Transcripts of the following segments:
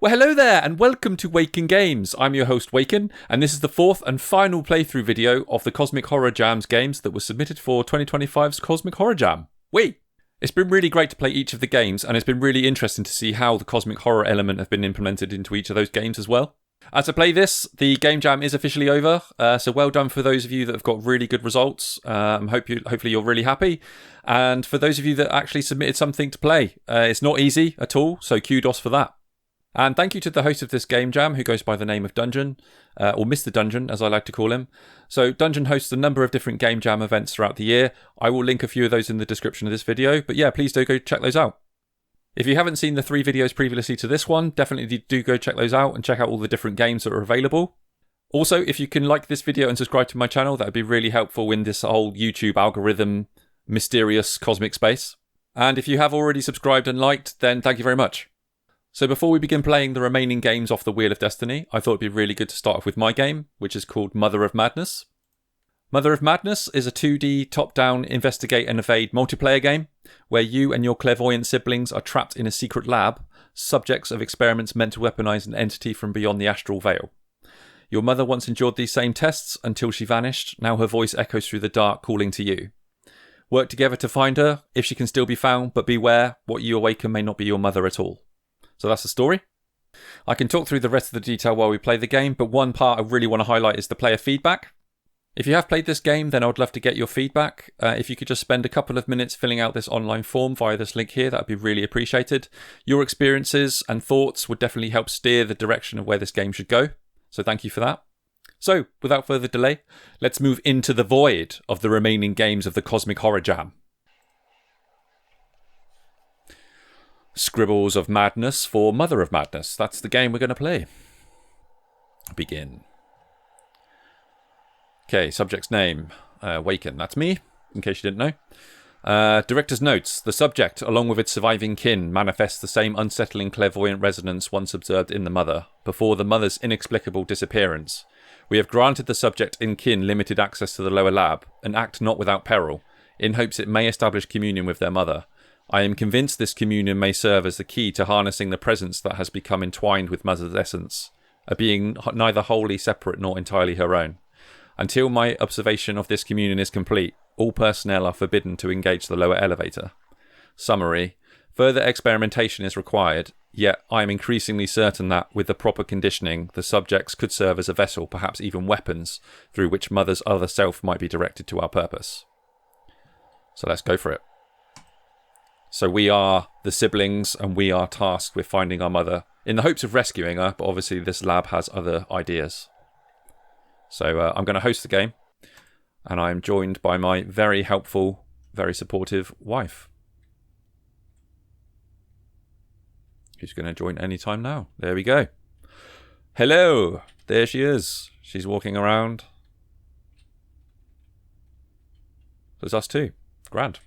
Well, hello there, and welcome to Waken Games. I'm your host, Waken, and this is the fourth and final playthrough video of the Cosmic Horror Jams games that were submitted for 2025's Cosmic Horror Jam. It's been really great to play each of the games, and it's been really interesting to see how the cosmic horror element have been implemented into each of those games as well. As I play this, the game jam is officially over, so well done for those of you that have got really good results. Hopefully you're really happy. And for those of you that actually submitted something to play, it's not easy at all, so kudos for that. And thank you to the host of this game jam, who goes by the name of Dungeon, or Mr. Dungeon, as I like to call him. So Dungeon hosts a number of different game jam events throughout the year. I will link a few of those in the description of this video, but yeah, please do go check those out. If you haven't seen the 3 videos previously to this one, definitely do go check those out and check out all the different games that are available. Also, if you can like this video and subscribe to my channel, that would be really helpful in this whole YouTube algorithm mysterious cosmic space. And if you have already subscribed and liked, then thank you very much. So before we begin playing the remaining games off the Wheel of Destiny, I thought it'd be really good to start off with my game, which is called Mother of Madness. Mother of Madness is a 2D top-down investigate and evade multiplayer game, where you and your clairvoyant siblings are trapped in a secret lab, subjects of experiments meant to weaponize an entity from beyond the astral veil. Your mother once endured these same tests until she vanished. Now her voice echoes through the dark, calling to you. Work together to find her, if she can still be found, but beware, what you awaken may not be your mother at all. So that's the story. I can talk through the rest of the detail while we play the game, but one part I really want to highlight is the player feedback. If you have played this game, then I would love to get your feedback. If you could just spend a couple of minutes filling out this online form via this link here, that would be really appreciated. Your experiences and thoughts would definitely help steer the direction of where this game should go. So thank you for that. So, without further delay, let's move into the void of the remaining games of the Cosmic Horror Jam. Scribbles of Madness for Mother of Madness. That's the game we're going to play. Begin. Okay, subject's name. Waken. That's me, in case you didn't know. Director's notes. The subject, along with its surviving kin, manifests the same unsettling clairvoyant resonance once observed in the mother, before the mother's inexplicable disappearance. We have granted the subject in kin limited access to the lower lab, and act not without peril, in hopes it may establish communion with their mother. I am convinced this communion may serve as the key to harnessing the presence that has become entwined with Mother's essence, a being neither wholly separate nor entirely her own. Until my observation of this communion is complete, all personnel are forbidden to engage the lower elevator. Summary. Further experimentation is required, yet I am increasingly certain that, with the proper conditioning, the subjects could serve as a vessel, perhaps even weapons, through which Mother's other self might be directed to our purpose. So let's go for it. So we are the siblings, and we are tasked with finding our mother in the hopes of rescuing her, but obviously this lab has other ideas. So I'm going to host the game, and I'm joined by my very helpful, very supportive wife, who's going to join anytime now. There we go. Hello. There she is. She's walking around. There's us too. Grand.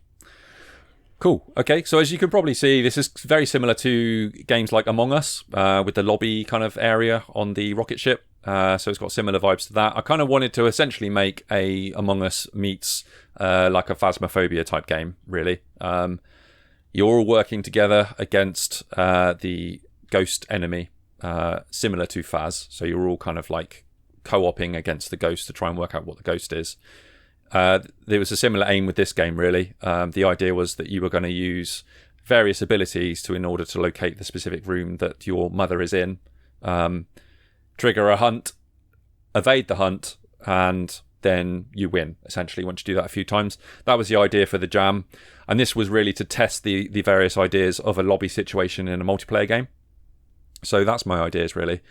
Cool. Okay, so as you can probably see, this is very similar to games like Among Us, with the lobby kind of area on the rocket ship. So it's got similar vibes to that. I kind of wanted to essentially make a Among Us meets like a Phasmophobia type game, really. You're all working together against the ghost enemy, similar to Phas. So you're all kind of like co-oping against the ghost to try and work out what the ghost is. There was a similar aim with this game, really. The idea was that you were going to use various abilities in order to locate the specific room that your mother is in, trigger a hunt, evade the hunt, and then you win, essentially, once you do that a few times. That was the idea for the jam, and this was really to test the various ideas of a lobby situation in a multiplayer game. So that's my ideas, really.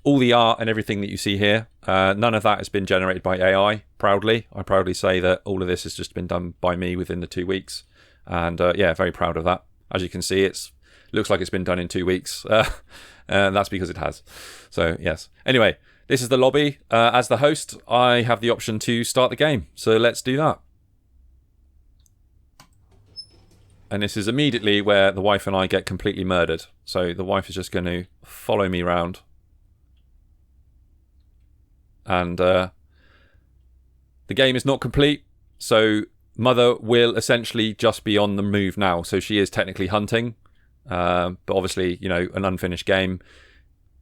All the art and everything that you see here, none of that has been generated by AI, proudly. I proudly say that all of this has just been done by me within the 2 weeks. And yeah, very proud of that. As you can see, it looks like it's been done in 2 weeks. And that's because it has. So yes. Anyway, this is the lobby. As the host, I have the option to start the game. So let's do that. And this is immediately where the wife and I get completely murdered. So the wife is just going to follow me around. And the game is not complete. So Mother will essentially just be on the move now. So she is technically hunting. But obviously, you know, an unfinished game.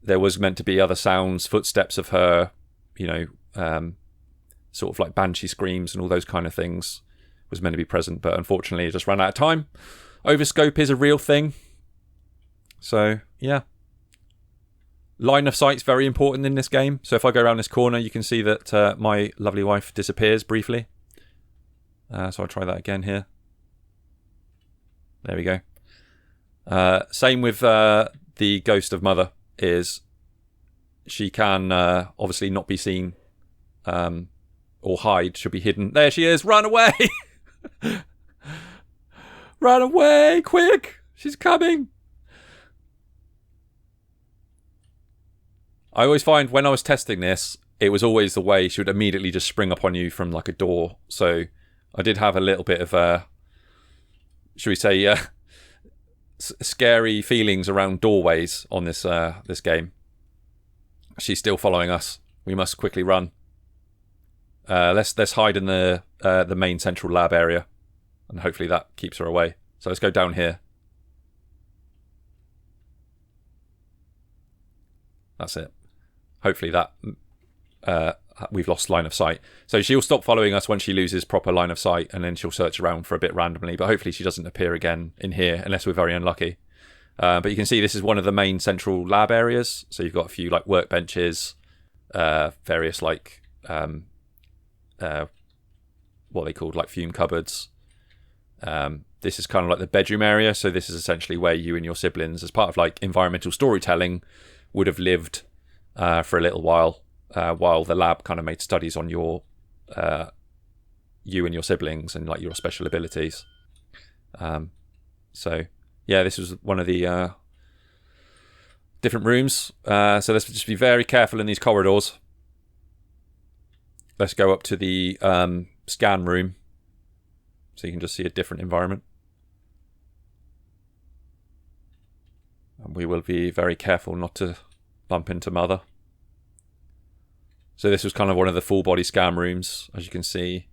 There was meant to be other sounds, footsteps of her, you know, sort of like banshee screams and all those kind of things was meant to be present. But unfortunately, it just ran out of time. Overscope is a real thing. So, yeah. Line of sight's very important in this game. So if I go around this corner, you can see that my lovely wife disappears briefly. So I'll try that again here. There we go. Same with the ghost of Mother. Is she can obviously not be seen or hide, should be hidden. There she is. Run away. Run away quick. She's coming. I always find when I was testing this, it was always the way she would immediately just spring up on you from like a door. So I did have a little bit of should we say scary feelings around doorways on this this game. She's still following us. We must quickly run. Let's hide in the main central lab area, and hopefully that keeps her away. So let's go down here. That's it. Hopefully that we've lost line of sight. So she'll stop following us when she loses proper line of sight, and then she'll search around for a bit randomly. But hopefully she doesn't appear again in here unless we're very unlucky. But you can see this is one of the main central lab areas. So you've got a few like workbenches, various like what they called like fume cupboards. This is kind of like the bedroom area. So this is essentially where you and your siblings, as part of like environmental storytelling, would have lived for a little while the lab kind of made studies on your you and your siblings and like your special abilities. So yeah, this was one of the different rooms. So let's just be very careful in these corridors. Let's go up to the scan room so you can just see a different environment. And we will be very careful not to bump into Mother. So this was kind of one of the full body scan rooms, as you can see.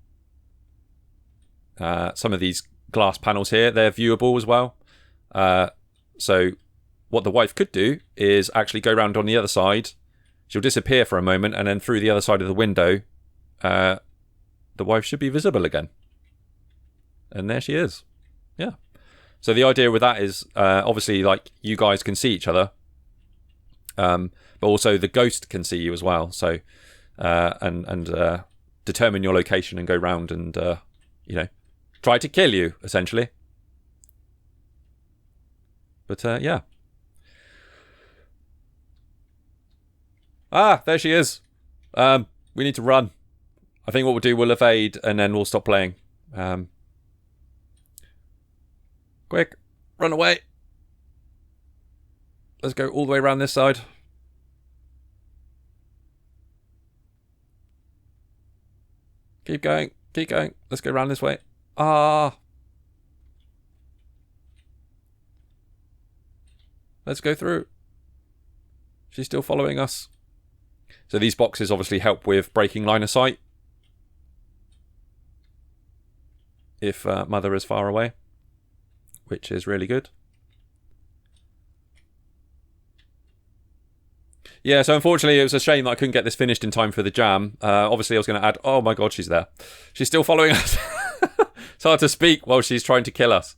Some of these glass panels here, they're viewable as well. So what the wife could do is actually go around on the other side. She'll disappear for a moment, and then through the other side of the window, the wife should be visible again. And there she is. Yeah. So the idea with that is, obviously, like, you guys can see each other. But also the ghost can see you as well. So, and determine your location and go round and, you know, try to kill you, essentially. But, yeah. Ah, there she is. We need to run. I think what we'll do, we'll evade and then we'll stop playing. Quick, run away. Let's go all the way around this side. Keep going, keep going. Let's go around this way. Ah. Let's go through. She's still following us. So these boxes obviously help with breaking line of sight if Mother is far away, which is really good. Yeah, so unfortunately it was a shame that I couldn't get this finished in time for the jam. Obviously I was going to add, oh my god, she's there. She's still following us. It's hard to speak while she's trying to kill us.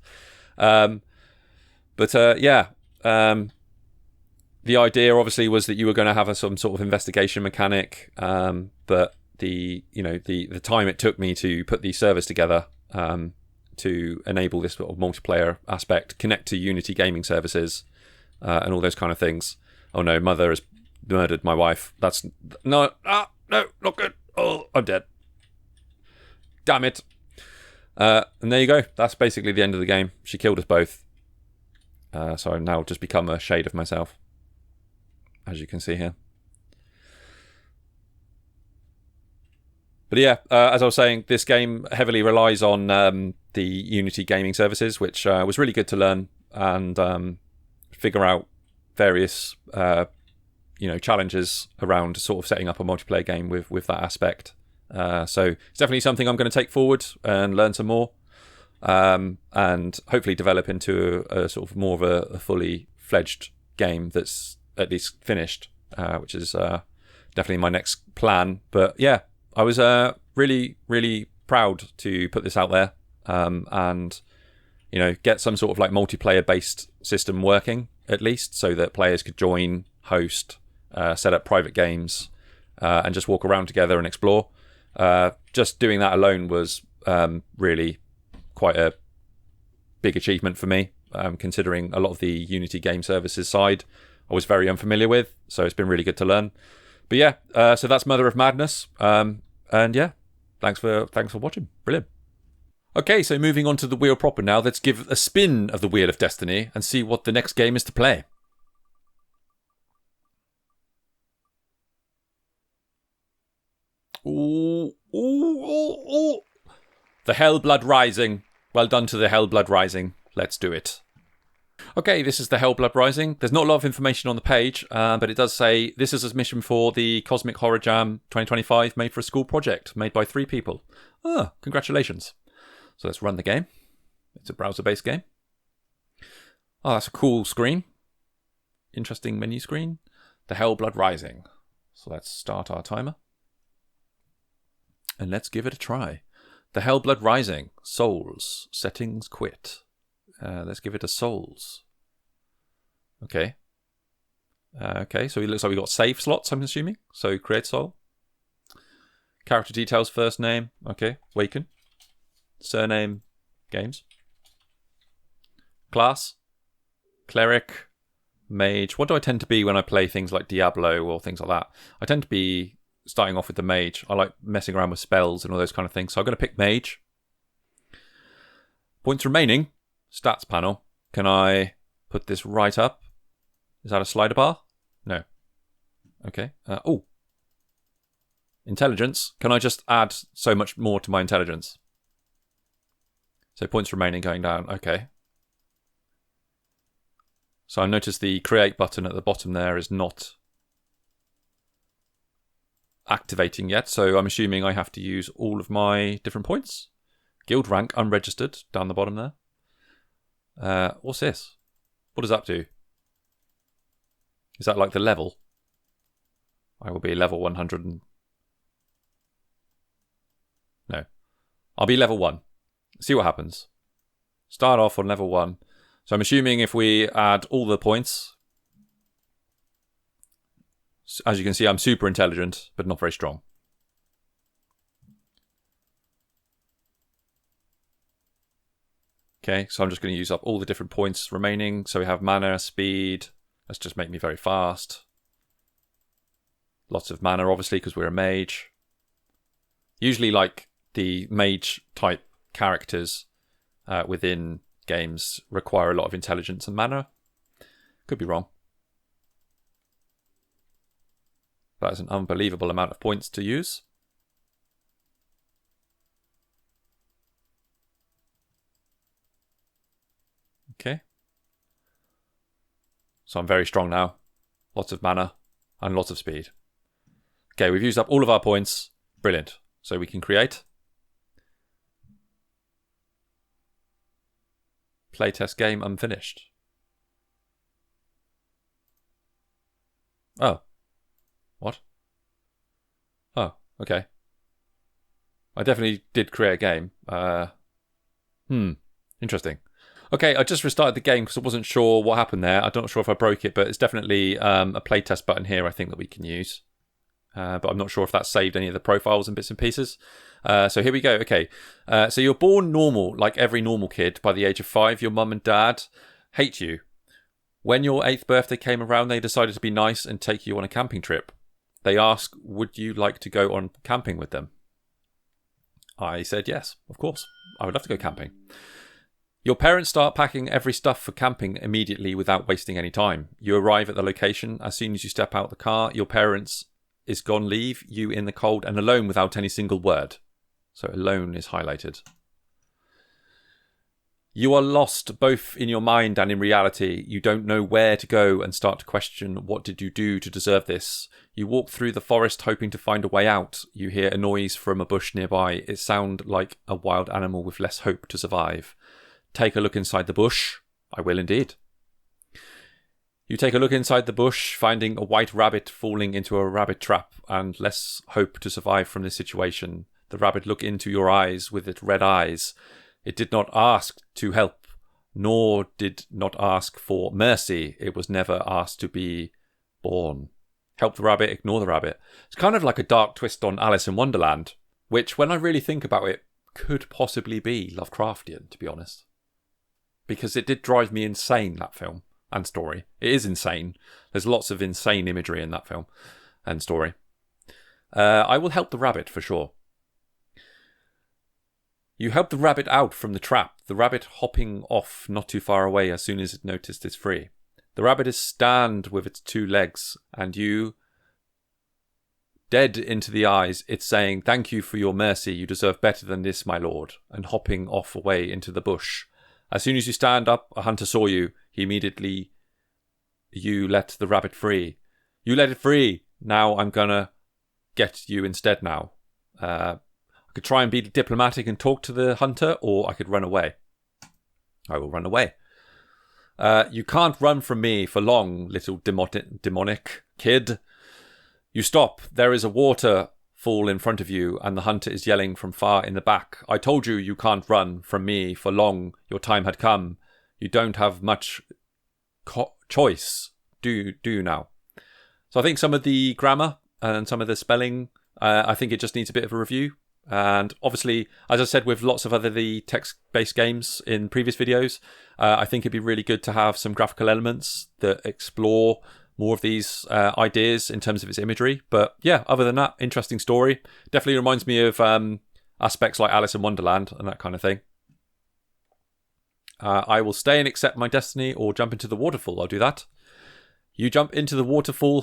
But yeah, the idea obviously was that you were going to have some sort of investigation mechanic, but the time it took me to put these servers together to enable this sort of multiplayer aspect, connect to Unity gaming services, and all those kind of things. Oh no, Mother has murdered my wife. That's no, not good. Oh, I'm dead. Damn it. And there you go. That's basically the end of the game. She killed us both. So I've now just become a shade of myself, as you can see here. But yeah, as I was saying, this game heavily relies on the Unity gaming services, which was really good to learn and figure out various challenges around sort of setting up a multiplayer game with that aspect. So it's definitely something I'm going to take forward and learn some more. and hopefully develop into a sort of more of a fully fledged game that's at least finished, which is definitely my next plan. But yeah, I was really, really proud to put this out there, and get some sort of like multiplayer based system working at least, so that players could join, host, set up private games, and just walk around together and explore. Just doing that alone was really quite a big achievement for me, considering a lot of the Unity game services side I was very unfamiliar with, so it's been really good to learn. But yeah, so that's Mother of Madness, and yeah, thanks for watching. Brilliant. Okay, so moving on to the wheel proper now, let's give a spin of the Wheel of Destiny and see what the next game is to play. Ooh, ooh, ooh, ooh. The Hellblood Rising. Well done to the Hellblood Rising. Let's do it. Okay, this is the Hellblood Rising. There's not a lot of information on the page, but it does say this is a mission for the Cosmic Horror Jam 2025 made for a school project made by 3 people. Ah, congratulations. So let's run the game. It's a browser-based game. Oh, that's a cool screen. Interesting menu screen. The Hellblood Rising. So let's start our timer. And let's give it a try. The Hellblood Rising. Souls. Settings quit. Let's give it a Souls. Okay. Okay, so it looks like we've got save slots, I'm assuming. So create soul. Character details, first name. Okay, Waken. Surname, games. Class, cleric, mage. What do I tend to be when I play things like Diablo or things like that? I tend to be starting off with the mage. I like messing around with spells and all those kind of things. So I'm going to pick mage. Points remaining. Stats panel. Can I put this right up? Is that a slider bar? No. Okay. Oh. Intelligence. Can I just add so much more to my intelligence? So points remaining going down. Okay. So I noticed the create button at the bottom there is not activating yet. So I'm assuming I have to use all of my different points. Guild rank unregistered down the bottom there. What's this? What does that do? Is that like the level? I will be level 100 and... No. I'll be level 1. See what happens. Start off on level 1. So I'm assuming if we add all the points, as you can see, I'm super intelligent, but not very strong. Okay, so I'm just going to use up all the different points remaining. So we have mana, speed. Let's just make me very fast. Lots of mana, obviously, because we're a mage. Usually, like, the mage type characters within games require a lot of intelligence and mana. Could be wrong. That is an unbelievable amount of points to use. Okay. So I'm very strong now. Lots of mana and lots of speed. Okay, we've used up all of our points. Brilliant. So we can create. Playtest game unfinished. Oh. What? Oh, okay. I definitely did create a game. Interesting. Okay, I just restarted the game because I wasn't sure what happened there. I'm not sure if I broke it, but it's definitely a playtest button here, I think, that we can use. But I'm not sure if that saved any of the profiles and bits and pieces. So here we go. Okay, so you're born normal, like every normal kid. By the age of 5, your mum and dad hate you. When your 8th birthday came around, they decided to be nice and take you on a camping trip. They asked, would you like to go on camping with them? I said yes, of course. I would love to go camping. Your parents start packing every stuff for camping immediately without wasting any time. You arrive at the location. As soon as you step out the car, your parents is gone leave you in the cold and alone without any single word. So alone is highlighted. You are lost both in your mind and in reality. You don't know where to go and start to question, what did you do to deserve this? You walk through the forest hoping to find a way out. You hear a noise from a bush nearby. It sounds like a wild animal with less hope to survive. Take a look inside the bush. I will indeed. You take a look inside the bush, finding a white rabbit falling into a rabbit trap and less hope to survive from this situation. The rabbit looked into your eyes with its red eyes. It did not ask to help, nor did not ask for mercy. It was never asked to be born. Help the rabbit, ignore the rabbit. It's kind of like a dark twist on Alice in Wonderland, which, when I really think about it, could possibly be Lovecraftian, to be honest. Because it did drive me insane, that film and story. It is insane. There's lots of insane imagery in that film and story. I will help the rabbit for sure. You help the rabbit out from the trap, the rabbit hopping off not too far away as soon as it noticed it's free. The rabbit is stand with its 2 legs, and you, dead into the eyes, it's saying, "Thank you for your mercy, you deserve better than this, my lord," and hopping off away into the bush. As soon as you stand up, a hunter saw you. He immediately, you let the rabbit free. You let it free. Now I'm gonna get you instead now. I could try and be diplomatic and talk to the hunter, or I could run away. I will run away. You can't run from me for long, little demonic kid. You stop. There is a waterfall in front of you, and the hunter is yelling from far in the back. I told you you can't run from me for long. Your time had come. You don't have much choice. Do now. So I think some of the grammar and some of the spelling, I think it just needs a bit of a review. And obviously, as I said with lots of other the text-based games in previous videos, I think it'd be really good to have some graphical elements that explore more of these ideas in terms of its imagery. But yeah, other than that, interesting story. Definitely reminds me of aspects like Alice in Wonderland and that kind of thing. I will stay and accept my destiny or jump into the waterfall. I'll do that. You jump into the waterfall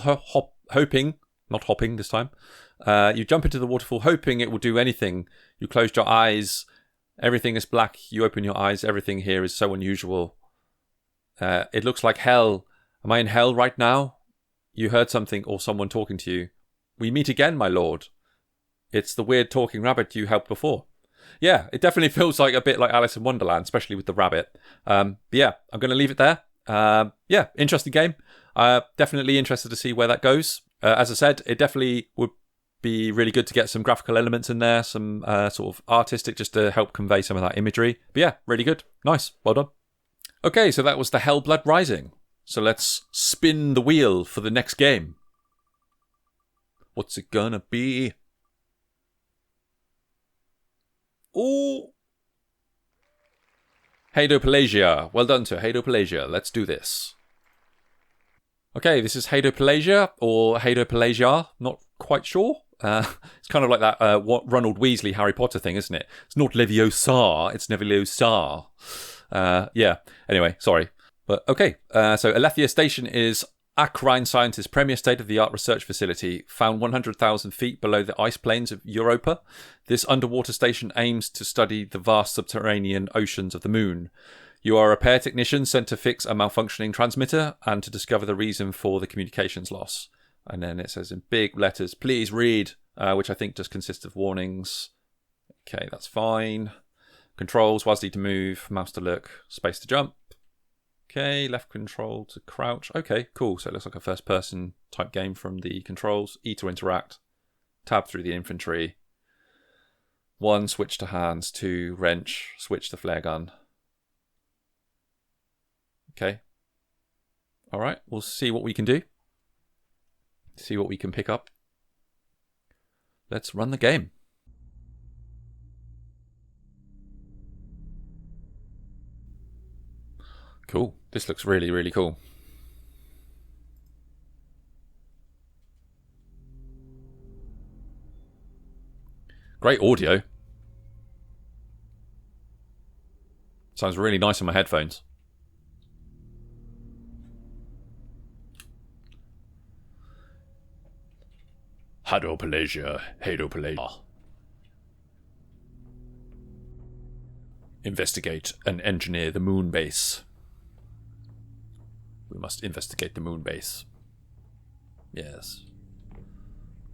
hoping, not hopping this time. You jump into the waterfall hoping it will do anything. You closed your eyes. Everything is black. You open your eyes. Everything here is so unusual. It looks like hell. Am I in hell right now? You heard something or someone talking to you. We meet again, my lord. It's the weird talking rabbit you helped before. Yeah, it definitely feels like a bit like Alice in Wonderland, especially with the rabbit. But yeah, I'm going to leave it there. Yeah, interesting game. Definitely interested to see where that goes. As I said, it definitely would be really good to get some graphical elements in there, some sort of artistic, just to help convey some of that imagery. But yeah, really good. Nice. Well done. Okay, so that was the Hellblood Rising. So let's spin the wheel for the next game. What's it gonna be? Oh! Hadopelagia. Well done to Hadopelagia. Let's do this. Okay, this is Hadopelagia, or Hadopelagia, not quite sure. It's kind of like that what Ronald Weasley Harry Potter thing, isn't it? It's not Leviosa, it's Leviosa. Yeah, anyway, sorry. But okay, so Alethea Station is Acrine Science's premier state-of-the-art research facility, found 100,000 feet below the ice plains of Europa. This underwater station aims to study the vast subterranean oceans of the moon. You are a repair technician sent to fix a malfunctioning transmitter and to discover the reason for the communications loss. And then it says in big letters, please read, which I think just consists of warnings. Okay, that's fine. Controls, WASD to move, mouse to look, space to jump. Okay, left control to crouch. Okay, cool. So it looks like a first-person type game from the controls. E to interact. Tab through the infantry. 1, switch to hands. 2, wrench. Switch to flare gun. Okay. All right, we'll see what we can do. See what we can pick up. Let's run the game. Cool. This looks really, really cool. Great audio. Sounds really nice on my headphones. Hadopelagia, Hadopelagia. Investigate and engineer the moon base. We must investigate the moon base. Yes.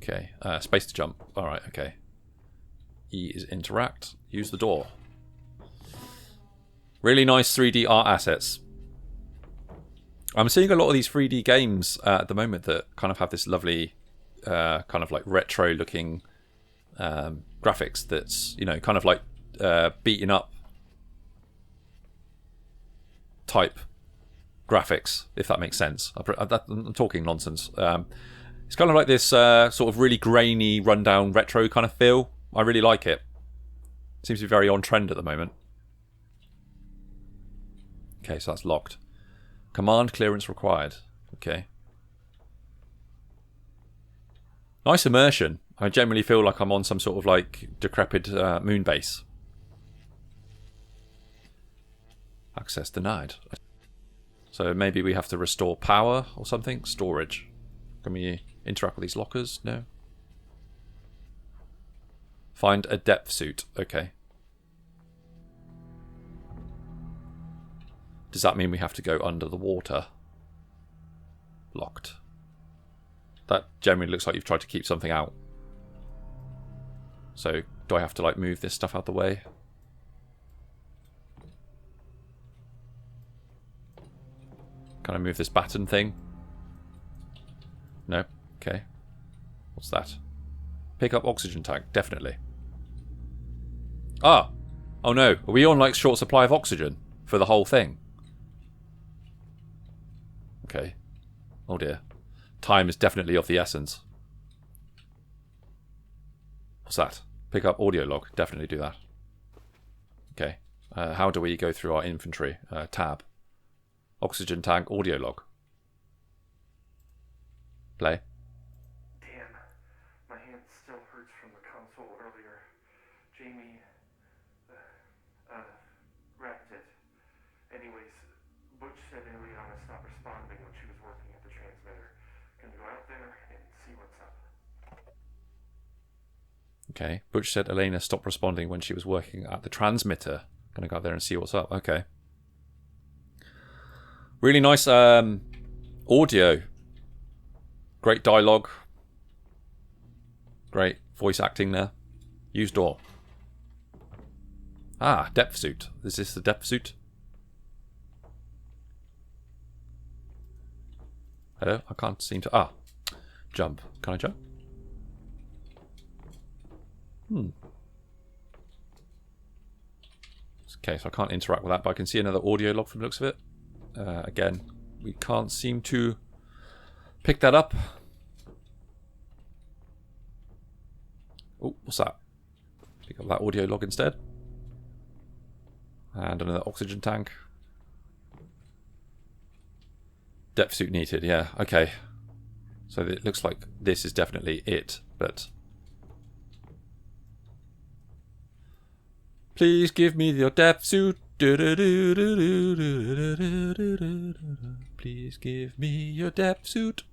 Okay. Space to jump. Alright, okay. E is interact. Use the door. Really nice 3D art assets. I'm seeing a lot of these 3D games at the moment that kind of have this lovely, kind of like retro looking graphics that's, you know, kind of like beaten up type graphics, if that makes sense. I'm talking nonsense. It's kind of like this sort of really grainy, rundown retro kind of feel. I really like it. Seems to be very on trend at the moment. Okay, so that's locked. Command clearance required. Okay. Nice immersion. I generally feel like I'm on some sort of like decrepit moon base. Access denied. So maybe we have to restore power or something. Storage. Can we interact with these lockers? No. Find a depth suit. Okay. Does that mean we have to go under the water? Locked. That generally looks like you've tried to keep something out. So, do I have to like move this stuff out the way? Can I move this baton thing? No? Okay. What's that? Pick up oxygen tank, definitely. Ah! Oh no, are we on like short supply of oxygen for the whole thing? Okay. Oh dear. Time is definitely of the essence. What's that? Pick up audio log. Definitely do that. Okay. How do we go through our inventory? Tab. Oxygen tank, audio log. Play. Damn. My hand still hurts from the console earlier. Jamie... wrapped it. Anyways, Butch said Eliana stopped responding when she was working at the transmitter. Gonna go out there and see what's up. Okay. Butch said Elena stopped responding when she was working at the transmitter. Gonna go out there and see what's up. Okay. Really nice audio. Great dialogue. Great voice acting there. Use door. Ah, depth suit. Is this the depth suit? Hello? I can't seem to... Ah. Jump. Can I jump? Okay, so I can't interact with that, but I can see another audio log from the looks of it. Again, we can't seem to pick that up. Oh, what's that? Pick up that audio log instead. And another oxygen tank. Depth suit needed, yeah, okay. So it looks like this is definitely it, but... Please give me your depth suit. Please give me your depth suit.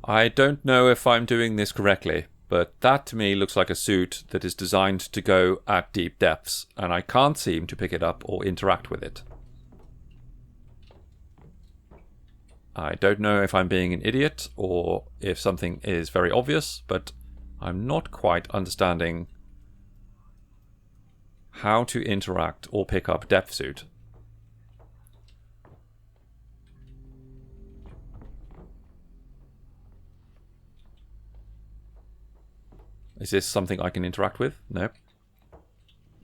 I don't know if I'm doing this correctly, but that to me looks like a suit that is designed to go at deep depths, and I can't seem to pick it up or interact with it. I don't know if I'm being an idiot or if something is very obvious, but I'm not quite understanding how to interact or pick up depth suit. Is this something I can interact with? No.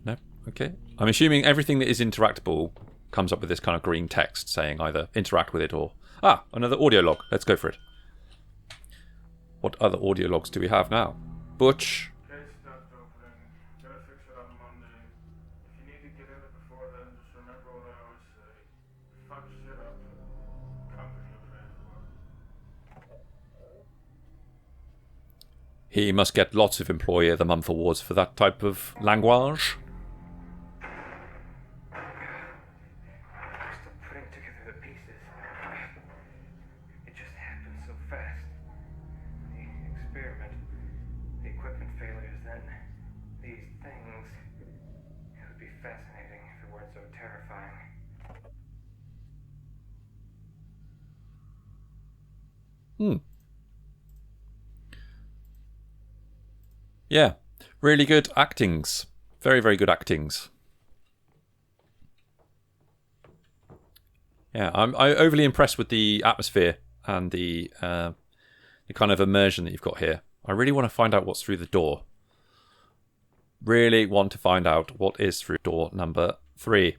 No. Okay. I'm assuming everything that is interactable comes up with this kind of green text saying either interact with it or... Ah, another audio log. Let's go for it. What other audio logs do we have now? Butch. Case stuffed opening. Gotta fix it on Monday. If you need to get in it before then, just remember what I always say. Fuck shit up. Company will pay for it. He must get lots of Employee of the Month awards for that type of language. Still putting together the pieces. It just happened so fast. The experiment terrifying. Yeah, really good actings. Very, very good actings. Yeah, I'm overly impressed with the atmosphere and the kind of immersion that you've got here. I really want to find out what's through the door. Really want to find out what is through door number 3.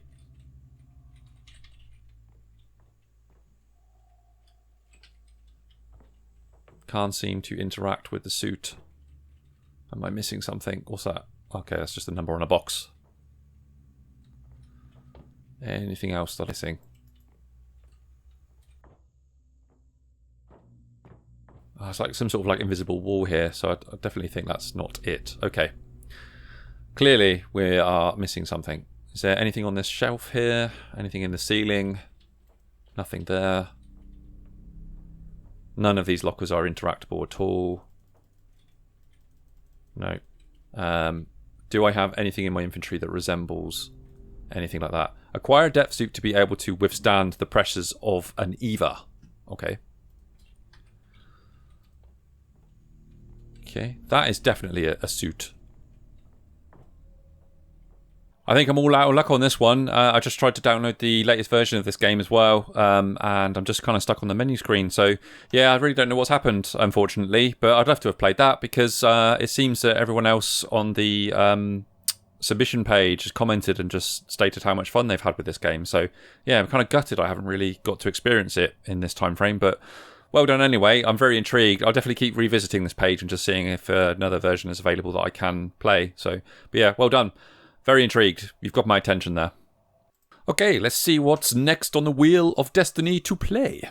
Can't seem to interact with the suit. Am I missing something? What's that? Okay, that's just a number on a box. Anything else that I'm missing? Oh, it's like some sort of like invisible wall here, so I definitely think that's not it. Okay. Clearly, we are missing something. Is there anything on this shelf here? Anything in the ceiling? Nothing there. None of these lockers are interactable at all. No. Do I have anything in my inventory that resembles anything like that? Acquire a depth suit to be able to withstand the pressures of an Eva. Okay. Okay, that is definitely a suit. I think I'm all out of luck on this one. I just tried to download the latest version of this game as well, and I'm just kind of stuck on the menu screen. So, yeah, I really don't know what's happened, unfortunately. But I'd love to have played that because it seems that everyone else on the submission page has commented and just stated how much fun they've had with this game. So, yeah, I'm kind of gutted I haven't really got to experience it in this time frame, but well done anyway. I'm very intrigued. I'll definitely keep revisiting this page and just seeing if another version is available that I can play. So, but yeah, well done. Very intrigued. You've got my attention there. Okay, let's see what's next on the Wheel of Destiny to play.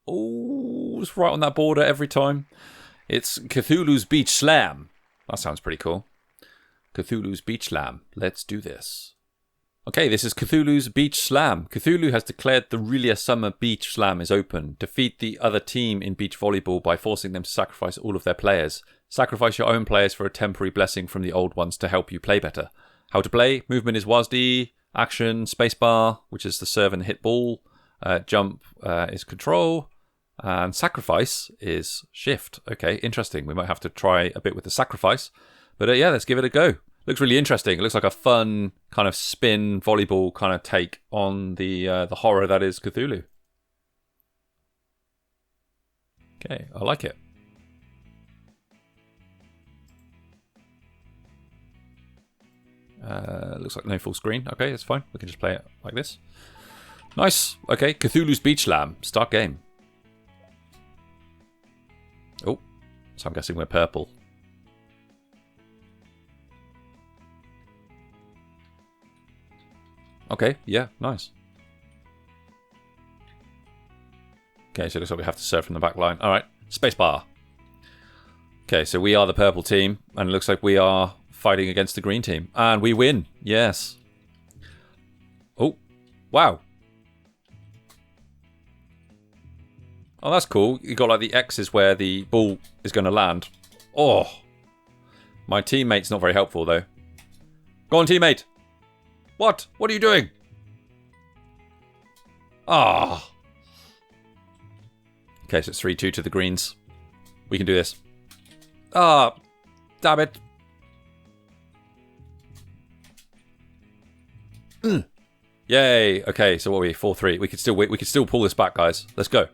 Oh, it's right on that border every time. It's Cthulhu's Beach Slam. That sounds pretty cool. Cthulhu's Beach Slam. Let's do this. Okay, this is Cthulhu's Beach Slam. Cthulhu has declared the Relia Summer Beach Slam is open. Defeat the other team in beach volleyball by forcing them to sacrifice all of their players. Sacrifice your own players for a temporary blessing from the old ones to help you play better. How to play? Movement is WASD. Action, spacebar, which is the serve and hit ball. Jump is control. And sacrifice is shift. Okay, interesting. We might have to try a bit with the sacrifice. But yeah, let's give it a go. Looks really interesting. It looks like a fun kind of spin volleyball kind of take on the horror that is Cthulhu. Okay, I like it. Looks like no full screen. Okay, that's fine. We can just play it like this. Nice. Okay, Cthulhu's Beach Slam. Start game. Oh, so I'm guessing we're purple. Okay, yeah, nice. Okay, so it looks like we have to serve from the back line. Alright, spacebar. Okay, so we are the purple team, and it looks like we are fighting against the green team. And we win, yes. Oh, wow. Oh, that's cool. You got like the X's where the ball is going to land. Oh, my teammate's not very helpful, though. Go on, teammate. What? What are you doing? Ah. Okay, so it's 3-2 to the Greens. We can do this. Ah, damn it. Yay. Okay, so what are we? 4-3. We could still pull this back, guys. Let's go.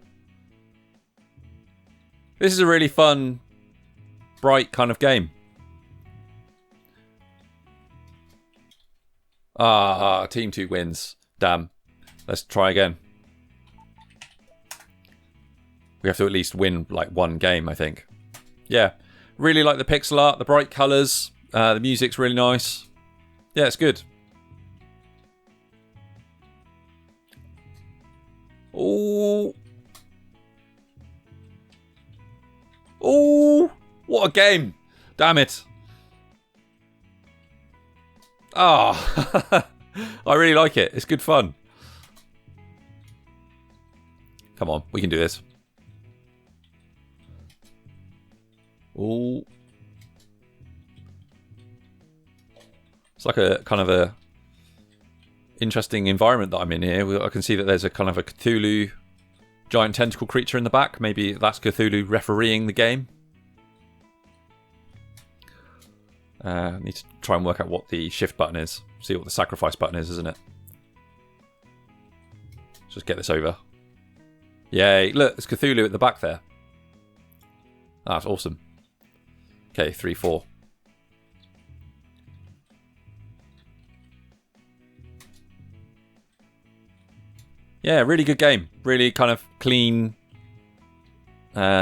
This is a really fun, bright kind of game. Ah, Team 2 wins. Damn. Let's try again. We have to at least win like one game, I think. Yeah. Really like the pixel art, the bright colours. The music's really nice. Yeah, it's good. Oh. Oh. What a game. Damn it. Ah, I really like it. It's good fun. Come on, we can do this. Oh. It's like a kind of a interesting environment that I'm in here. I can see that there's a kind of a Cthulhu giant tentacle creature in the back. Maybe that's Cthulhu refereeing the game. I need to try and work out what the shift button is. See what the sacrifice button is, isn't it? Just get this over. Yay, look, there's Cthulhu at the back there. Ah, that's awesome. Okay, 3, 4. Yeah, really good game. Really kind of clean,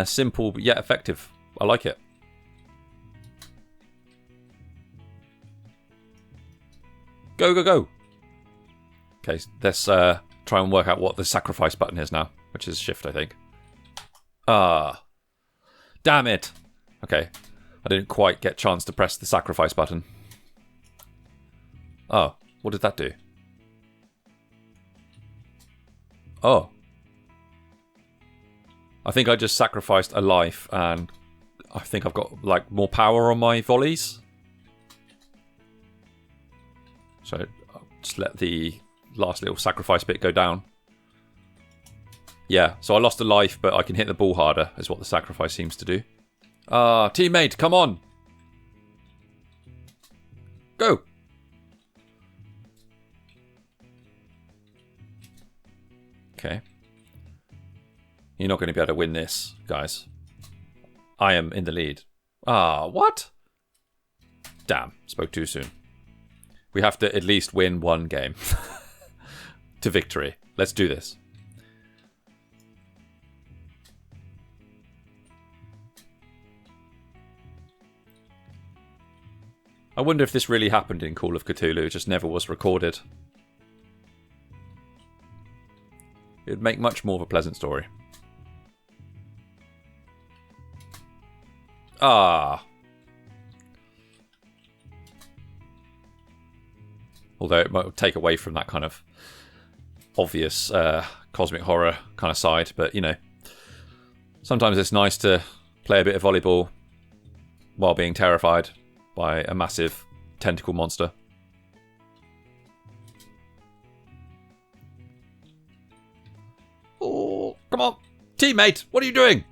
simple, but yet effective. I like it. Go, go, go. Okay, let's try and work out what the sacrifice button is now, which is shift, I think. Ah. Damn it. Okay. I didn't quite get a chance to press the sacrifice button. Oh, what did that do? Oh. I think I just sacrificed a life and I think I've got like more power on my volleys. So I'll just let the last little sacrifice bit go down. Yeah, so I lost a life, but I can hit the ball harder, is what the sacrifice seems to do. Ah, teammate, come on! Go! Okay. You're not going to be able to win this, guys. I am in the lead. Ah, what? Damn, spoke too soon. We have to at least win one game. To victory. Let's do this. I wonder if this really happened in Call of Cthulhu, it just never was recorded. It would make much more of a pleasant story. Ah. Although it might take away from that kind of obvious cosmic horror kind of side. But, you know, sometimes it's nice to play a bit of volleyball while being terrified by a massive tentacle monster. Oh, come on. Teammate, what are you doing?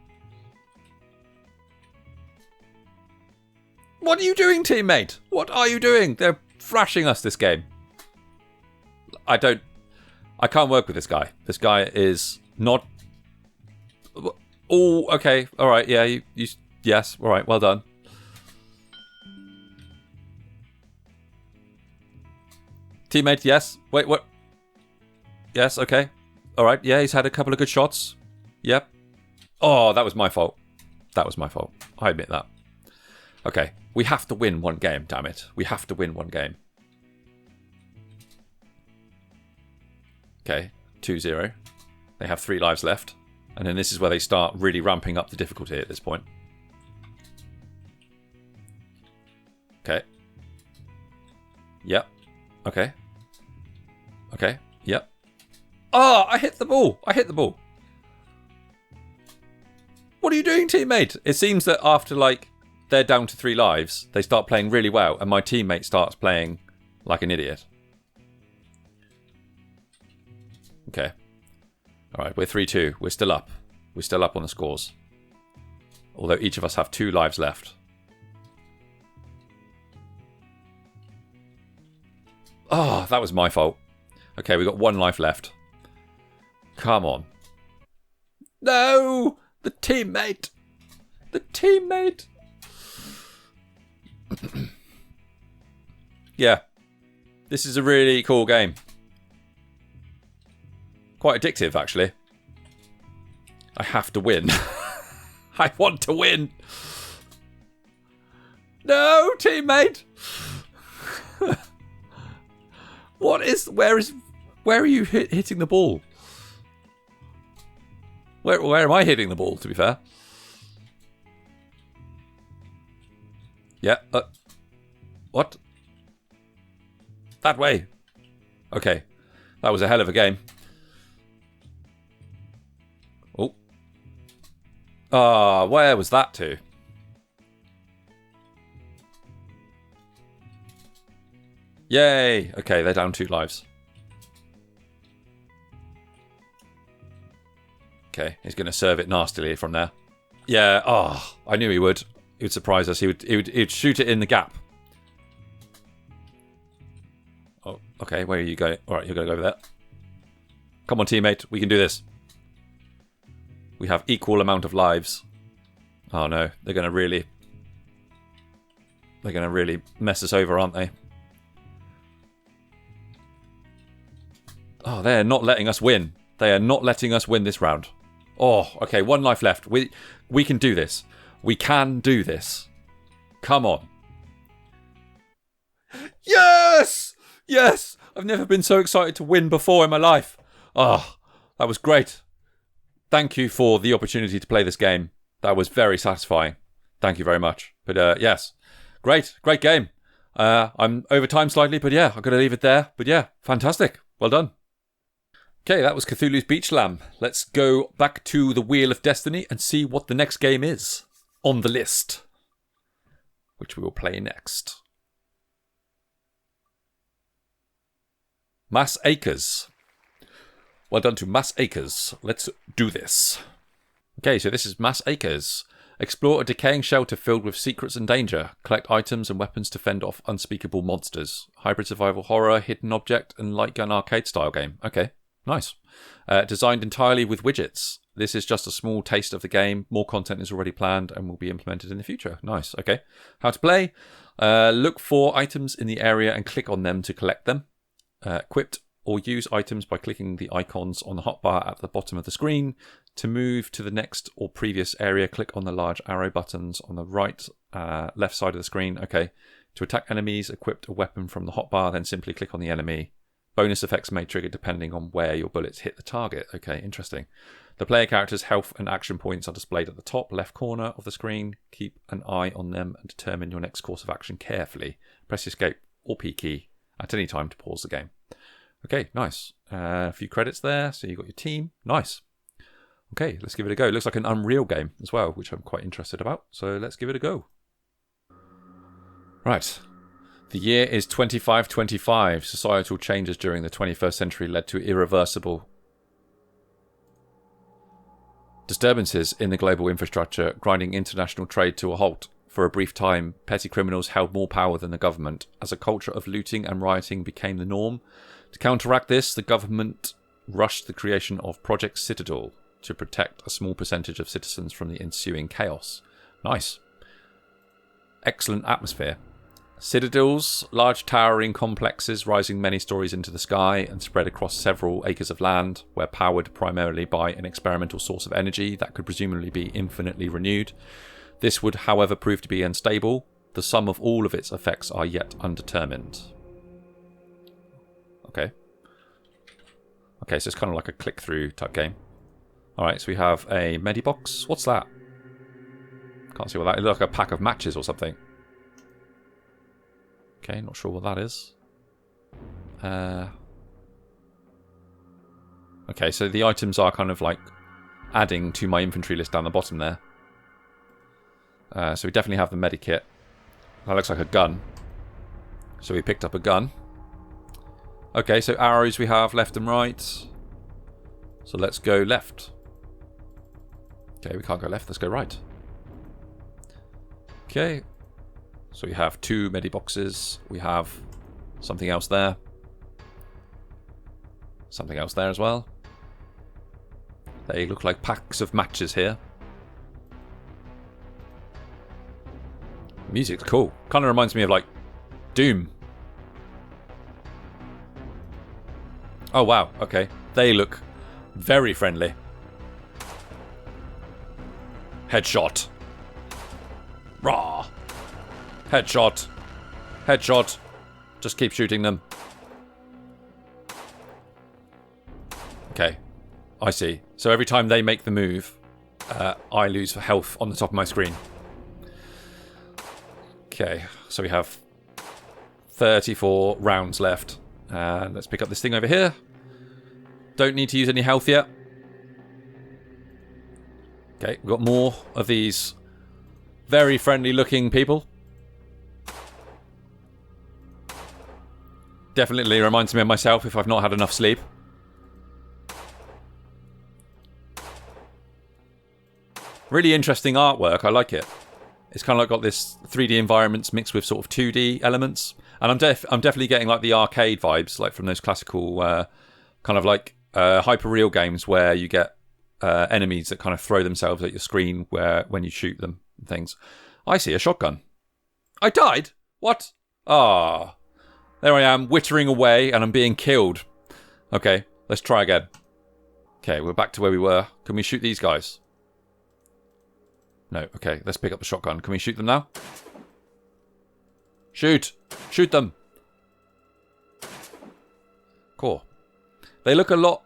What are you doing, teammate? What are you doing? They're flashing us this game. I can't work with this guy. This guy is not... Oh, okay. All right. Yeah, you yes. All right. Well done. Teammate, yes. Wait, what? Yes, okay. All right. Yeah, he's had a couple of good shots. Yep. Oh, that was my fault. That was my fault. I admit that. Okay. We have to win one game, damn it. We have to win one game. Okay, 2-0. They have 3 lives left. And then this is where they start really ramping up the difficulty at this point. Okay. Yep. Okay. Okay. Yep. Oh, I hit the ball. I hit the ball. What are you doing, teammate? It seems that after, like, they're down to 3 lives, they start playing really well, and my teammate starts playing like an idiot. Okay. Alright, we're 3-2. We're still up. We're still up on the scores. Although each of us have 2 lives left. Oh, that was my fault. Okay, we got 1 life left. Come on. No! The teammate! The teammate! Yeah. This is a really cool game. Quite addictive, actually. I have to win. I want to win. No, teammate! Where are you hitting the ball? Where am I hitting the ball, to be fair? Yeah, what? That way. Okay. That was a hell of a game. Oh. Ah, where was that to? Yay! Okay, they're down 2 lives. Okay, he's going to serve it nastily from there. Yeah, oh, I knew he would. He would surprise us. He'd shoot it in the gap. Oh, okay, where are you going? Alright, you're going to go over there. Come on, teammate, we can do this. We have equal amount of lives. Oh no, they're going to really mess us over, aren't they? Oh, they're not letting us win. They are not letting us win this round. Oh, okay, 1 life left. We can do this. We can do this. Come on. Yes! Yes! I've never been so excited to win before in my life. Oh, that was great. Thank you for the opportunity to play this game. That was very satisfying. Thank you very much. But yes, great game. I'm over time slightly, but yeah, I'm going to leave it there. But yeah, fantastic. Well done. Okay, that was Cthulhu's Beach Lamb. Let's go back to the Wheel of Destiny and see what the next game is on the list, which we will play next. Mass Acres. Well done to Mass Acres. Let's do this. Okay, so this is Mass Acres. Explore a decaying shelter filled with secrets and danger. Collect items and weapons to fend off unspeakable monsters. Hybrid survival horror, hidden object, and light gun arcade style game. Okay, nice. Designed entirely with widgets. This is just a small taste of the game. More content is already planned and will be implemented in the future. Nice, okay. How to play. Look for items in the area and click on them to collect them. Equipped or use items by clicking the icons on the hotbar at the bottom of the screen. To move to the next or previous area, click on the large arrow buttons on the right, left side of the screen. Okay. To attack enemies, equip a weapon from the hotbar, then simply click on the enemy. Bonus effects may trigger depending on where your bullets hit the target. Okay, interesting. The player character's health and action points are displayed at the top left corner of the screen. Keep an eye on them and determine your next course of action carefully. Press escape or P key at any time to pause the game. Okay, nice. A few credits there. So you got your team. Nice. Okay, let's give it a go. It looks like an Unreal game as well, which I'm quite interested about. So let's give it a go. Right. The year is 2525. Societal changes during the 21st century led to irreversible disturbances in the global infrastructure, grinding international trade to a halt. For a brief time, petty criminals held more power than the government, as a culture of looting and rioting became the norm. To counteract this, the government rushed the creation of Project Citadel to protect a small percentage of citizens from the ensuing chaos. Nice. Excellent atmosphere. Citadels, large towering complexes rising many stories into the sky and spread across several acres of land, were powered primarily by an experimental source of energy that could presumably be infinitely renewed. This would, however, prove to be unstable. The sum of all of its effects are yet undetermined. Okay. Okay, so it's kind of like a click-through type game. Alright, so we have a Medibox. What's that? Can't see what that is. It looks like a pack of matches or something. Okay, not sure what that is. Okay, so the items are kind of like adding to my inventory list down the bottom there. So we definitely have the medikit. That looks like a gun. So we picked up a gun. Okay, so arrows we have left and right. So let's go left. Okay, we can't go left. Let's go right. Okay. So we have 2 Mediboxes. We have something else there. Something else there as well. They look like packs of matches here. Music's cool. Kind of reminds me of like Doom. Oh wow, okay. They look very friendly. Headshot. Raw. Headshot. Headshot. Just keep shooting them. Okay. I see. So every time they make the move, I lose health on the top of my screen. Okay. So we have 34 rounds left. Let's pick up this thing over here. Don't need to use any health yet. Okay. We've got more of these very friendly looking people. Definitely reminds me of myself if I've not had enough sleep. Really interesting artwork. I like it. It's kind of like got this 3D environments mixed with sort of 2D elements. And I'm definitely getting like the arcade vibes, like from those classical kind of like hyper-real games where you get enemies that kind of throw themselves at your screen when you shoot them and things. I see a shotgun. I died? What? Ah. There I am, wittering away, and I'm being killed. Okay, let's try again. Okay, we're back to where we were. Can we shoot these guys? No, okay, let's pick up the shotgun. Can we shoot them now? Shoot! Shoot them! Cool. They look a lot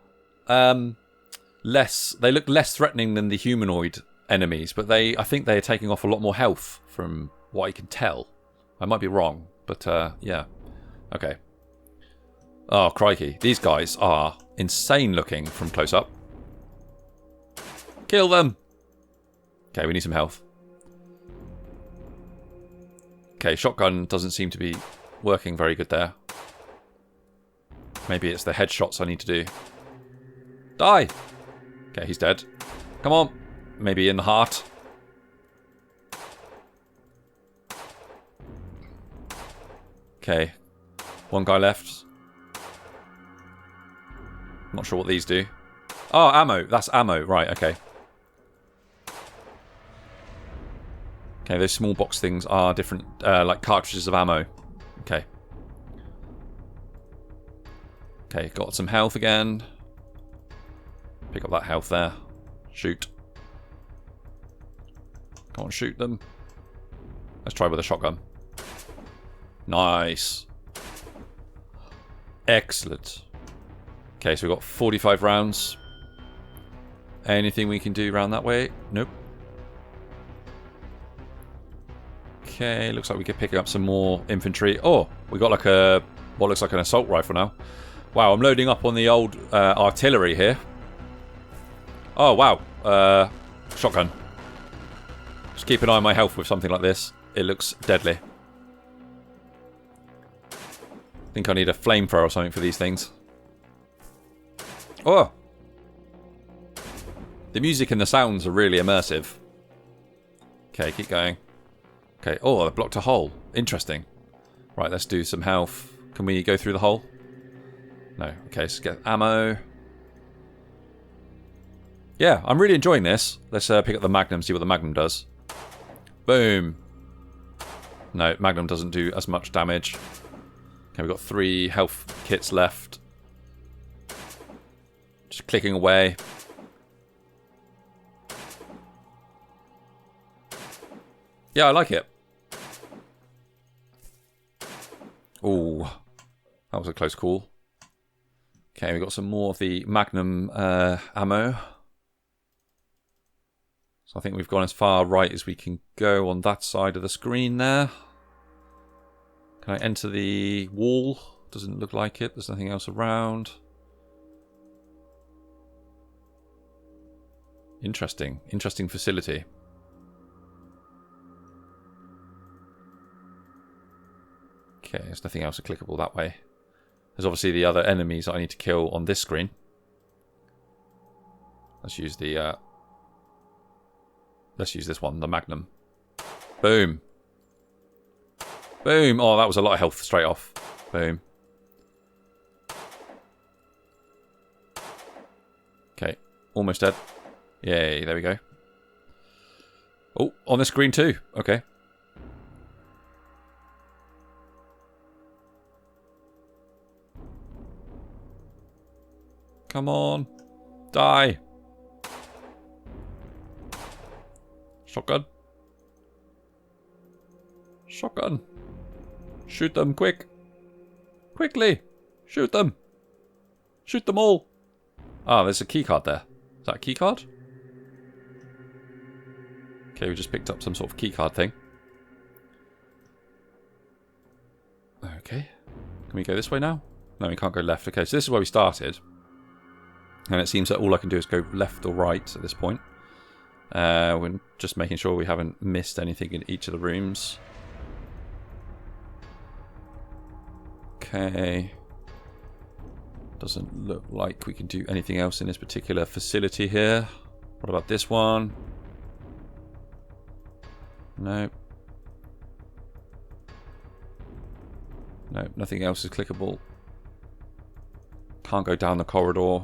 less... They look less threatening than the humanoid enemies, but I think they are taking off a lot more health from what I can tell. I might be wrong, but yeah. Okay. Oh, crikey. These guys are insane looking from close up. Kill them! Okay, we need some health. Okay, shotgun doesn't seem to be working very good there. Maybe it's the headshots I need to do. Die! Okay, he's dead. Come on. Maybe in the heart. Okay. One guy left. Not sure what these do. Oh, ammo. That's ammo. Right, okay. Okay, those small box things are different, like cartridges of ammo. Okay. Okay, got some health again. Pick up that health there. Shoot. Go on, shoot them. Let's try with a shotgun. Nice. Excellent. Okay, so we've got 45 rounds. Anything we can do around that way? Nope. Okay, looks like we could pick up some more infantry. Oh, we got like what looks like an assault rifle now. Wow, I'm loading up on the old artillery here. Oh, wow. Shotgun. Just keep an eye on my health with something like this. It looks deadly. I think I need a flamethrower or something for these things. Oh! The music and the sounds are really immersive. Okay, keep going. Okay, oh, I blocked a hole. Interesting. Right, let's do some health. Can we go through the hole? No. Okay, let's get ammo. Yeah, I'm really enjoying this. Let's pick up the Magnum, see what the Magnum does. Boom. No, Magnum doesn't do as much damage. Okay, we've got 3 health kits left. Just clicking away. Yeah, I like it. Ooh, that was a close call. Okay, we've got some more of the Magnum ammo. So I think we've gone as far right as we can go on that side of the screen there. Can I enter the wall? Doesn't look like it. There's nothing else around. Interesting. Interesting facility. Okay, there's nothing else clickable that way. There's obviously the other enemies that I need to kill on this screen. Let's use the... let's use this one, the Magnum. Boom. Boom. Oh, that was a lot of health straight off. Boom. Okay, almost dead. Yay, there we go. Oh, on the screen too. Okay. Come on. Die. Shotgun. Shotgun. Shoot them quick. Quickly. Shoot them. Shoot them all. Ah, there's a keycard there. Is that a keycard? Okay, we just picked up some sort of keycard thing. Okay. Can we go this way now? No, we can't go left. Okay, so this is where we started. And it seems that all I can do is go left or right at this point. We're just making sure we haven't missed anything in each of the rooms. Okay. Doesn't look like we can do anything else in this particular facility here. What about this one? No. No, nothing else is clickable. Can't go down the corridor.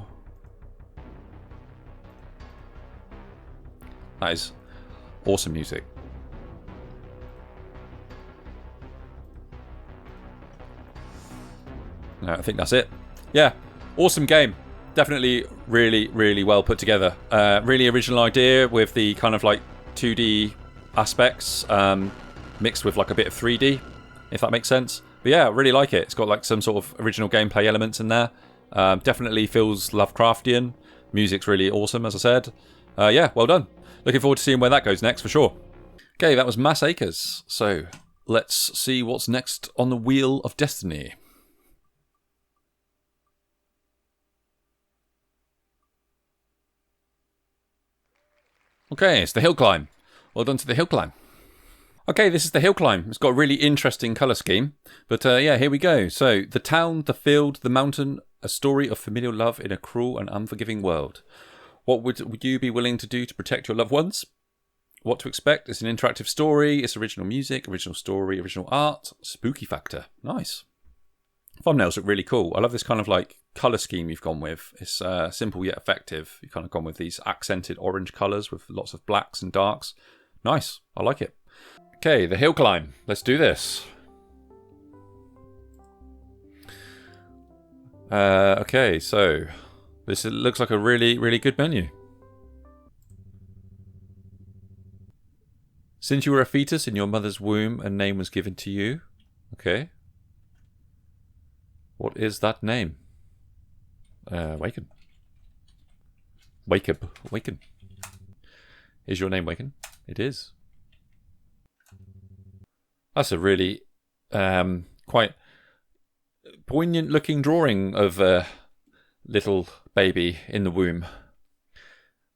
That is awesome music. No, I think that's it. Yeah, awesome game. Definitely really, really well put together. Really original idea with the kind of like 2D aspects mixed with like a bit of 3D, if that makes sense. But yeah, I really like it. It's got like some sort of original gameplay elements in there. Definitely feels Lovecraftian. Music's really awesome, as I said. Yeah, well done. Looking forward to seeing where that goes next for sure. Okay, that was Mass Acres. So let's see what's next on the Wheel of Destiny. Okay, it's the hill climb. Well done to the hill climb. Okay, this is the hill climb. It's got a really interesting colour scheme. But yeah, here we go. So, the town, the field, the mountain, a story of familial love in a cruel and unforgiving world. What would you be willing to do to protect your loved ones? What to expect? It's an interactive story. It's original music, original story, original art. Spooky factor. Nice. Thumbnails look really cool. I love this kind of like colour scheme you've gone with. It's simple yet effective. You've kind of gone with these accented orange colours with lots of blacks and darks. Nice. I like it. Okay, the hill climb. Let's do this. Okay, so this looks like a really, really good menu. Since you were a fetus in your mother's womb, a name was given to you. Okay. What is that name? Waken. Wake up. Waken. Is your name Waken? It is. That's a really quite poignant looking drawing of a little baby in the womb.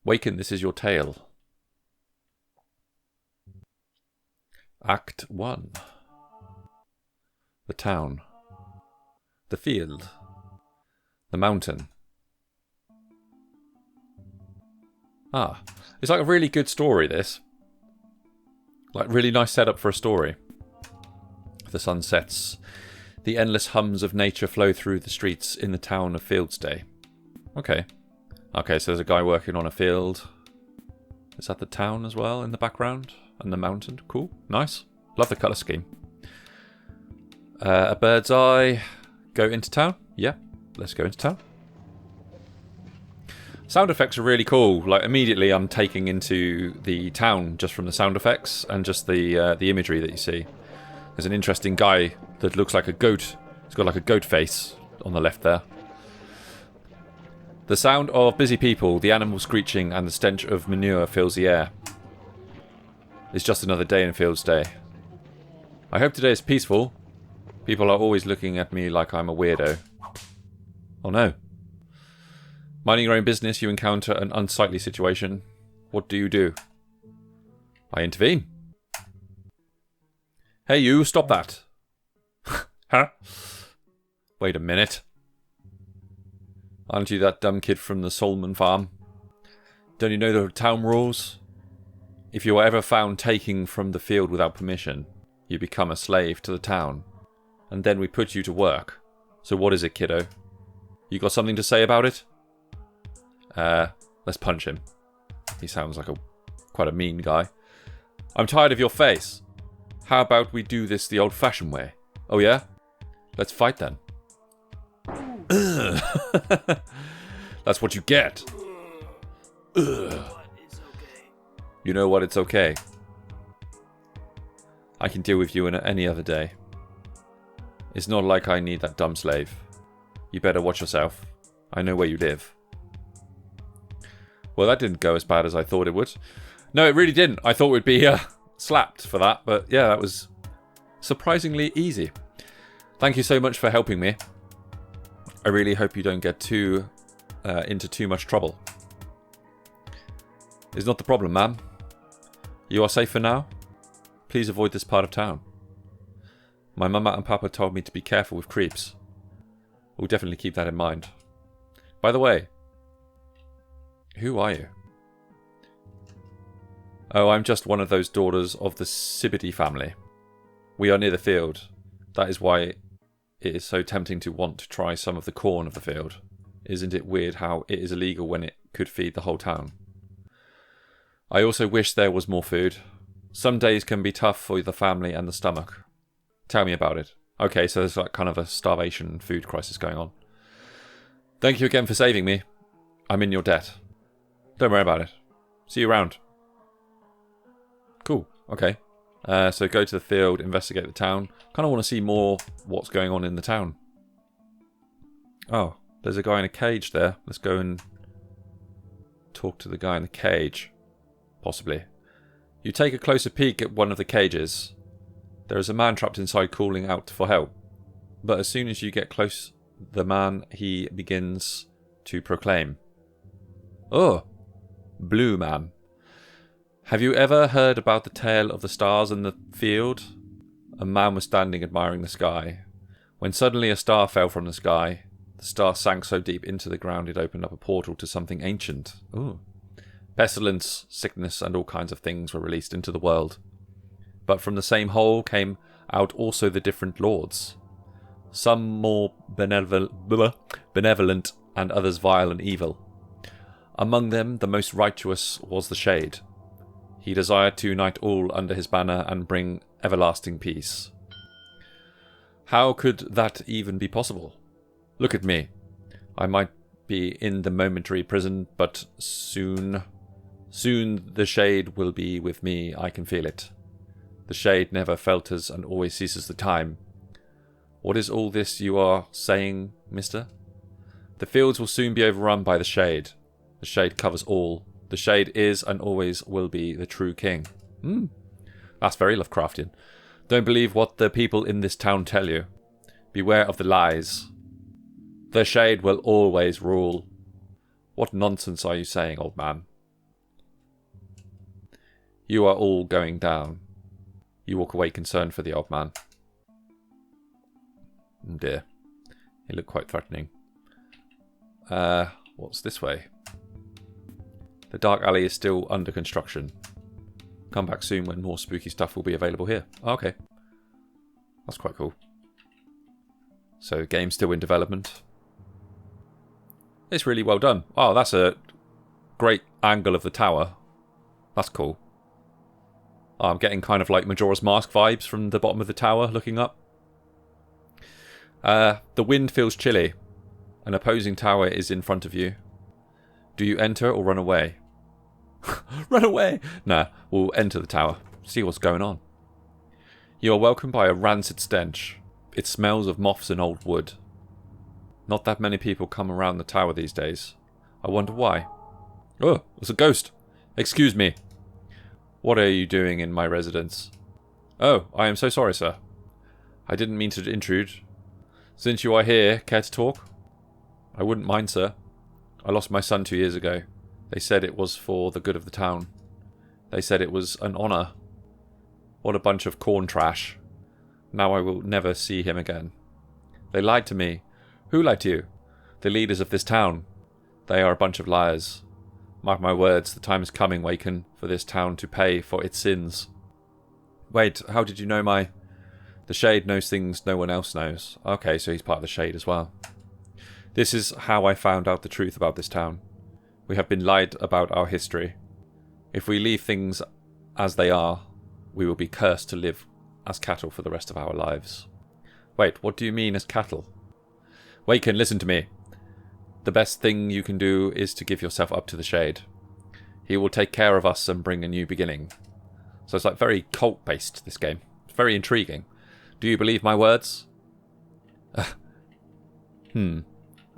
Waken, this is your tale. Act 1. The town. The field. The mountain. Ah, it's like a really good story, this. Like, really nice setup for a story. The sun sets. The endless hums of nature flow through the streets in the town of Fieldsday. Okay. Okay, so there's a guy working on a field. Is that the town as well in the background? And the mountain? Cool. Nice. Love the colour scheme. A bird's eye. Go into town? Yeah. Let's go into town. Sound effects are really cool. Like, immediately I'm taking into the town just from the sound effects and just the imagery that you see. There's an interesting guy that looks like a goat. He's got like a goat face on the left there. The sound of busy people, the animal screeching, and the stench of manure fills the air. It's just another day in Fieldsday. I hope today is peaceful. People are always looking at me like I'm a weirdo. Oh no. Minding your own business, you encounter an unsightly situation. What do? I intervene. Hey you, stop that. Huh? Wait a minute. Aren't you that dumb kid from the Solomon farm? Don't you know the town rules? If you are ever found taking from the field without permission, you become a slave to the town. And then we put you to work. So what is it, kiddo? You got something to say about it? Let's punch him. He sounds like quite a mean guy. I'm tired of your face. How about we do this the old-fashioned way? Oh yeah? Let's fight then. That's what you get. You know what? It's okay. I can deal with you any other day. It's not like I need that dumb slave. You better watch yourself. I know where you live. Well, that didn't go as bad as I thought it would. No, it really didn't. I thought we'd be slapped for that. But yeah, that was surprisingly easy. Thank you so much for helping me. I really hope you don't get into too much trouble. It's not the problem, ma'am. You are safe for now. Please avoid this part of town. My mama and papa told me to be careful with creeps. We'll definitely keep that in mind. By the way, who are you? Oh, I'm just one of those daughters of the Sibity family. We are near the field. That is why it is so tempting to want to try some of the corn of the field. Isn't it weird how it is illegal when it could feed the whole town? I also wish there was more food. Some days can be tough for the family and the stomach. Tell me about it. Okay, so there's like kind of a starvation food crisis going on. Thank you again for saving me. I'm in your debt. Don't worry about it. See you around. Cool. Okay. So go to the field, investigate the town. Kind of want to see more what's going on in the town. Oh, there's a guy in a cage there. Let's go and talk to the guy in the cage. Possibly. You take a closer peek at one of the cages. There is a man trapped inside calling out for help. But as soon as you get close, the man, he begins to proclaim. Oh, Blue Man. Have you ever heard about the tale of the stars in the field? A man was standing admiring the sky, when suddenly a star fell from the sky. The star sank so deep into the ground it opened up a portal to something ancient. Ooh. Pestilence, sickness, and all kinds of things were released into the world. But from the same hole came out also the different lords. Some more benevolent and others vile and evil. Among them the most righteous was the Shade. He desired to unite all under his banner and bring everlasting peace. How could that even be possible? Look at me. I might be in the momentary prison, but soon the Shade will be with me. I can feel it. The Shade never falters and always seizes the time. What is all this you are saying, mister? The fields will soon be overrun by the Shade. The Shade covers all. The Shade is and always will be the true king. That's very Lovecraftian. Don't believe what the people in this town tell you. Beware of the lies. The Shade will always rule. What nonsense are you saying, old man? You are all going down. You walk away concerned for the old man. Oh dear. He looked quite threatening. What's this way? The dark alley is still under construction. Come back soon when more spooky stuff will be available here. Oh, okay. That's quite cool. So, game's still in development. It's really well done. Oh, that's a great angle of the tower. That's cool. Oh, I'm getting kind of like Majora's Mask vibes from the bottom of the tower looking up. The wind feels chilly. An opposing tower is in front of you. Do you enter or run away? Run away! Nah, we'll enter the tower. See what's going on. You are welcomed by a rancid stench. It smells of moths and old wood. Not that many people come around the tower these days. I wonder why. Oh, it's a ghost. Excuse me. What are you doing in my residence? Oh, I am so sorry, sir. I didn't mean to intrude. Since you are here, care to talk? I wouldn't mind, sir. I lost my son 2 years ago. They said it was for the good of the town. They said it was an honour. What a bunch of corn trash. Now I will never see him again. They lied to me. Who lied to you? The leaders of this town. They are a bunch of liars. Mark my words, the time is coming, Waken, for this town to pay for its sins. Wait, how did you know my... The Shade knows things no one else knows. Okay, so he's part of the Shade as well. This is how I found out the truth about this town. We have been lied about our history. If we leave things as they are, we will be cursed to live as cattle for the rest of our lives. Wait, what do you mean as cattle? Waken, listen to me. The best thing you can do is to give yourself up to the Shade. He will take care of us and bring a new beginning. So it's like very cult-based, this game. It's very intriguing. Do you believe my words?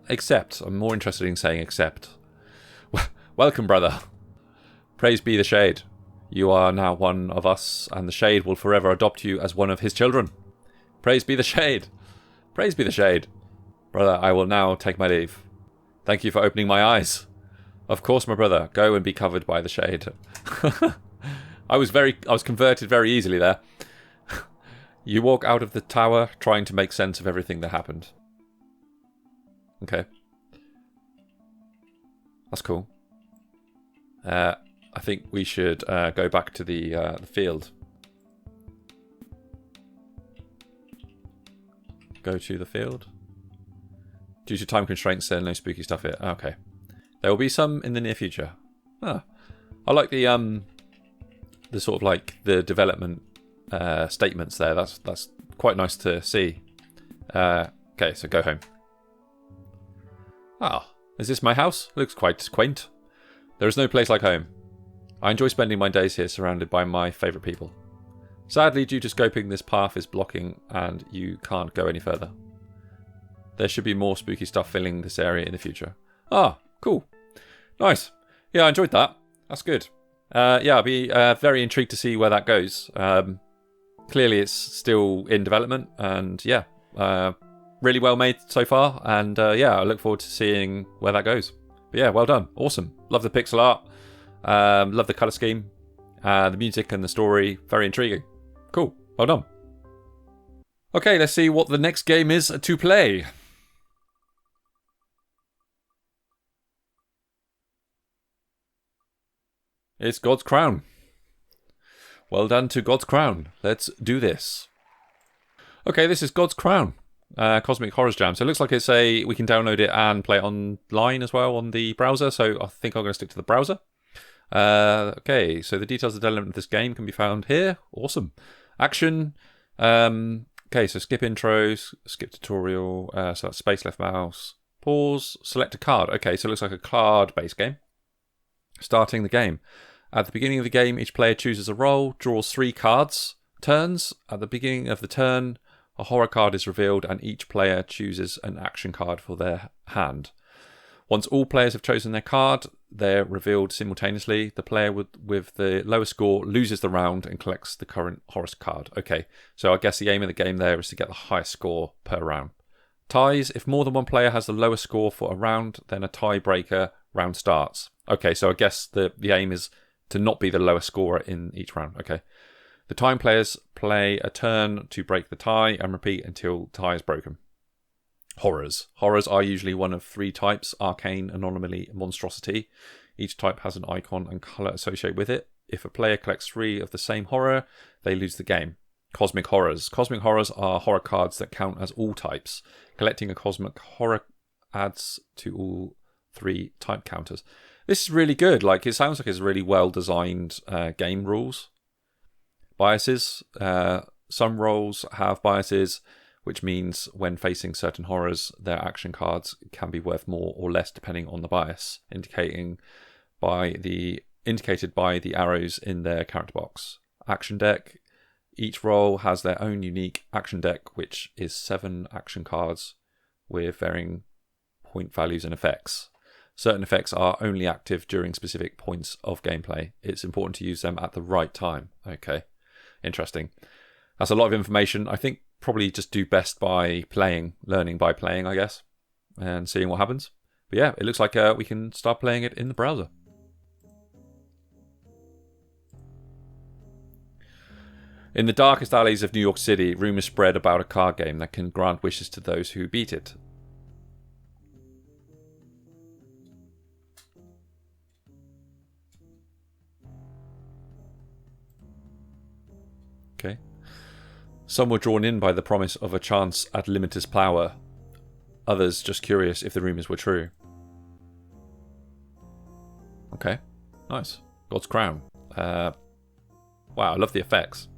Accept. I'm more interested in saying accept. Welcome, brother. Praise be the Shade. You are now one of us, and the Shade will forever adopt you as one of his children. Praise be the Shade. Praise be the Shade. Brother, I will now take my leave. Thank you for opening my eyes. Of course, my brother. Go and be covered by the Shade. I was converted very easily there. You walk out of the tower trying to make sense of everything that happened. Okay. That's cool. I think we should go back to the field. Go to the field. Due to time constraints, there are no spooky stuff here. Okay. There will be some in the near future. Ah. I like the sort of like the development statements there. That's quite nice to see. Okay, so go home. Ah, is this my house? Looks quite quaint. There is no place like home. I enjoy spending my days here surrounded by my favourite people. Sadly, due to scoping, this path is blocking and you can't go any further. There should be more spooky stuff filling this area in the future. Ah, cool. Nice. Yeah, I enjoyed that. That's good. Yeah, I'll be very intrigued to see where that goes. Clearly, it's still in development, and yeah, really well made so far. And yeah, I look forward to seeing where that goes. But yeah, well done. Awesome. Love the pixel art. Love the colour scheme. The music and the story. Very intriguing. Cool. Well done. Okay, let's see what the next game is to play. It's God's Crown. Well done to God's Crown. Let's do this. Okay, this is God's Crown. Cosmic Horrors Jam. So it looks like it's we can download it and play it online as well on the browser. So I think I'm going to stick to the browser. Okay, so the details of the development of this game can be found here. Awesome. Action. Okay, so skip intros, skip tutorial. So that's space, left mouse, pause, select a card. Okay, so it looks like a card-based game. Starting the game. At the beginning of the game, each player chooses a role, draws 3 cards, turns. At the beginning of the turn, a horror card is revealed and each player chooses an action card for their hand. Once all players have chosen their card, they're revealed simultaneously. The player with the lowest score loses the round and collects the current horror card. Okay, so I guess the aim of the game there is to get the highest score per round. Ties. If more than one player has the lowest score for a round, then a tiebreaker round starts. Okay, so I guess the aim is to not be the lowest scorer in each round. Okay. The time players play a turn to break the tie and repeat until tie is broken. Horrors. Horrors are usually one of 3 types: arcane, anomaly, monstrosity. Each type has an icon and colour associated with it. If a player collects 3 of the same horror, they lose the game. Cosmic Horrors. Cosmic Horrors are horror cards that count as all types. Collecting a cosmic horror adds to all 3 type counters. This is really good. Like, it sounds like it's really well designed game rules. Biases. Some roles have biases, which means when facing certain horrors, their action cards can be worth more or less depending on the bias, indicated by the arrows in their character box. Action deck. Each role has their own unique action deck, which is 7 action cards with varying point values and effects. Certain effects are only active during specific points of gameplay. It's important to use them at the right time. Okay, interesting. That's a lot of information. I think probably just do best by playing, learning by playing, I guess, and seeing what happens. But yeah, it looks like we can start playing it in the browser. In the darkest alleys of New York City, rumours spread about a card game that can grant wishes to those who beat it. Okay. Some were drawn in by the promise of a chance at limitless power. Others just curious if the rumours were true. Okay. Nice. God's Crown. Wow, I love the effects.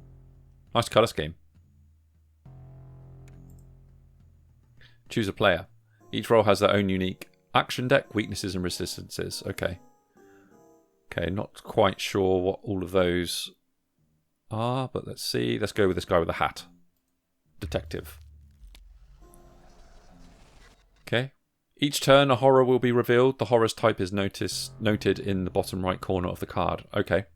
Nice colour scheme. Choose a player. Each role has their own unique action deck, weaknesses and resistances. Okay. Okay, not quite sure what all of those are, but let's see. Let's go with this guy with the hat. Detective. Okay. Each turn a horror will be revealed. The horror's type is noted in the bottom right corner of the card. Okay.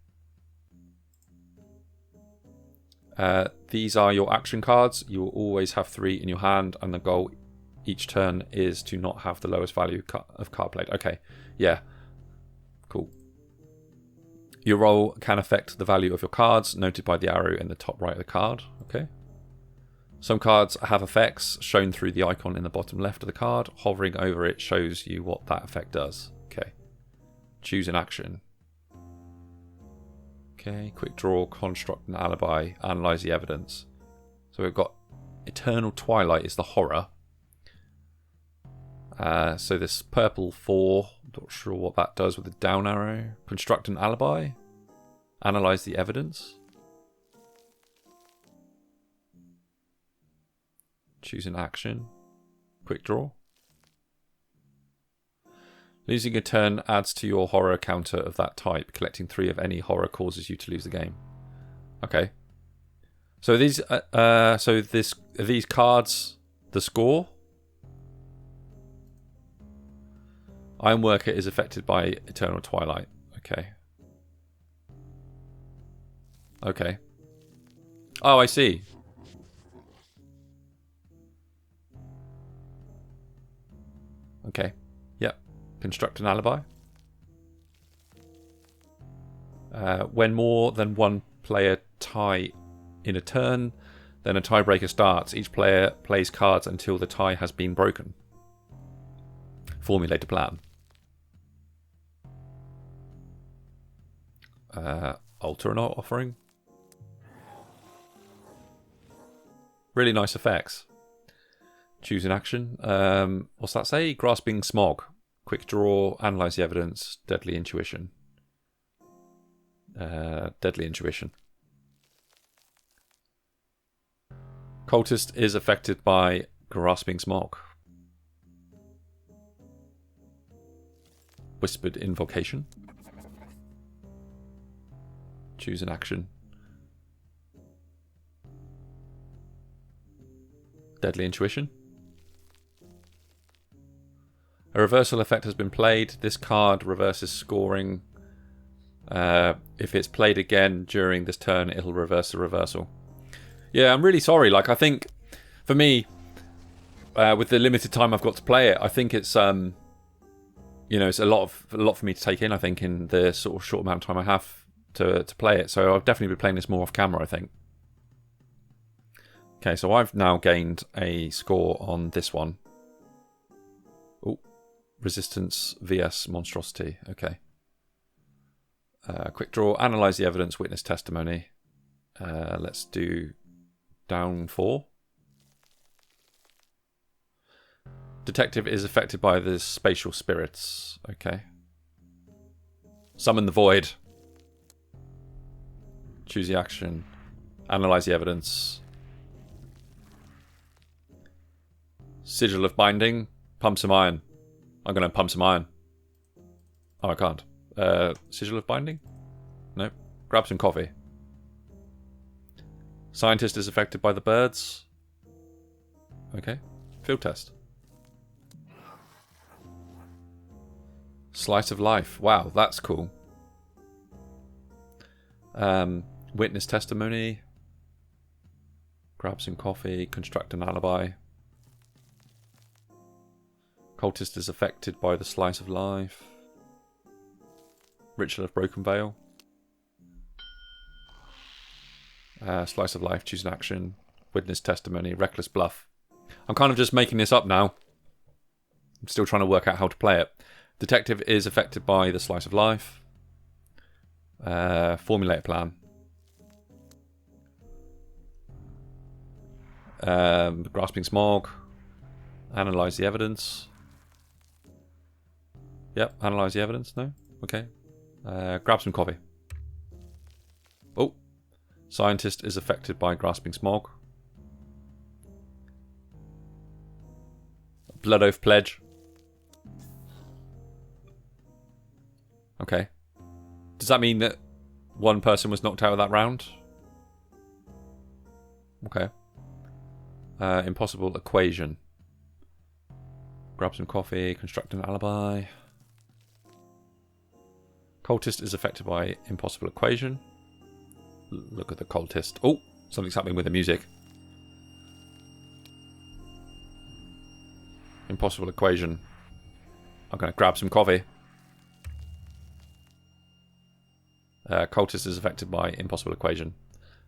These are your action cards. You will always have 3 in your hand, and the goal each turn is to not have the lowest value of card played. Okay. Yeah. Cool. Your role can affect the value of your cards, noted by the arrow in the top right of the card. Okay. Some cards have effects shown through the icon in the bottom left of the card. Hovering over it shows you what that effect does. Okay. Choose an action. Okay, quick draw, construct an alibi, analyze the evidence. So we've got Eternal Twilight is the horror. So this purple 4, not sure what that does with the down arrow. Construct an alibi, analyze the evidence. Choose an action. Quick draw. Losing a turn adds to your horror counter of that type. Collecting 3 of any horror causes you to lose the game. Okay. So these, are these cards the score? Ironworker is affected by Eternal Twilight. Okay. Okay. Oh, I see. Okay. Yep. Construct an alibi. When more than one player tie in a turn, then a tiebreaker starts. Each player plays cards until the tie has been broken. Formulate a plan. Alter an offering. Really nice effects. Choose an action. What's that say? Grasping Smog. Quick draw, analyze the evidence, deadly intuition. Deadly intuition. Cultist is affected by Grasping Smog. Whispered invocation. Choose an action. Deadly intuition. A reversal effect has been played. This card reverses scoring. If it's played again during this turn, it'll reverse the reversal. Yeah, I'm really sorry. Like, I think, for me, with the limited time I've got to play it, I think it's it's a lot for me to take in. I think in the sort of short amount of time I have to play it. So I'll definitely be playing this more off camera, I think. Okay, so I've now gained a score on this one. Oh, resistance vs monstrosity. Okay. Quick draw, analyze the evidence, witness testimony. Let's do down 4. Detective is affected by the spatial spirits. Okay. Summon the void. Choose the action. Analyze the evidence. Sigil of binding. Pump some iron. I'm going to pump some iron. Oh, I can't. Sigil of binding? Nope. Grab some coffee. Scientist is affected by the birds. Okay. Field test. Slice of life. Wow, that's cool. Witness testimony. Grab some coffee. Construct an alibi. Cultist is affected by the slice of life. Ritual of broken veil. Slice of life. Choose an action. Witness testimony. Reckless bluff. I'm kind of just making this up now. I'm still trying to work out how to play it. Detective is affected by the slice of life. Formulate a plan. Grasping smog. Analyze the evidence. Yep, analyze the evidence. No? Okay. Grab some coffee. Oh. Scientist is affected by grasping smog. Blood oath pledge. Okay. Does that mean that one person was knocked out of that round? Okay. Impossible equation. Grab some coffee. Construct an alibi. Cultist is affected by impossible equation. Look at the cultist. Oh, something's happening with the music. Impossible equation. I'm going to grab some coffee. Cultist is affected by impossible equation.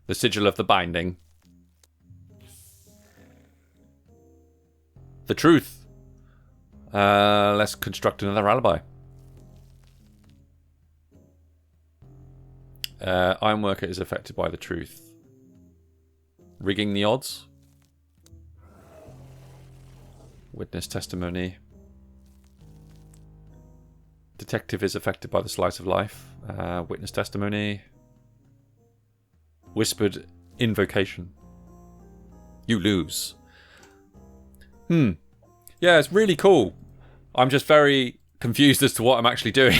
The sigil of the binding. The truth. Let's construct another alibi. Ironworker is affected by the truth. Rigging the odds. Witness testimony. Detective is affected by the slice of life. Witness testimony. Whispered invocation. You lose. Yeah, it's really cool. I'm just very confused as to what I'm actually doing.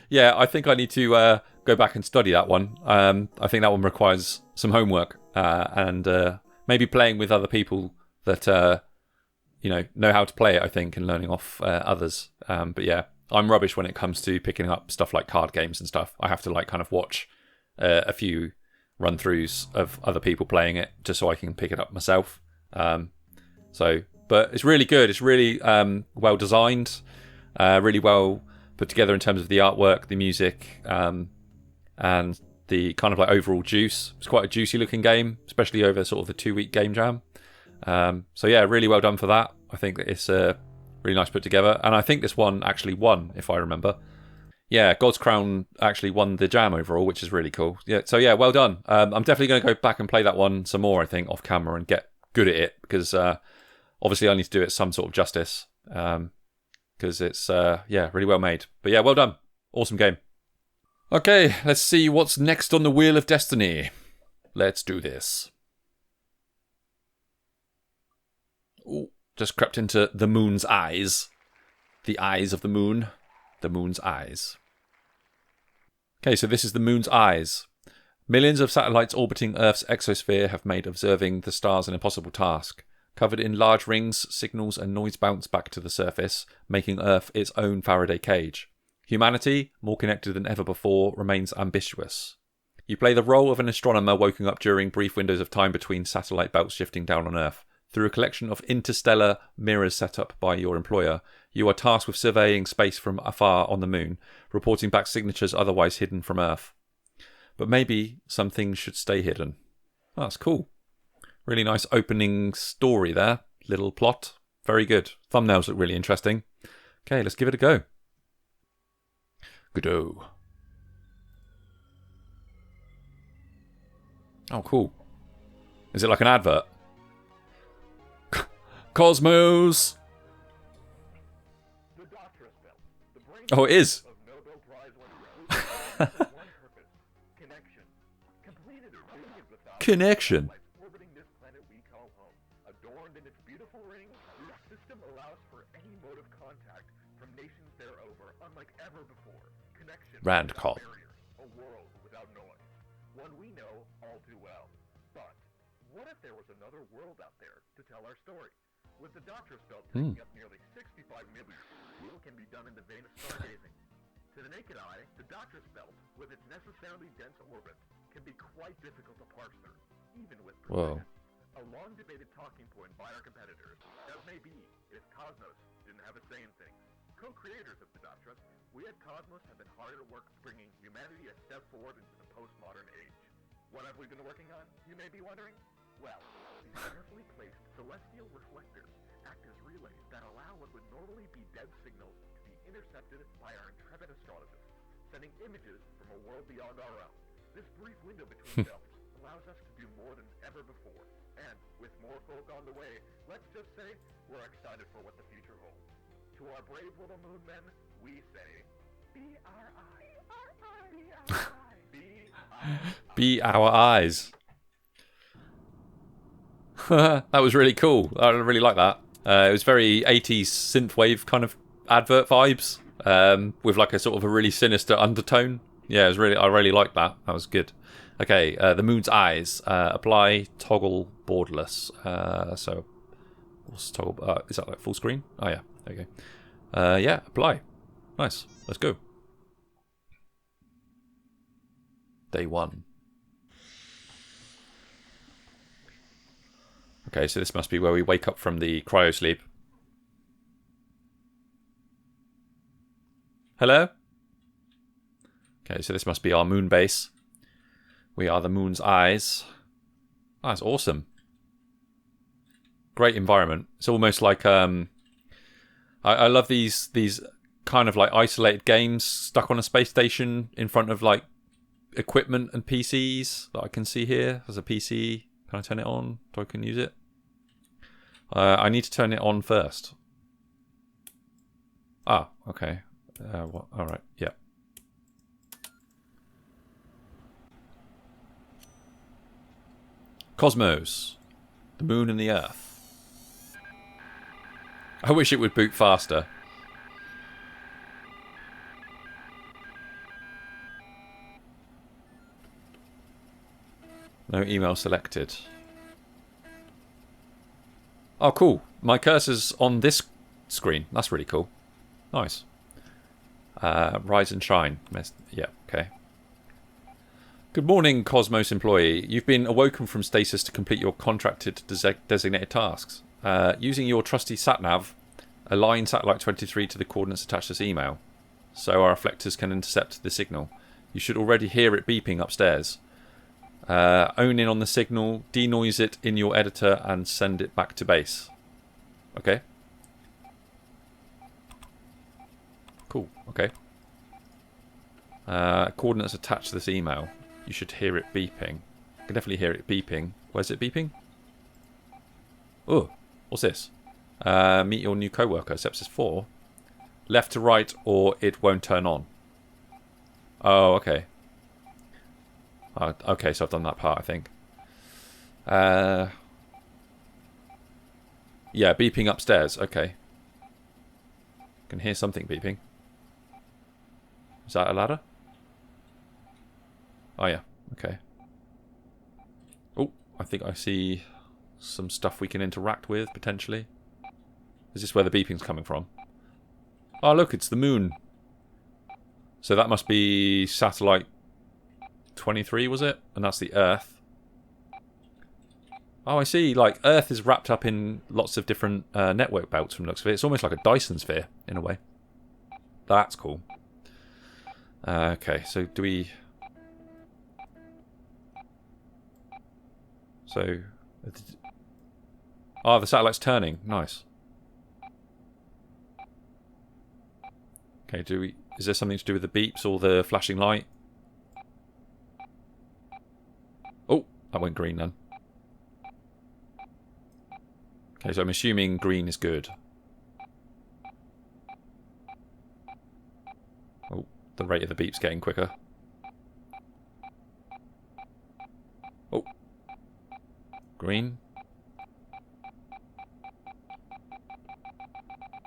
Yeah, I think I need to go back and study that one. I think that one requires some homework and maybe playing with other people that know how to play it, I think, and learning off others. But yeah, I'm rubbish when it comes to picking up stuff like card games and stuff. I have to like kind of watch a few run-throughs of other people playing it just so I can pick it up myself. But it's really good. It's really well designed, really well put together in terms of the artwork, the music, and the kind of like overall juice. It's quite a juicy looking game, especially over sort of the 2-week game jam. So yeah, really well done for that. I think that it's really nice put together, and I think this one actually won, if I remember. Yeah, God's Crown actually won the jam overall, which is really cool. Yeah, so yeah, well done. I'm definitely going to go back and play that one some more, I think, off camera and get good at it, because obviously I need to do it some sort of justice, because it's really well made. But yeah, well done. Awesome game. Okay, let's see what's next on the Wheel of Destiny. Let's do this. Ooh, just crept into the moon's eyes. The eyes of the moon. The moon's eyes. Okay, so this is the moon's eyes. Millions of satellites orbiting Earth's exosphere have made observing the stars an impossible task. Covered in large rings, signals and noise bounce back to the surface, making Earth its own Faraday cage. Humanity, more connected than ever before, remains ambitious. You play the role of an astronomer woken up during brief windows of time between satellite belts shifting down on Earth. Through a collection of interstellar mirrors set up by your employer, you are tasked with surveying space from afar on the moon, reporting back signatures otherwise hidden from Earth. But maybe some things should stay hidden. Oh, that's cool. Really nice opening story there. Little plot. Very good. Thumbnails look really interesting. Okay, let's give it a go. Good-o. Oh, cool. Is it like an advert? Cosmos! Oh, it is. Connection. Orbiting this planet we call home. Adorned in its beautiful ring, this system allows for any mode of contact from nations thereover, unlike ever before. Connection. Rand call. A world without noise. One we know all too well. But what if there was another world out there to tell our story? With the Doctor's Belt taking up nearly 65 million, what can be done in the vein of stargazing? To the naked eye, the Doctor's Belt, with its necessarily dense orbit, can be quite difficult to parse through, even with precision. A long-debated talking point by our competitors, as may be, if Cosmos didn't have a say in things. Co-creators of the Doctress, we at Cosmos have been hard at work bringing humanity a step forward into the postmodern age. What have we been working on, you may be wondering? Well, these carefully placed celestial reflectors act as relays that allow what would normally be dead signals to be intercepted by our intrepid astrologists, sending images from a world beyond our own. This brief window between belts allows us to do more than ever before, and with more folk on the way, let's just say we're excited for what the future holds. To our brave little moon men, we say, be our eyes. Be our eyes. That was really cool. I really like that. It was very 80s synthwave kind of advert vibes, with like a sort of a really sinister undertone. Yeah, I really liked that. That was good. Okay, the moon's eyes. Apply toggle borderless. So what's toggle? Is that like full screen? Oh yeah. Okay. Yeah, apply. Nice. Let's go. Day 1. Okay, so this must be where we wake up from the cryo sleep. Hello? Okay, so this must be our moon base. We are the moon's eyes. Oh, that's awesome. Great environment. It's almost like I love these kind of like isolated games stuck on a space station in front of like equipment and PCs that I can see here. There's a PC. Can I turn it on so I can use it? I need to turn it on first. Ah, okay. What? All right. Yeah. Cosmos, the moon and the Earth. I wish it would boot faster. No email selected. Oh, cool. My cursor's on this screen. That's really cool. Nice. Rise and shine. Yeah, okay. Good morning, Cosmos employee. You've been awoken from stasis to complete your contracted designated tasks. Using your trusty sat-nav, align satellite 23 to the coordinates attached to this email, so our reflectors can intercept the signal. You should already hear it beeping upstairs. Own in on the signal, denoise it in your editor, and send it back to base. Okay. Cool, okay. Coordinates attached to this email. You should hear it beeping. I can definitely hear it beeping. Where's it beeping? Oh, what's this? Meet your new coworker, sepsis 4. Left to right or it won't turn on. Oh, okay. Okay, so I've done that part, I think. Yeah, beeping upstairs. Okay. Can hear something beeping. Is that a ladder? Oh, yeah. Okay. Oh, I think I see some stuff we can interact with, potentially. Is this where the beeping's coming from? Oh, look, it's the moon. So that must be satellite 23, was it? And that's the Earth. Oh, I see. Like, Earth is wrapped up in lots of different network belts from the looks of it. It's almost like a Dyson sphere, in a way. That's cool. Okay, so do we... So... Oh, the satellite's turning. Nice. Okay, do we... Is there something to do with the beeps or the flashing light? Oh, that went green then. Okay, so I'm assuming green is good. Oh, the rate of the beep's getting quicker. Oh. Green.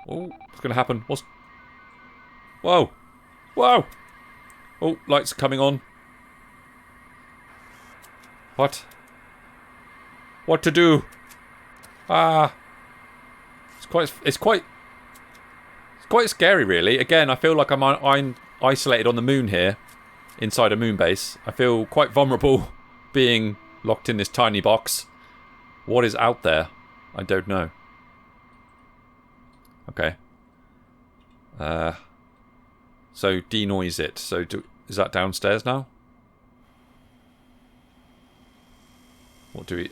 Oh, what's going to happen? What's... Whoa! Whoa! Oh, lights coming on. What? What to do? Ah! It's quite scary, really. Again, I feel like I'm isolated on the moon here, inside a moon base. I feel quite vulnerable being locked in this tiny box. What is out there? I don't know. Okay. So denoise it. So is that downstairs now? What do we...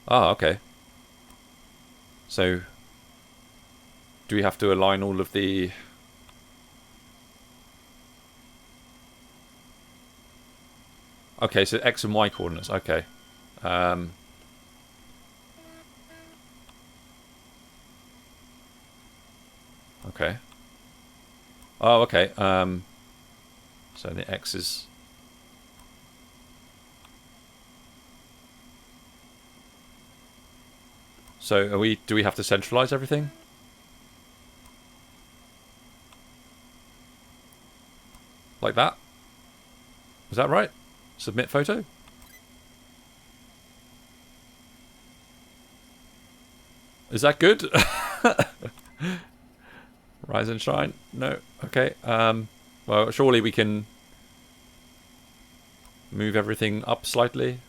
Ah, okay. So do we have to align all of the... Okay, so X and Y coordinates. Okay. Okay. Oh, okay. So the X is... So do we have to centralize everything? Like that? Is that right? Submit photo? Is that good? Rise and shine? No. Okay. Well, surely we can move everything up slightly.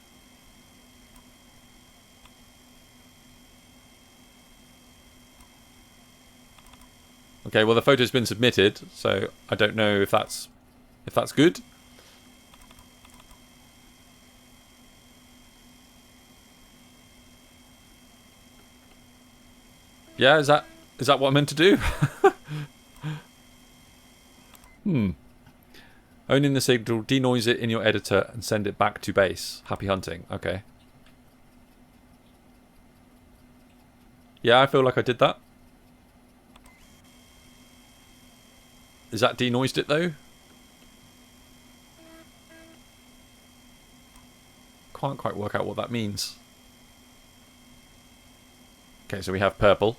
Okay, well the photo's been submitted, so I don't know if that's good. Yeah, is that what I'm meant to do? Owning the signal, denoise it in your editor and send it back to base. Happy hunting. Okay. Yeah, I feel like I did that. Is that denoised it though? Can't quite work out what that means. Okay, so we have purple.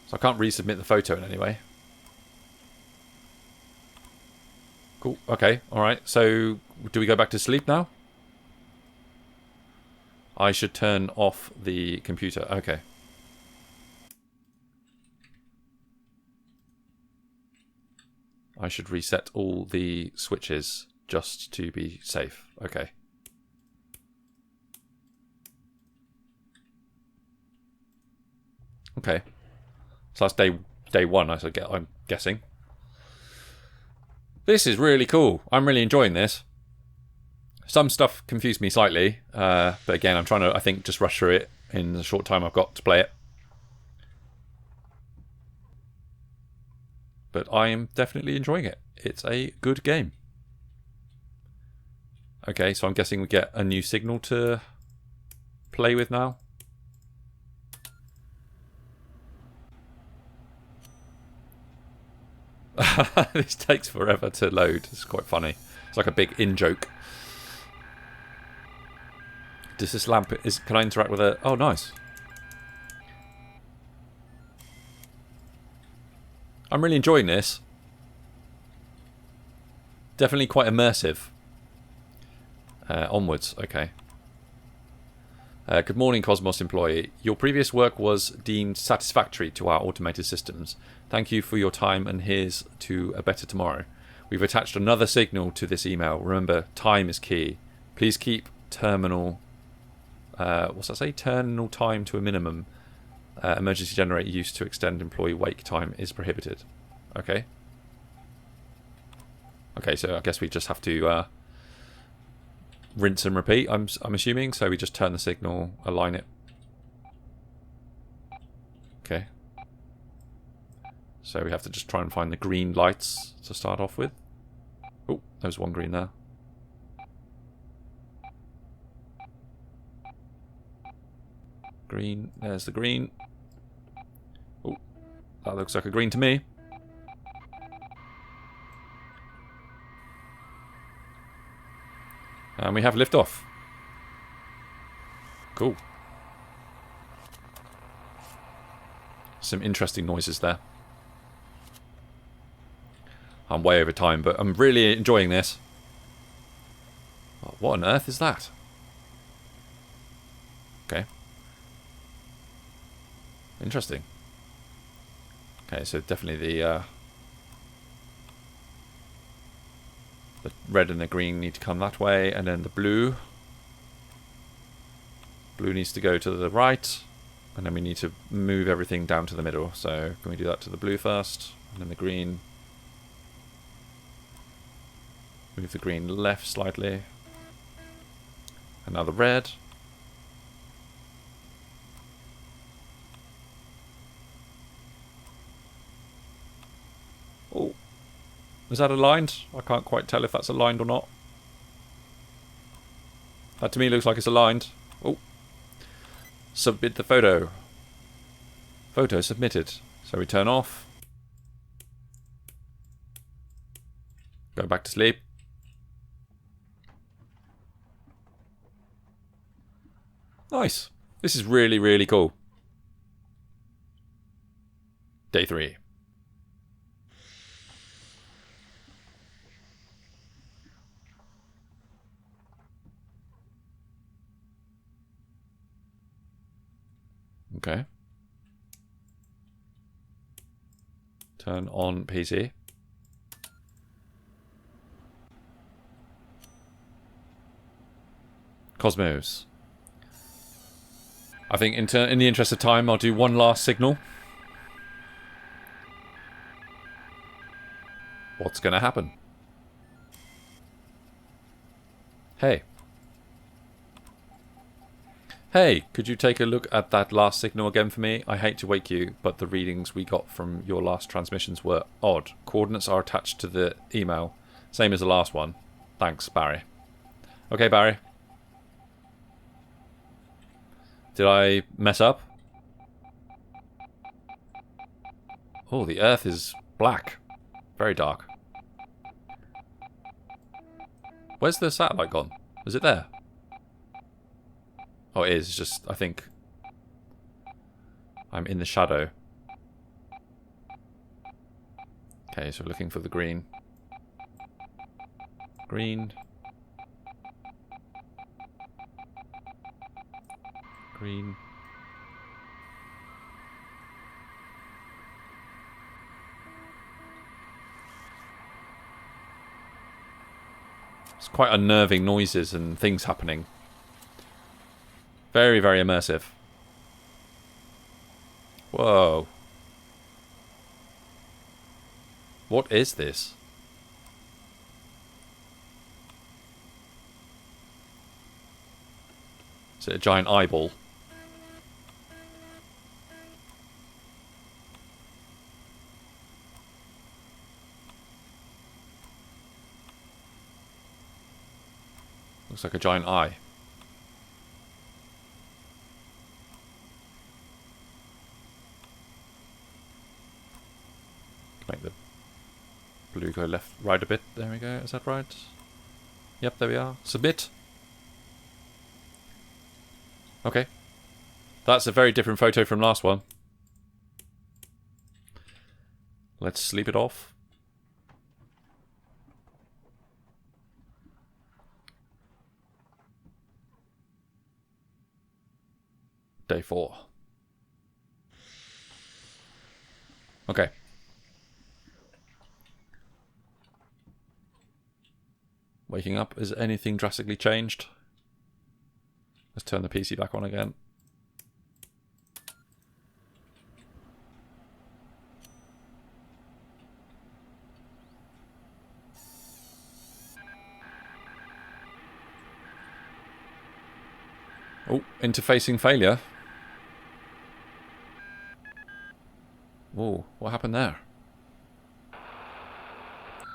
So I can't resubmit the photo in any way. Cool. Okay. Alright. So do we go back to sleep now? I should turn off the computer. Okay. I should reset all the switches just to be safe. Okay. Okay. So that's day one, I'm guessing. This is really cool. I'm really enjoying this. Some stuff confused me slightly, but again, I'm trying to, I think, just rush through it in the short time I've got to play it. But I am definitely enjoying it. It's a good game. Okay, so I'm guessing we get a new signal to play with now. This takes forever to load. It's quite funny. It's like a big in-joke. Does this lamp... Can I interact with it? Oh, nice. I'm really enjoying this. Definitely quite immersive. Onwards, okay. Good morning, Cosmos employee. Your previous work was deemed satisfactory to our automated systems. Thank you for your time, and here's to a better tomorrow. We've attached another signal to this email. Remember, time is key. Please keep terminal... what's that say? Terminal time to a minimum. Emergency generator used to extend employee wake time is prohibited. Okay. Okay, so I guess we just have to rinse and repeat, I'm assuming. So we just turn the signal, align it. Okay. So we have to just try and find the green lights to start off with. Oh, there's one green there. Green, there's the green. Oh, that looks like a green to me. And we have liftoff. Cool. Some interesting noises there. I'm way over time, but I'm really enjoying this. Oh, what on earth is that? Okay. Interesting. Okay, so definitely the red and the green need to come that way, and then the blue. Blue needs to go to the right, and then we need to move everything down to the middle. So can we do that to the blue first, and then the green? Move the green left slightly. And now the red. Oh. Is that aligned? I can't quite tell if that's aligned or not. That to me looks like it's aligned. Oh. Submit the photo. Photo submitted. So we turn off. Go back to sleep. Nice. This is really, really cool. Day 3. Okay. Turn on PC. Cosmos. I think in the interest of time, I'll do one last signal. What's going to happen? Hey. Hey, could you take a look at that last signal again for me? I hate to wake you, but the readings we got from your last transmissions were odd. Coordinates are attached to the email. Same as the last one. Thanks, Barry. Okay, Barry. Did I mess up? Oh, the Earth is black. Very dark. Where's the satellite gone? Is it there? Oh, it is. It's just, I think I'm in the shadow. Okay, so we're looking for the green. Green. Green. It's quite unnerving noises and things happening. Very, very immersive. Whoa. What is this? Is it a giant eyeball? Looks like a giant eye. Make the blue go left, right a bit. There we go. Is that right? Yep, there we are. Submit. Okay. That's a very different photo from last one. Let's sleep it off. Day 4. Okay. Waking up. Is anything drastically changed? Let's turn the PC back on again. Oh, interfacing failure. Oh, what happened there?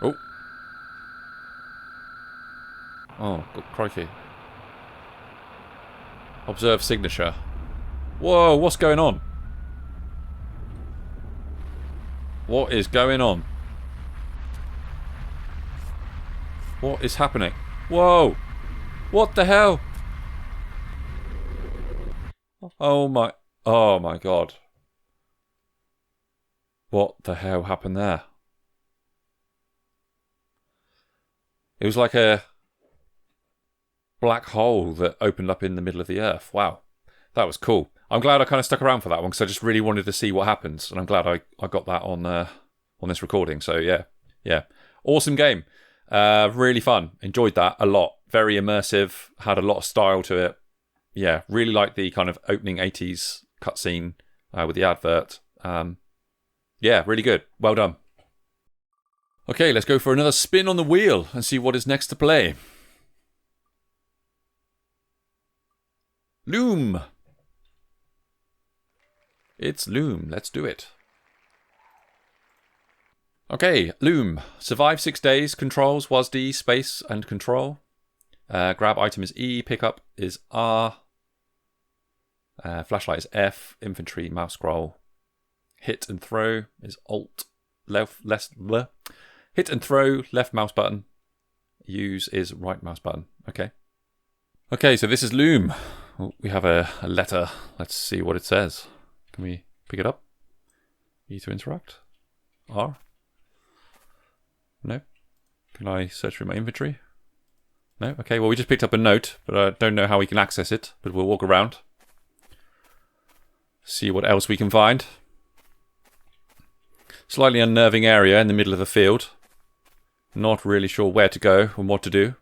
Oh. Oh, crikey. Observe signature. Whoa, what's going on? What is going on? What is happening? Whoa! What the hell? Oh my god. What the hell happened there? It was like a black hole that opened up in the middle of the earth. Wow. That was cool. I'm glad I kind of stuck around for that one because I just really wanted to see what happens, and I'm glad I got that on this recording. So yeah. Awesome game. Really fun. Enjoyed that a lot. Very immersive. Had a lot of style to it. Yeah, really like the kind of opening 80s cutscene with the advert. Yeah, really good. Well done. Okay, let's go for another spin on the wheel and see what is next to play. Loom. It's Loom. Let's do it. Okay, Loom. Survive 6 days. Controls WASD, space, and control. Grab item is E. Pickup is R. Flashlight is F. Infantry, mouse scroll. Hit and throw is Alt. Hit and throw, left mouse button. Use is right mouse button. Okay. Okay, so this is Loom. Oh, we have a letter. Let's see what it says. Can we pick it up? E to interact. R. No. Can I search through my inventory? No? Okay, well we just picked up a note, but I don't know how we can access it, but we'll walk around. See what else we can find. Slightly unnerving area in the middle of the field. Not really sure where to go and what to do.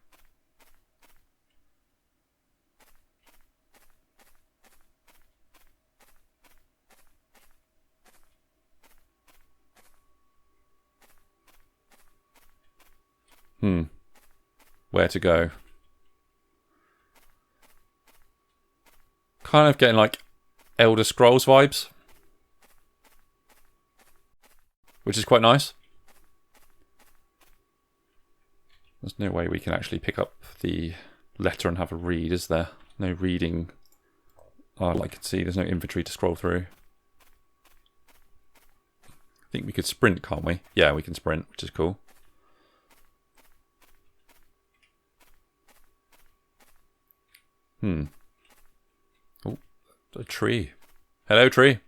Where to go? Kind of getting like Elder Scrolls vibes, which is quite nice. There's no way we can actually pick up the letter and have a read, is there? No reading. Oh, I can see there's no inventory to scroll through. I think we could sprint, can't we? Yeah, we can sprint, which is cool. Oh, a tree. Hello, tree.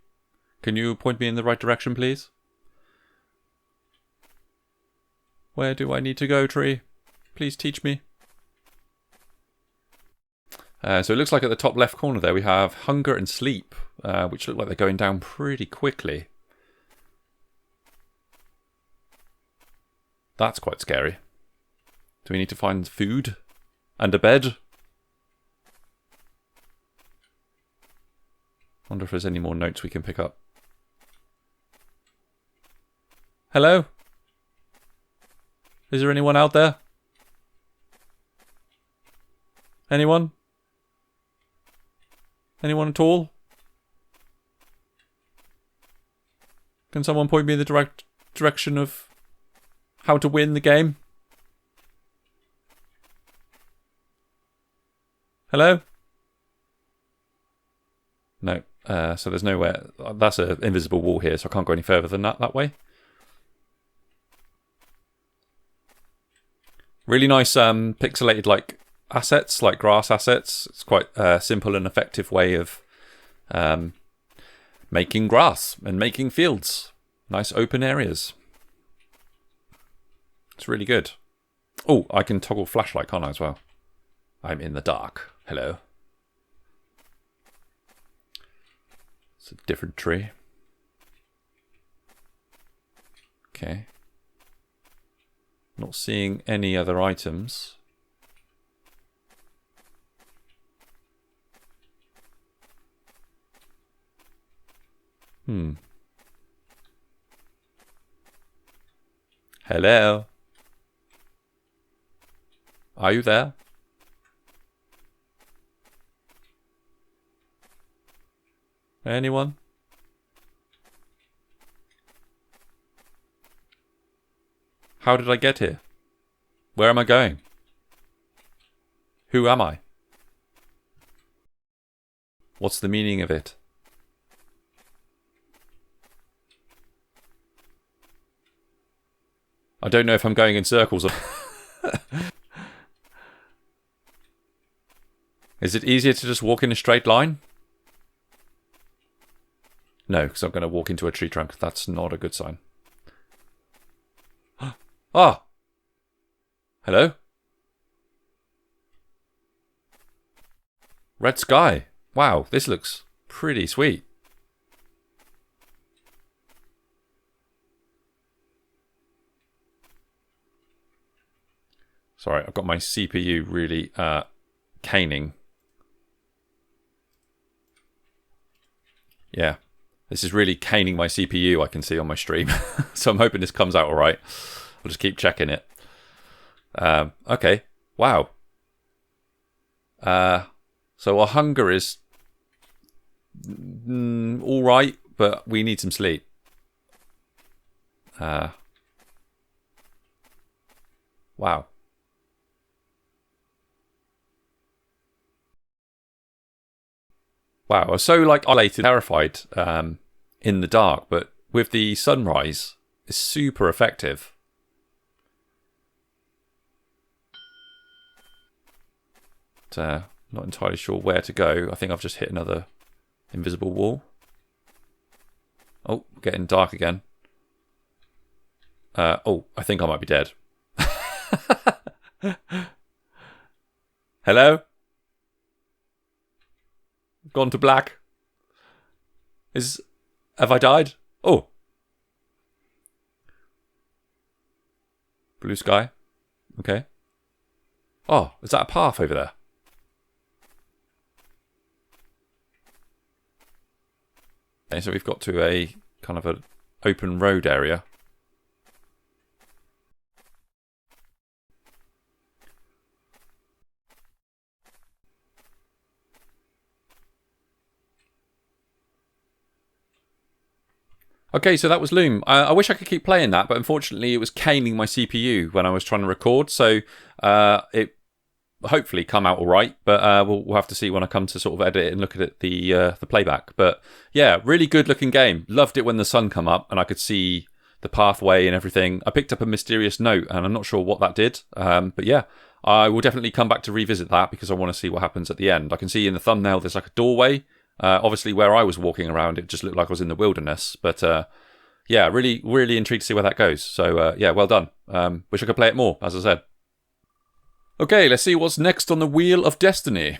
Can you point me in the right direction, please? Where do I need to go, tree? Please teach me. So it looks like at the top left corner there we have hunger and sleep, which look like they're going down pretty quickly. That's quite scary. Do we need to find food and a bed? Wonder if there's any more notes we can pick up. Hello? Is there anyone out there? Anyone? Anyone at all? Can someone point me in the direction of how to win the game? Hello? No. So there's nowhere. That's an invisible wall here, so I can't go any further than that way. Really nice pixelated like assets, like grass assets. It's quite a simple and effective way of making grass and making fields. Nice open areas. It's really good. Oh, I can toggle flashlight, can't I, as well? I'm in the dark. Hello. It's a different tree. Okay. Not seeing any other items. Hello? Are you there? Anyone? How did I get here? Where am I going? Who am I? What's the meaning of it? I don't know if I'm going in circles or... Is it easier to just walk in a straight line? No, because I'm going to walk into a tree trunk. That's not a good sign. Ah! Hello? Red sky. Wow, this looks pretty sweet. Sorry, I've got my CPU really caning. Yeah, this is really caning my CPU, I can see on my stream. So I'm hoping this comes out all right. I'll just keep checking it. Okay, wow. So our hunger is all right, but we need some sleep. Wow. Wow, I was so like isolated, terrified in the dark, but with the sunrise, it's super effective. But, not entirely sure where to go. I think I've just hit another invisible wall. Oh, getting dark again. Oh, I think I might be dead. Hello? Gone to black. Have I died? Oh. Blue sky. Okay. Oh, is that a path over there? Okay, so we've got to a kind of an open road area. Okay, so that was Loom. I wish I could keep playing that, but unfortunately it was caning my CPU when I was trying to record, so it hopefully come out all right, but we'll have to see when I come to sort of edit it and look at it, the playback. But yeah, really good looking game. Loved it when the sun come up and I could see the pathway and everything. I picked up a mysterious note and I'm not sure what that did, but yeah, I will definitely come back to revisit that because I want to see what happens at the end. I can see in the thumbnail there's like a doorway. Obviously, where I was walking around, it just looked like I was in the wilderness. But yeah, really, really intrigued to see where that goes. So yeah, well done. Wish I could play it more, as I said. Okay, let's see what's next on the Wheel of Destiny.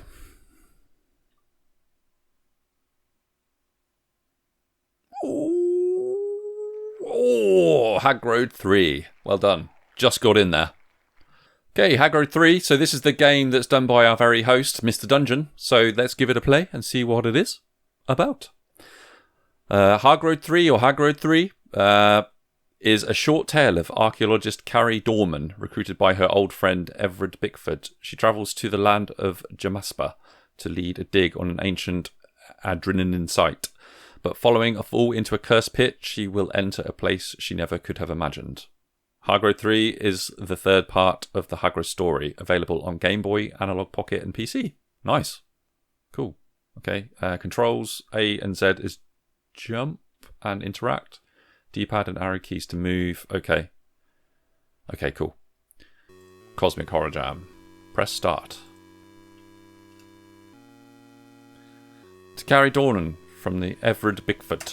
Oh, Hag Road 3. Well done. Just got in there. Okay, Hag Road 3. So this is the game that's done by our very host, Mr. Dungeon. So let's give it a play and see what it is about. Hag Road 3 or Hag Road 3 is a short tale of archaeologist Carrie Dorman, recruited by her old friend Everett Bickford. She travels to the land of Jamaspa to lead a dig on an ancient adrenaline site. But following a fall into a cursed pit, she will enter a place she never could have imagined. Hag Road 3 is the third part of the Hag Road story, available on Game Boy, Analog Pocket and PC. Nice. Cool. Okay, controls A and Z is jump and interact. D-pad and arrow keys to move. Okay. Okay, cool. Cosmic Horror Jam. Press start. To Carrie Dornan from the Everett Bickford.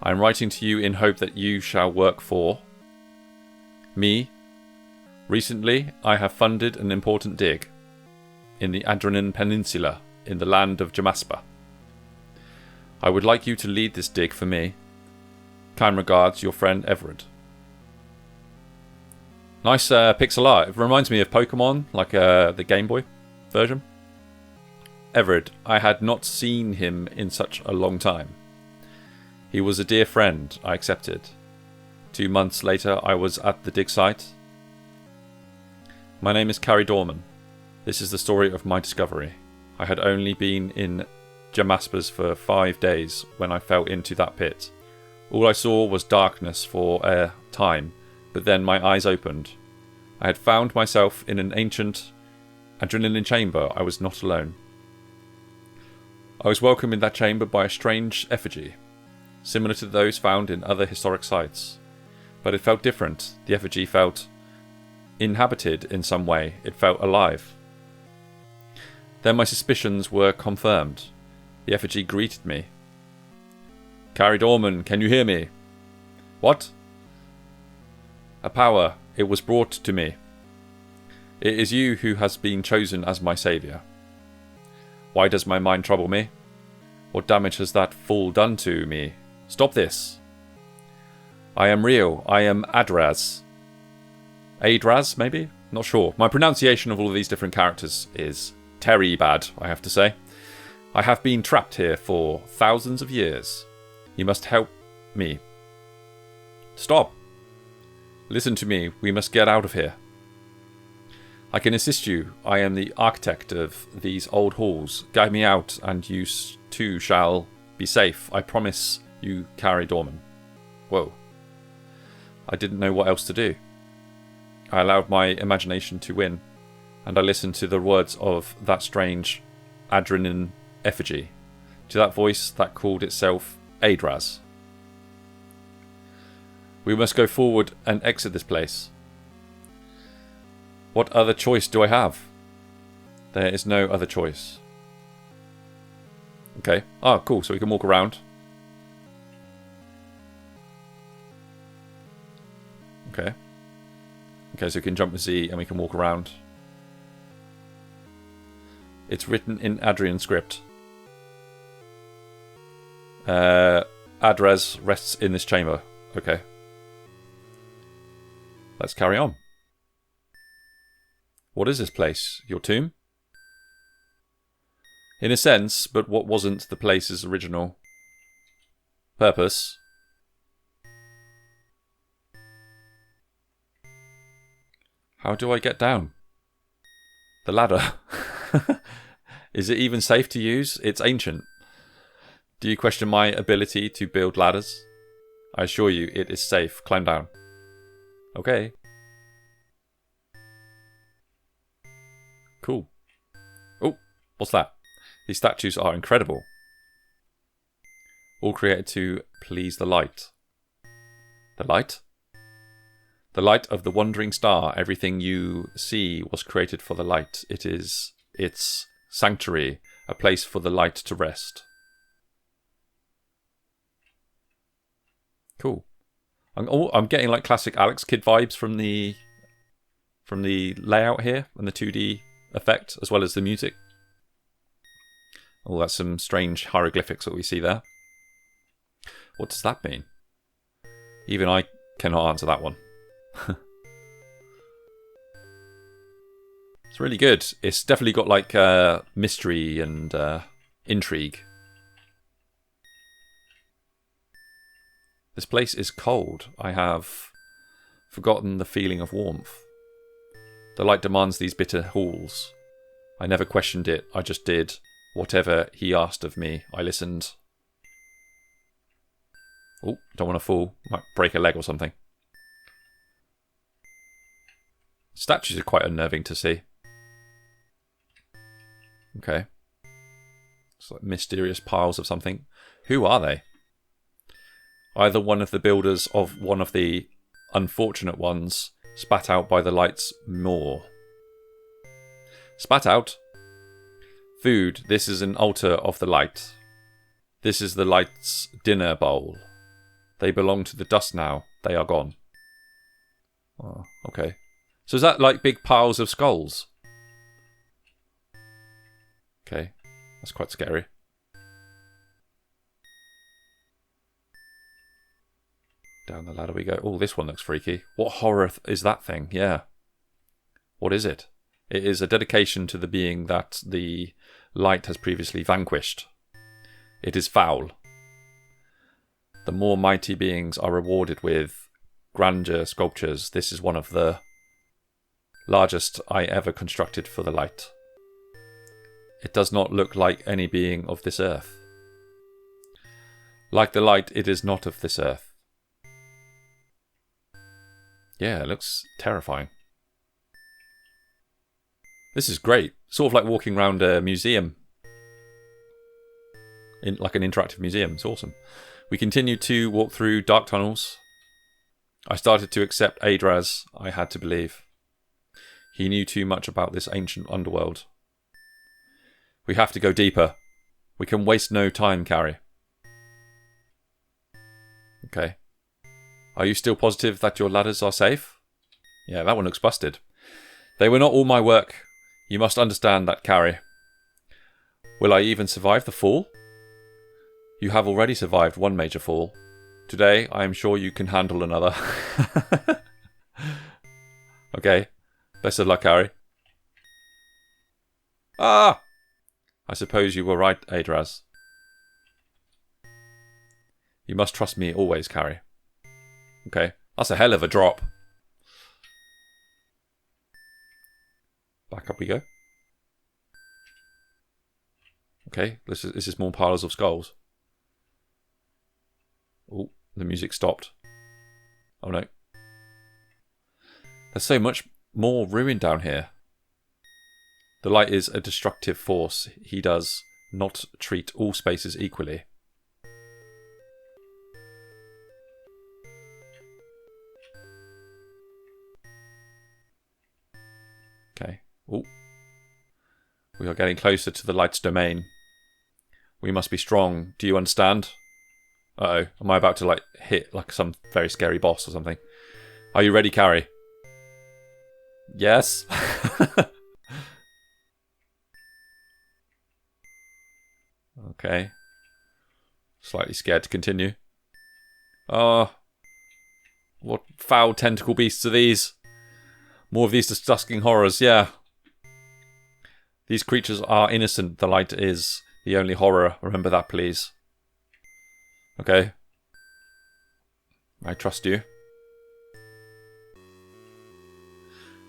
I am writing to you in hope that you shall work for me. Recently, I have funded an important dig in the Adrenan Peninsula in the land of Jamaspa. I would like you to lead this dig for me. Kind regards, your friend Everett. Nice pixel art. It reminds me of Pokemon, like the Game Boy version. Everett, I had not seen him in such a long time. He was a dear friend, I accepted. 2 months later, I was at the dig site. My name is Carrie Dorman. This is the story of my discovery. I had only been in Jamaspas for 5 days when I fell into that pit. All I saw was darkness for a time, but then my eyes opened. I had found myself in an ancient adrenaline chamber. I was not alone. I was welcomed in that chamber by a strange effigy, similar to those found in other historic sites. But it felt different. The effigy felt inhabited in some way. It felt alive. Then my suspicions were confirmed. The effigy greeted me. Carrie Dorman, can you hear me? What? A power. It was brought to me. It is you who has been chosen as my saviour. Why does my mind trouble me? What damage has that fool done to me? Stop this. I am real. I am Adraz. Adraz, maybe? Not sure. My pronunciation of all of these different characters is terry bad, I have to say. I have been trapped here for thousands of years. You must help me. Stop. Listen to me. We must get out of here. I can assist you. I am the architect of these old halls. Guide me out and you too shall be safe. I promise you, Carrie Dorman. Whoa. I didn't know what else to do. I allowed my imagination to win, and I listened to the words of that strange adrenaline effigy, to that voice that called itself Adraz. We must go forward and exit this place. What other choice do I have? There is no other choice. Okay. Oh, cool. So we can walk around. Okay. Okay, so we can jump with Z and we can walk around. It's written in Adrian script. Adraz rests in this chamber. Okay. Let's carry on. What is this place? Your tomb? In a sense, but what wasn't the place's original purpose? How do I get down? The ladder. Is it even safe to use? It's ancient. Do you question my ability to build ladders? I assure you, it is safe. Climb down. Okay. Cool. Oh, what's that? These statues are incredible. All created to please the light. The light? The light of the wandering star. Everything you see was created for the light. It is its sanctuary, a place for the light to rest. Cool. I'm getting like classic Alex Kidd vibes from the layout here and the 2D effect, as well as the music. Oh, that's some strange hieroglyphics that we see there. What does that mean? Even I cannot answer that one. It's really good. It's definitely got like mystery and intrigue. This place is cold. I have forgotten the feeling of warmth. The light demands these bitter halls. I never questioned it. I just did. Whatever he asked of me, I listened. Oh, don't want to fall. Might break a leg or something. Statues are quite unnerving to see. Okay. It's like mysterious piles of something. Who are they? Either one of the builders of one of the unfortunate ones spat out by the light's maw. Spat out? Food. This is an altar of the light. This is the light's dinner bowl. They belong to the dust now. They are gone. Oh, okay. So is that like big piles of skulls? Okay. That's quite scary. Down the ladder we go. Oh, this one looks freaky. What horror is that thing? Yeah. What is it? It is a dedication to the being that the light has previously vanquished. It is foul. The more mighty beings are rewarded with grandeur sculptures. This is one of the largest I ever constructed for the light. It does not look like any being of this earth. Like the light, it is not of this earth. Yeah, it looks terrifying. This is great. Sort of like walking around a museum. Like an interactive museum. It's awesome. We continue to walk through dark tunnels. I started to accept Adraz. I had to believe. He knew too much about this ancient underworld. We have to go deeper. We can waste no time, Carrie. Okay. Are you still positive that your ladders are safe? Yeah, that one looks busted. They were not all my work. You must understand that, Carrie. Will I even survive the fall? You have already survived one major fall. Today, I am sure you can handle another. Okay. Best of luck, Carrie. Ah! I suppose you were right, Adraz. You must trust me always, Carrie. Okay, that's a hell of a drop. Back up we go. Okay, this is more piles of skulls. Oh, the music stopped. Oh no. There's so much more ruin down here. The light is a destructive force. He does not treat all spaces equally. Okay. Oh. We are getting closer to the light's domain. We must be strong. Do you understand? Uh-oh. Am I about to like hit like some very scary boss or something? Are you ready, Carrie? Yes. Okay. Slightly scared to continue. What foul tentacle beasts are these? More of these disgusting horrors, yeah. These creatures are innocent. The light is the only horror. Remember that, please. Okay. I trust you.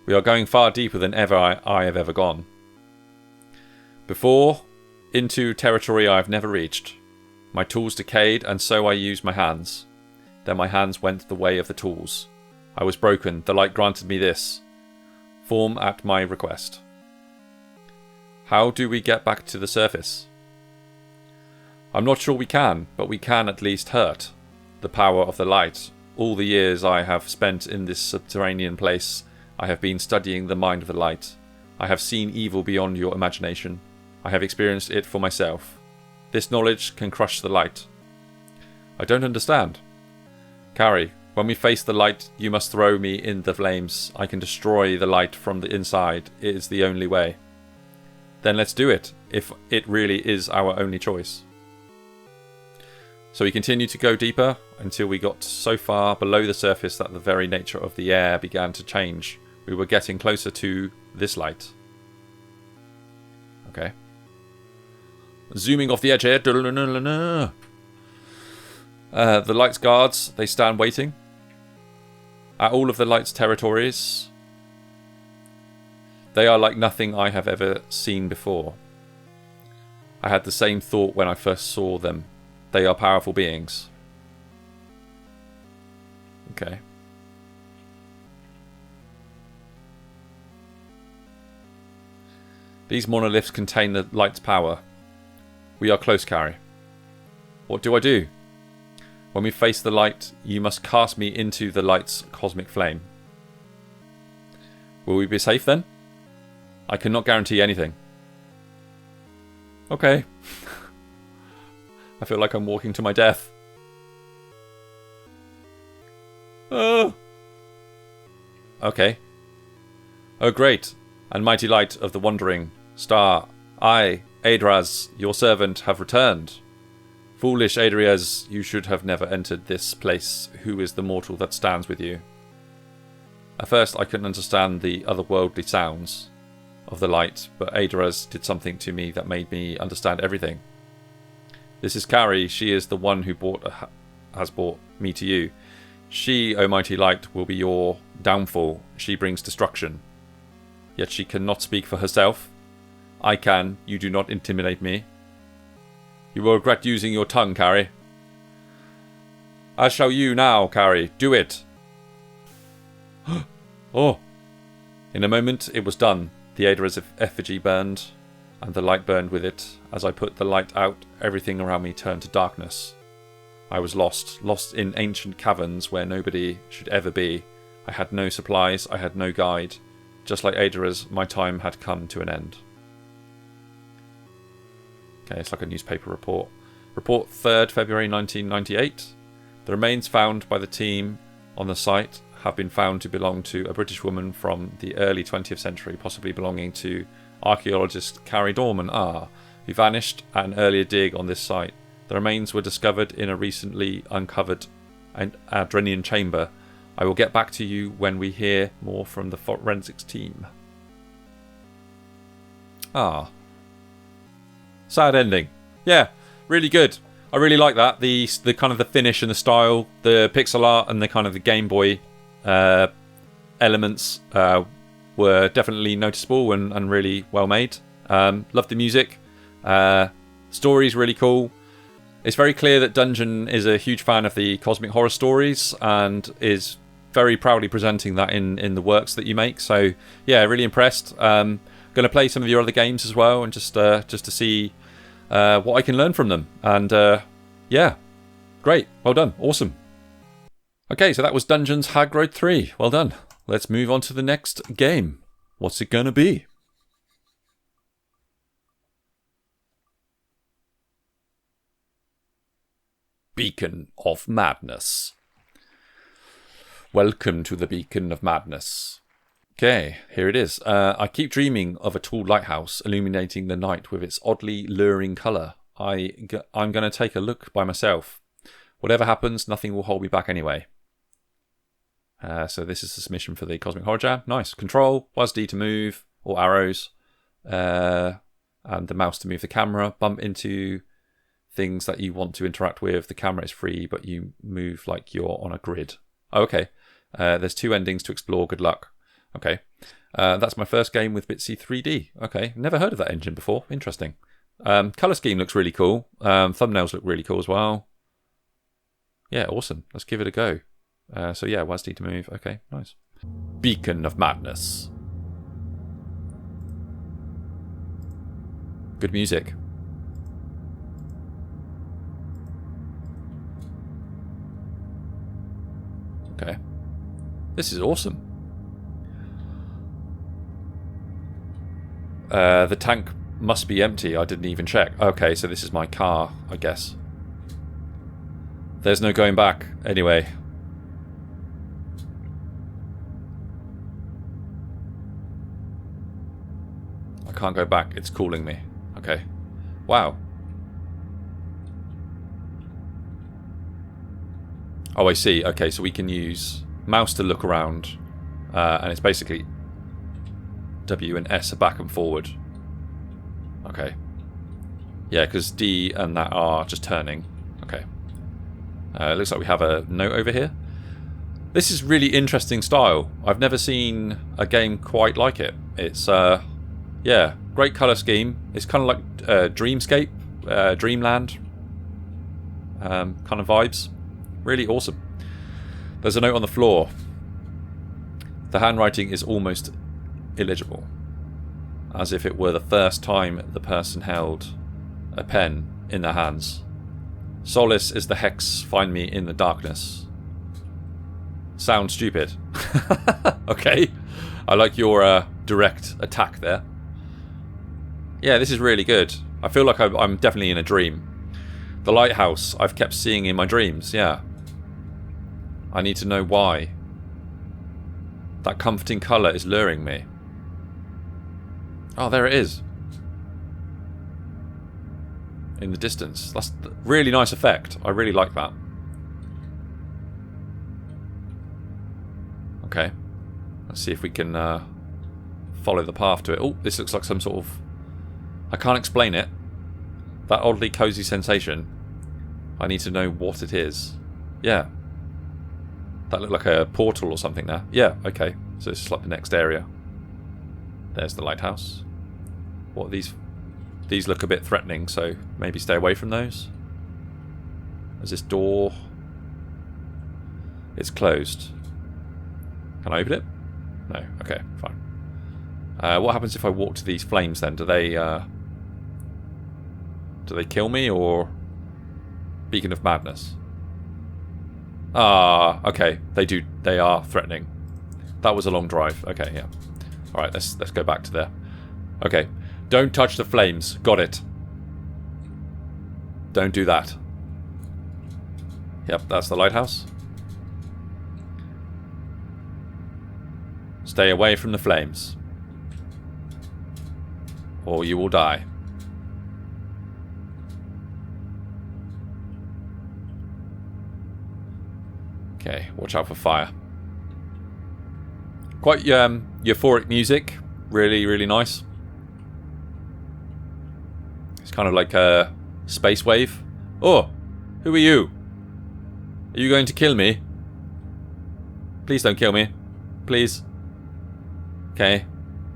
We are going far deeper than ever I have ever gone. Before, into territory I have never reached. My tools decayed, and so I used my hands. Then my hands went the way of the tools. I was broken. The light granted me this. Form at my request. How do we get back to the surface? I'm not sure we can, but we can at least hurt. The power of the light. All the years I have spent in this subterranean place, I have been studying the mind of the light. I have seen evil beyond your imagination. I have experienced it for myself. This knowledge can crush the light. I don't understand. Carrie, when we face the light, you must throw me in the flames. I can destroy the light from the inside. It is the only way. Then let's do it, if it really is our only choice. So we continued to go deeper until we got so far below the surface that the very nature of the air began to change. We were getting closer to this light. Okay. Zooming off the edge here. The light's guards, they stand waiting. At all of the light's territories, they are like nothing I have ever seen before. I had the same thought when I first saw them. They are powerful beings. Okay. These monoliths contain the light's power. We are close, Carrie. What do I do? When we face the light, you must cast me into the light's cosmic flame. Will we be safe then? I cannot guarantee anything. Okay. I feel like I'm walking to my death. Oh. Okay. Oh great, and mighty light of the wandering star, I, Adraz, your servant, have returned. Foolish Adraz, you should have never entered this place. Who is the mortal that stands with you? At first I couldn't understand the otherworldly sounds of the light, but Adraz did something to me that made me understand everything. This is Carrie. She is the one who has brought me to you. She, O mighty light, will be your downfall. She brings destruction. Yet she cannot speak for herself. I can. You do not intimidate me. You will regret using your tongue, Carrie. As shall you now, Carrie. Do it. Oh. In a moment it was done. The Adra's effigy burned, and the light burned with it. As I put the light out, everything around me turned to darkness. I was lost in ancient caverns where nobody should ever be. I had no supplies, I had no guide. Just like Adra's, my time had come to an end. Okay, it's like a newspaper report. Report 3rd February 1998. The remains found by the team on the site have been found to belong to a British woman from the early 20th century, possibly belonging to archaeologist Carrie Dorman who vanished at an earlier dig on this site. The remains were discovered in a recently uncovered Adrenian chamber. I will get back to you when we hear more from the forensics team. Sad ending. Yeah, really good. I really like that. The kind of the finish and the style, the pixel art and the kind of the Game Boy elements were definitely noticeable and really well made. Loved the music. Story's really cool. It's very clear that Dungeon is a huge fan of the cosmic horror stories and is very proudly presenting that in the works that you make. So yeah, really impressed. Going to play some of your other games as well and just to see what I can learn from them. And yeah, great. Well done. Awesome. Okay, so that was Dungeons Hag Road 3. Well done. Let's move on to the next game. What's it going to be? Beacon of Madness. Welcome to the Beacon of Madness. Okay, here it is. I keep dreaming of a tall lighthouse illuminating the night with its oddly luring colour. I'm going to take a look by myself. Whatever happens, nothing will hold me back anyway. So this is the submission for the Cosmic Horror Jam. Nice. Control, WASD to move, or arrows, and the mouse to move the camera. Bump into things that you want to interact with. The camera is free, but you move like you're on a grid. Oh, okay. There's 2 endings to explore. Good luck. Okay. That's my first game with Bitsy 3D. Okay. Never heard of that engine before. Interesting. Color scheme looks really cool. Thumbnails look really cool as well. Yeah, awesome. Let's give it a go. So yeah, ones need to move. Okay, nice. Beacon of Madness. Good music. Okay. This is awesome. The tank must be empty. I didn't even check. Okay, so this is my car, I guess. There's no going back anyway. I can't go back. It's calling me. Okay. Wow. Oh, I see. Okay, so we can use mouse to look around. And it's basically W and S are back and forward. Okay. Yeah, because D and that are just turning. Okay. It looks like we have a note over here. This is really interesting style. I've never seen a game quite like it. It's, yeah, great colour scheme. It's kind of like Dreamscape, Dreamland kind of vibes. Really awesome. There's a note on the floor. The handwriting is almost illegible, as if it were the first time the person held a pen in their hands. Solace is the hex, find me in the darkness. Sounds stupid. Okay. I like your direct attack there. Yeah, this is really good. I feel like I'm definitely in a dream. The lighthouse I've kept seeing in my dreams, yeah. I need to know why. That comforting colour is luring me. Oh, there it is. In the distance. That's a really nice effect. I really like that. Okay. Let's see if we can follow the path to it. Oh, this looks like some sort of... I can't explain it. That oddly cozy sensation. I need to know what it is. Yeah. That looked like a portal or something there. Yeah, okay. So this is like the next area. There's the lighthouse. What are these? These look a bit threatening, so maybe stay away from those. There's this door. It's closed. Can I open it? No. Okay, fine. What happens if I walk to these flames then? Do they kill me or... Beacon of Madness? Ah, okay. They do. They are threatening. That was a long drive. Okay, yeah. All right, let's go back to there. Okay, don't touch the flames. Got it. Don't do that. Yep, that's the lighthouse. Stay away from the flames, or you will die. Okay, watch out for fire. Quite euphoric music. Really, really nice. It's kind of like a space wave. Oh, who are you? Are you going to kill me? Please don't kill me. Please. Okay.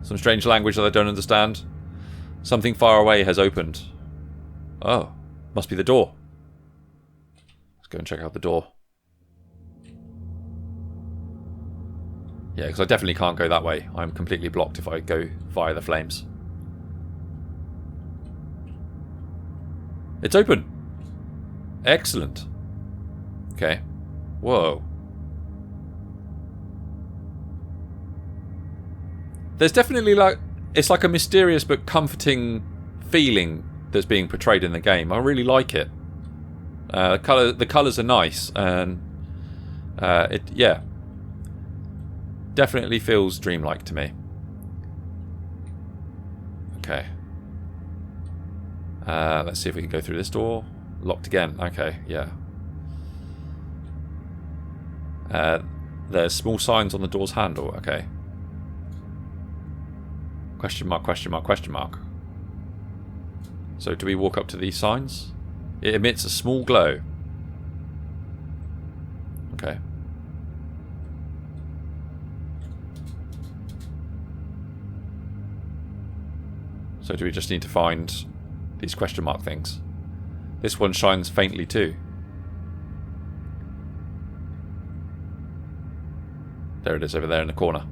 Some strange language that I don't understand. Something far away has opened. Oh, must be the door. Let's go and check out the door. Yeah, because I definitely can't go that way. I'm completely blocked if I go via the flames. It's open. Excellent. Okay. Whoa. There's definitely like... It's like a mysterious but comforting feeling that's being portrayed in the game. I really like it. The colours are nice. And... yeah. Definitely feels dreamlike to me. Okay. Let's see if we can go through this door. Locked again. Okay, yeah. There's small signs on the door's handle. Okay. Question mark, question mark, question mark. So do we walk up to these signs? It emits a small glow. Okay. So do we just need to find These question mark things. This one shines faintly too. There it is over there in the corner.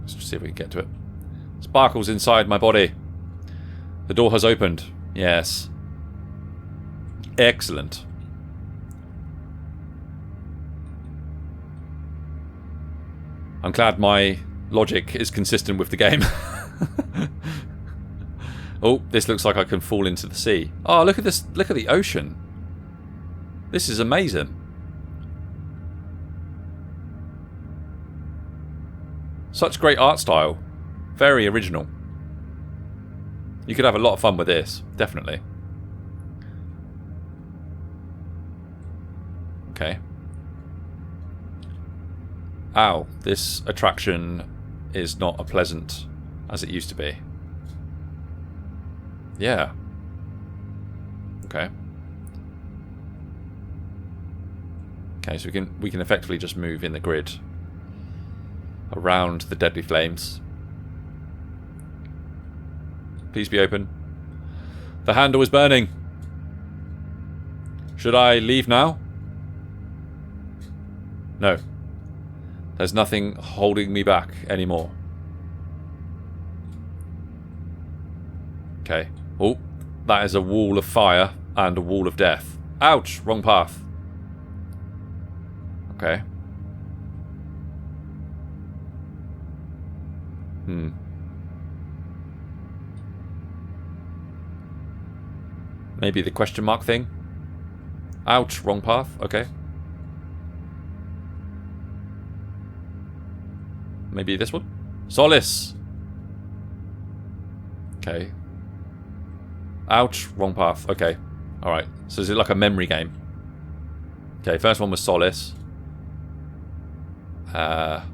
Let's see if we can get to it. Sparkles inside my body. The door has opened. Yes. Excellent. I'm glad my logic is consistent with the game. Oh, this looks like I can fall into the sea. Oh, look at this. Look at the ocean. This is amazing. Such great art style. Very original. You could have a lot of fun with this, definitely. Okay. Ow, this attraction is not as pleasant as it used to be. Yeah. Okay. Okay, so we can effectively just move in the grid around the deadly flames. Please be open. The handle is burning. Should I leave now? No. There's nothing holding me back anymore. Okay. Oh, that is a wall of fire and a wall of death. Ouch! Wrong path. Okay. Maybe the question mark thing? Ouch! Wrong path. Okay. Maybe this one? Solace! Okay. Ouch, wrong path. Okay. Alright. So is it like a memory game? Okay, first one was Solace. Ouch,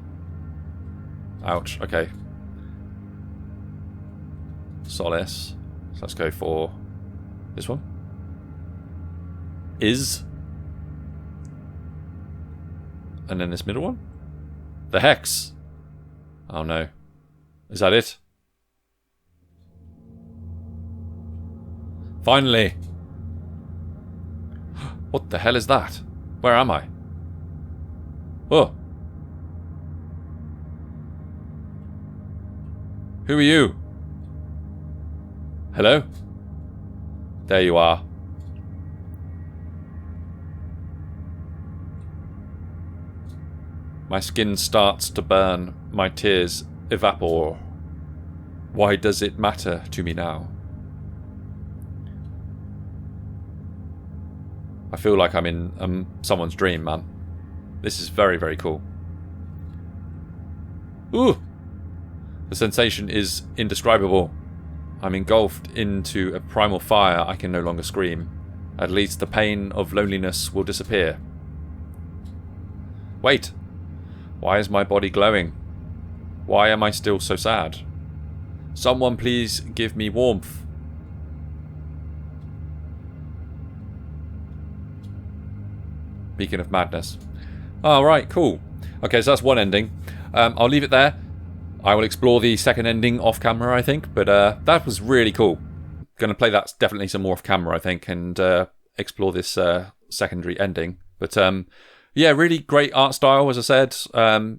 okay. Solace. So let's go for this one. Is. And then this middle one? The Hex. Oh no. Is that it? Finally! What the hell is that? Where am I? Oh! Who are you? Hello? There you are. My skin starts to burn. My tears evaporate. Why does it matter to me now? I feel like I'm in someone's dream, man. This is very, very cool. Ooh! The sensation is indescribable. I'm engulfed into a primal fire. I can no longer scream. At least the pain of loneliness will disappear. Wait! Why is my body glowing? Why am I still so sad? Someone please give me warmth. Beacon of Madness. Oh, right, cool. Okay, so that's one ending. I'll leave it there. I will explore the second ending off camera, I think. But that was really cool. Going to play that definitely some more off camera, I think, and explore this secondary ending. But yeah, really great art style, as I said.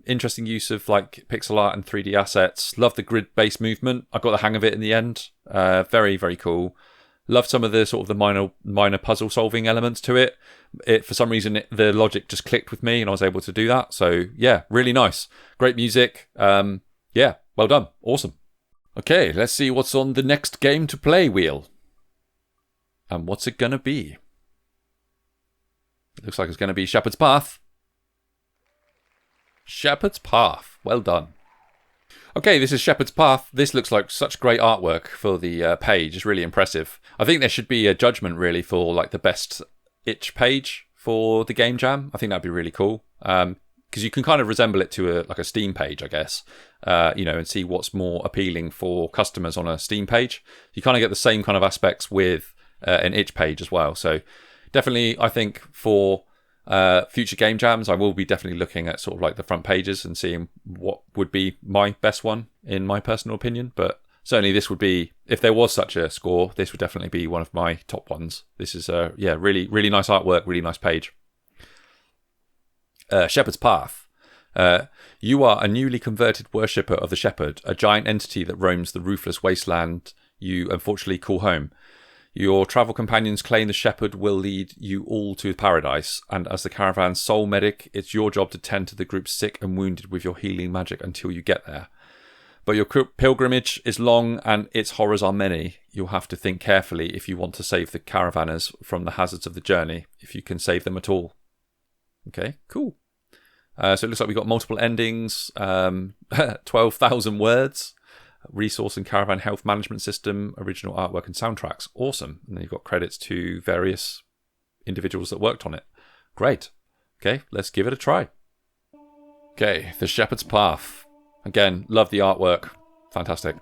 Interesting use of like pixel art and 3D assets. Love the grid-based movement. I got the hang of it in the end. Very, very cool. Loved some of the sort of the minor puzzle solving elements to it. For some reason, the logic just clicked with me, and I was able to do that. So yeah, really nice. Great music. Yeah, well done. Awesome. Okay, let's see what's on the next game to play wheel. And what's it gonna be? It looks like it's gonna be Shepherd's Path. Shepherd's Path. Well done. Okay, this is Shepherd's Path. This looks like such great artwork for the page. It's really impressive. I think there should be a judgment really for like the best itch page for the game jam. I think that'd be really cool. Because you can kind of resemble it to like a Steam page, I guess. You know, and see what's more appealing for customers on a Steam page. You kind of get the same kind of aspects with an itch page as well. So definitely, I think for Future game jams, I will be definitely looking at sort of like the front pages and seeing what would be my best one in my personal opinion. But certainly this would be, if there was such a score, this would definitely be one of my top ones. This is really, really nice artwork, really nice page. Shepherd's Path. You are a newly converted worshipper of the Shepherd, a giant entity that roams the ruthless wasteland you unfortunately call home. Your travel companions claim the Shepherd will lead you all to paradise, and as the caravan's sole medic, it's your job to tend to the group's sick and wounded with your healing magic until you get there. But your pilgrimage is long and its horrors are many. You'll have to think carefully if you want to save the caravanners from the hazards of the journey, if you can save them at all. Okay, cool. So it looks like we've got multiple endings, 12,000 words, resource and caravan health management system, original artwork and soundtracks. Awesome. And then you've got credits to various individuals that worked on it. Great. Okay, let's give it a try. Okay, The Shepherd's Path. Again, love the artwork. Fantastic.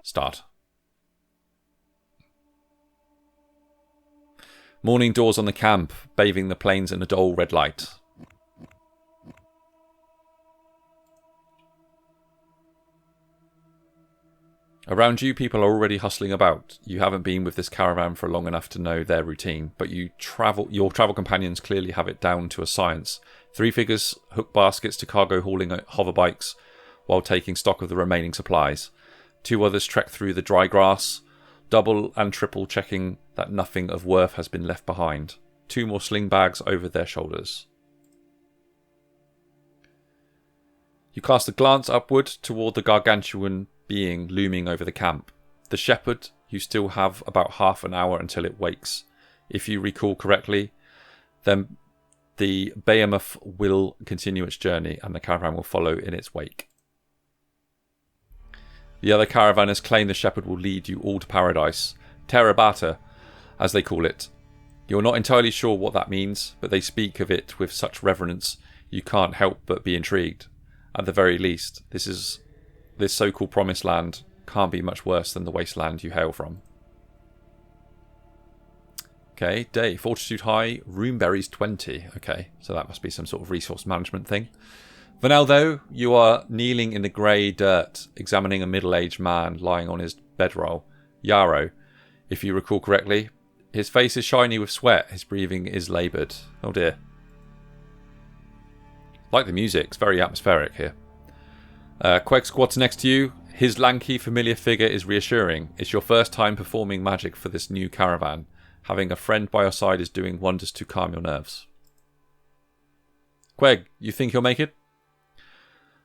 Start. Morning dawns on the camp, bathing the plains in a dull red light. Around you, people are already hustling about. You haven't been with this caravan for long enough to know their routine, but your travel companions clearly have it down to a science. 3 figures hook baskets to cargo hauling hover bikes while taking stock of the remaining supplies. 2 others trek through the dry grass, double and triple checking that nothing of worth has been left behind. 2 more sling bags over their shoulders. You cast a glance upward toward the gargantuan being looming over the camp. The Shepherd, you still have about half an hour until it wakes. If you recall correctly, then the behemoth will continue its journey and the caravan will follow in its wake. The other caravanners claim the Shepherd will lead you all to paradise, Terra Bata, as they call it. You're not entirely sure what that means, but they speak of it with such reverence you can't help but be intrigued. At the very least, this so-called promised land can't be much worse than the wasteland you hail from. Okay, day. Fortitude high, room berries 20. Okay, so that must be some sort of resource management thing. For now, though, you are kneeling in the grey dirt, examining a middle-aged man lying on his bedroll. Yarrow, if you recall correctly. His face is shiny with sweat. His breathing is laboured. Oh dear. Like the music, it's very atmospheric here. Queg squats next to you. His lanky, familiar figure is reassuring. It's your first time performing magic for this new caravan. Having a friend by your side is doing wonders to calm your nerves. Queg, you think you'll make it?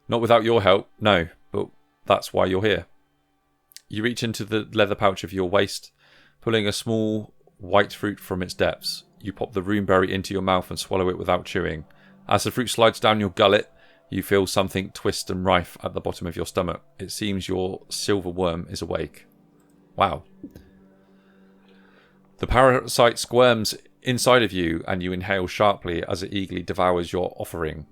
Not without your help, no, but that's why you're here. You reach into the leather pouch of your waist, pulling a small white fruit from its depths. You pop the roomberry into your mouth and swallow it without chewing. As the fruit slides down your gullet, you feel something twist and rife at the bottom of your stomach. It seems your silver worm is awake. Wow. The parasite squirms inside of you and you inhale sharply as it eagerly devours your offering.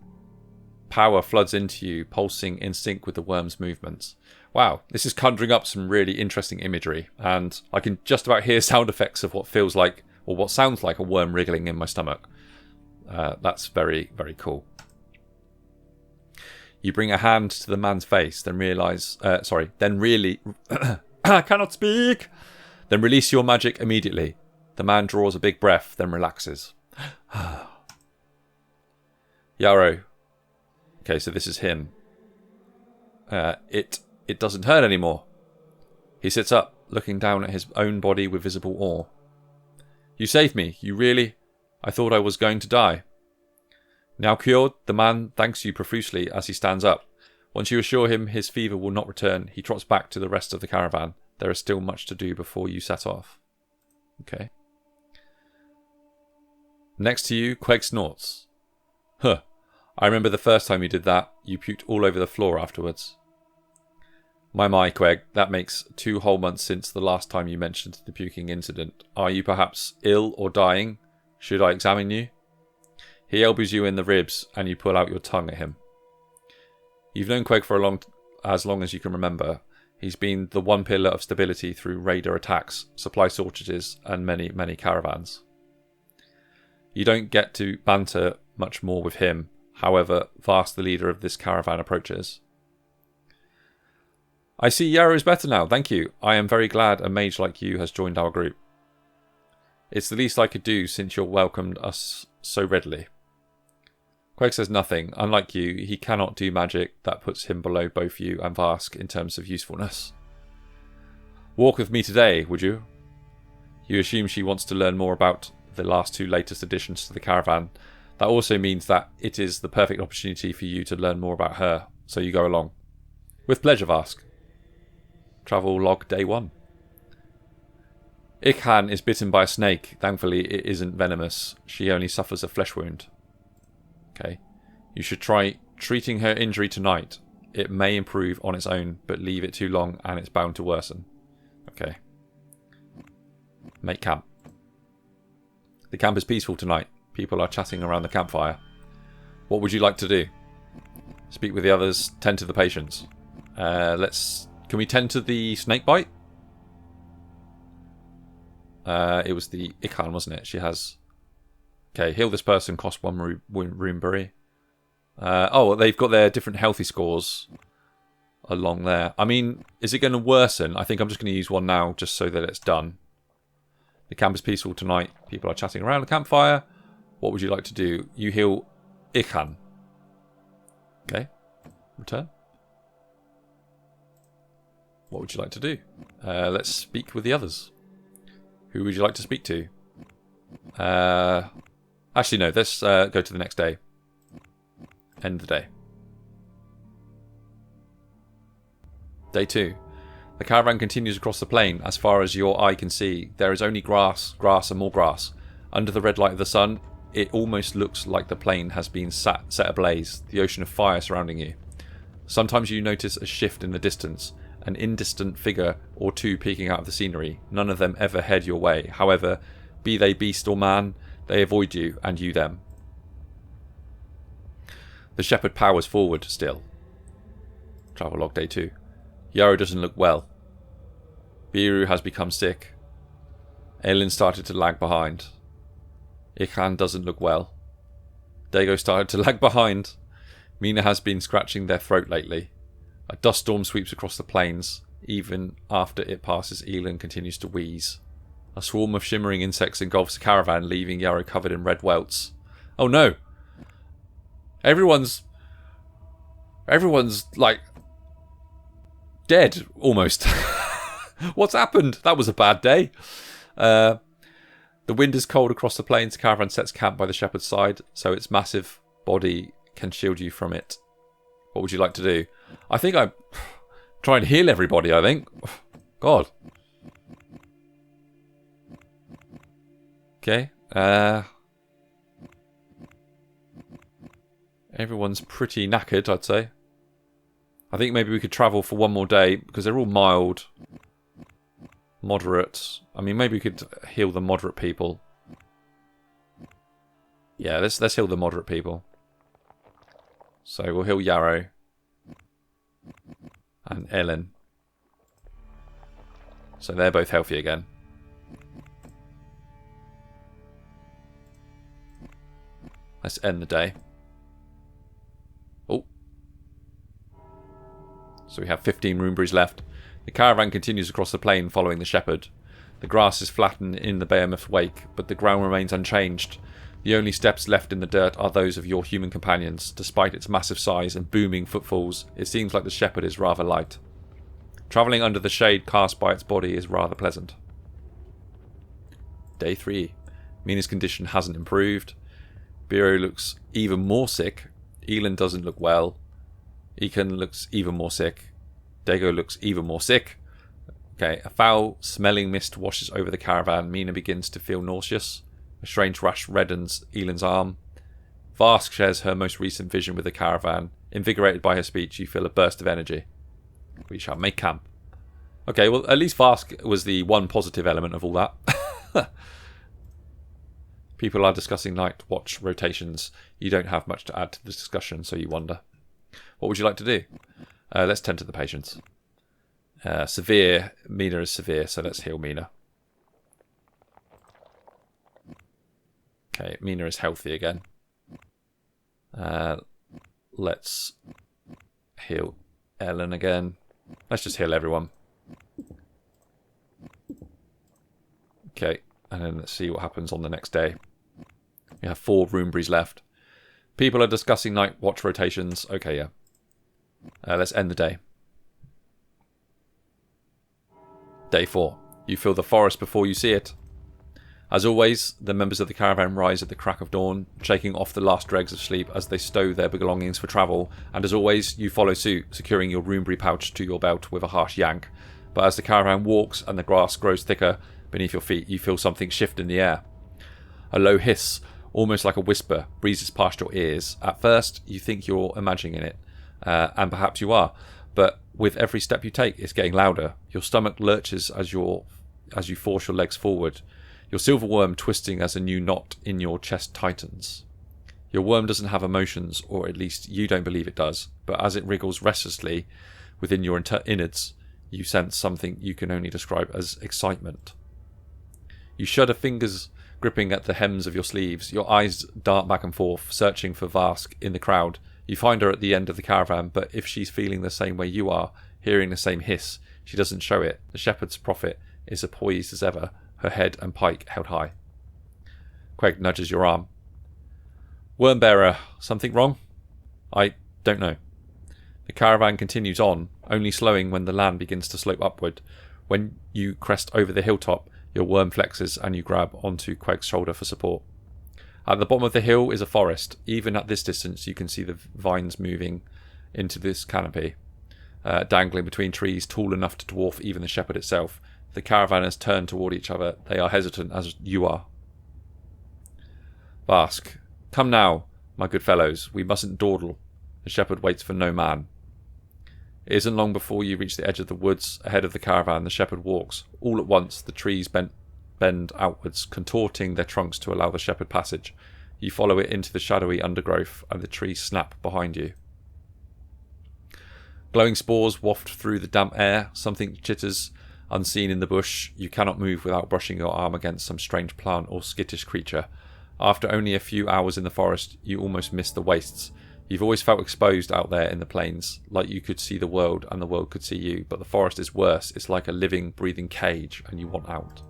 Power floods into you, pulsing in sync with the worm's movements. Wow, this is conjuring up some really interesting imagery, and I can just about hear sound effects of what feels like, or what sounds like a worm wriggling in my stomach. That's very, very cool. You bring a hand to the man's face, then I cannot speak. Then release your magic immediately. The man draws a big breath, then relaxes. Yarrow. Okay, so this is him. It doesn't hurt anymore. He sits up, looking down at his own body with visible awe. You saved me, you really? I thought I was going to die. Now cured, the man thanks you profusely as he stands up. Once you assure him his fever will not return, he trots back to the rest of the caravan. There is still much to do before you set off. Okay. Next to you, Queg snorts. Huh. I remember the first time you did that. You puked all over the floor afterwards. My, Queg, that makes 2 whole months since the last time you mentioned the puking incident. Are you perhaps ill or dying? Should I examine you? He elbows you in the ribs and you pull out your tongue at him. You've known Queg for as long as you can remember. He's been the one pillar of stability through raider attacks, supply shortages, and many, many caravans. You don't get to banter much more with him. However, Vast, the leader of this caravan, approaches. I see Yarrow is better now, thank you. I am very glad a mage like you has joined our group. It's the least I could do since you welcomed us so readily. Quake says nothing. Unlike you, he cannot do magic that puts him below both you and Vask in terms of usefulness. Walk with me today, would you? You assume she wants to learn more about the last two latest additions to the caravan. That also means that it is the perfect opportunity for you to learn more about her, so you go along. With pleasure, Vask. Travel log day 1. Ikhan is bitten by a snake. Thankfully, it isn't venomous. She only suffers a flesh wound. Okay. You should try treating her injury tonight. It may improve on its own, but leave it too long and it's bound to worsen. Okay. Make camp. The camp is peaceful tonight. People are chatting around the campfire. What would you like to do? Speak with the others. Tend to the patients. Can we tend to the snake bite? It was the Ikhan, wasn't it? She has... Okay, heal this person, cost 1 Roombury. Oh, they've got their different healthy scores along there. I mean, is it going to worsen? I think I'm just going to use one now just so that it's done. The camp is peaceful tonight. People are chatting around the campfire. What would you like to do? You heal Ikhan. Okay. Return. What would you like to do? Let's speak with the others. Who would you like to speak to? Actually, no. Let's go to the next day. End the day. Day 2. The caravan continues across the plain. As far as your eye can see, there is only grass, grass and more grass. Under the red light of the sun, it almost looks like the plain has been set ablaze, the ocean of fire surrounding you. Sometimes you notice a shift in the distance, an indistant figure or two peeking out of the scenery. None of them ever head your way. However, be they beast or man, they avoid you and you them. The shepherd powers forward still. Travelogue day 2. Yarrow doesn't look well. Biru has become sick. Aelin started to lag behind. Ikhan doesn't look well. Dago started to lag behind. Mina has been scratching their throat lately. A dust storm sweeps across the plains. Even after it passes, Elin continues to wheeze. A swarm of shimmering insects engulfs the caravan, leaving Yarrow covered in red welts. Oh no! Everyone's like dead almost. What's happened? That was a bad day. The wind is cold across the plains. The caravan sets camp by the shepherd's side, so its massive body can shield you from it. What would you like to do? I think I try and heal everybody, I think. God. Okay. Everyone's pretty knackered, I'd say. I think maybe we could travel for one more day, because they're all mild, moderate. I mean, maybe we could heal the moderate people. Yeah, let's heal the moderate people. So we'll heal Yarrow and Ellen. So they're both healthy again. Let's end the day. Oh. So we have 15 Roomberries left. The caravan continues across the plain following the shepherd. The grass is flattened in the behemoth's wake, but the ground remains unchanged. The only steps left in the dirt are those of your human companions. Despite its massive size and booming footfalls, it seems like the shepherd is rather light. Travelling under the shade cast by its body is rather pleasant. Day 3. Mina's condition hasn't improved. Biro looks even more sick. Elin doesn't look well. Ekan looks even more sick. Dago looks even more sick. Okay, a foul-smelling mist washes over the caravan. Mina begins to feel nauseous. A strange rash reddens Elin's arm. Vask shares her most recent vision with the caravan. Invigorated by her speech, you feel a burst of energy. We shall make camp. Okay, well, at least Vask was the one positive element of all that. People are discussing night watch rotations. You don't have much to add to the discussion, so you wonder. What would you like to do? Let's tend to the patients. Severe. Mina is severe, so let's heal Mina. Okay, Mina is healthy again. Let's heal Ellen again. Let's just heal everyone. Okay, and then let's see what happens on the next day. We have 4 Roomberries left. People are discussing night watch rotations. Okay, yeah. Let's end the day. Day 4. You feel the forest before you see it. As always, the members of the caravan rise at the crack of dawn, shaking off the last dregs of sleep as they stow their belongings for travel, and as always, you follow suit, securing your Roomberry pouch to your belt with a harsh yank. But as the caravan walks and the grass grows thicker beneath your feet, you feel something shift in the air. A low hiss, almost like a whisper, breezes past your ears. At first, you think you're imagining it, and perhaps you are, but with every step you take, it's getting louder. Your stomach lurches as you force your legs forward. Your silver worm twisting as a new knot in your chest tightens. Your worm doesn't have emotions, or at least you don't believe it does, but as it wriggles restlessly within your innards, you sense something you can only describe as excitement. You shudder, fingers gripping at the hems of your sleeves. Your eyes dart back and forth, searching for Vask in the crowd. You find her at the end of the caravan, but if she's feeling the same way you are, hearing the same hiss, she doesn't show it. The shepherd's prophet is as poised as ever, her head and pike held high. Queg nudges your arm. Wormbearer, something wrong? I don't know. The caravan continues on, only slowing when the land begins to slope upward. When you crest over the hilltop, your worm flexes and you grab onto Queg's shoulder for support. At the bottom of the hill is a forest. Even at this distance, you can see the vines moving into this canopy, dangling between trees tall enough to dwarf even the shepherd itself. The caravanners turn toward each other. They are hesitant as you are. Vask, come now, my good fellows. We mustn't dawdle. The shepherd waits for no man. It isn't long before you reach the edge of the woods. Ahead of the caravan, the shepherd walks. All at once, the trees bend outwards, contorting their trunks to allow the shepherd passage. You follow it into the shadowy undergrowth, and the trees snap behind you. Glowing spores waft through the damp air. Something chitters unseen in the bush. You cannot move without brushing your arm against some strange plant or skittish creature. After only a few hours in the forest, you almost miss the wastes. You've always felt exposed out there in the plains, like you could see the world and the world could see you, but the forest is worse. It's like a living, breathing cage, and you want out.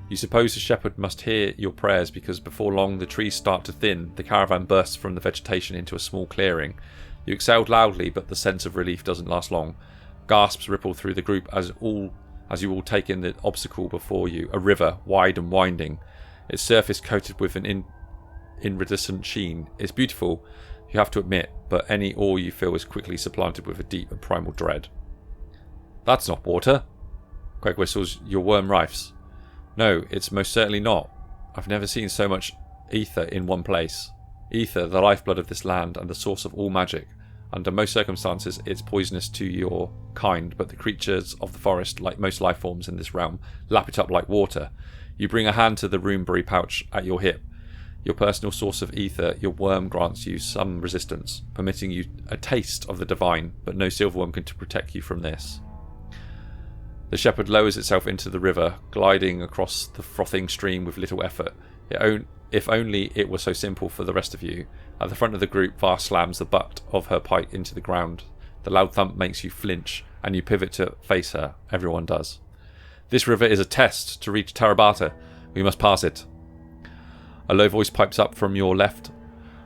You suppose the shepherd must hear your prayers, because before long the trees start to thin. The caravan bursts from the vegetation into a small clearing. You exhaled loudly, but the sense of relief doesn't last long. Gasps ripple through the group as you all take in the obstacle before you, a river, wide and winding, its surface coated with an iridescent sheen. It's beautiful, you have to admit, but any awe you feel is quickly supplanted with a deep and primal dread. That's not water. Queg whistles. Your worm rifes. No, it's most certainly not. I've never seen so much ether in one place. Ether, the lifeblood of this land and the source of all magic. Under most circumstances, it's poisonous to your kind, but the creatures of the forest, like most life forms in this realm, lap it up like water. You bring a hand to the Roomberry pouch at your hip. Your personal source of ether, your worm grants you some resistance, permitting you a taste of the divine, but no silverworm can protect you from this. The shepherd lowers itself into the river, gliding across the frothing stream with little effort. If only it were so simple for the rest of you. At the front of the group, Var slams the butt of her pike into the ground. The loud thump makes you flinch, and you pivot to face her. Everyone does. This river is a test to reach Tarabata. We must pass it. A low voice pipes up from your left.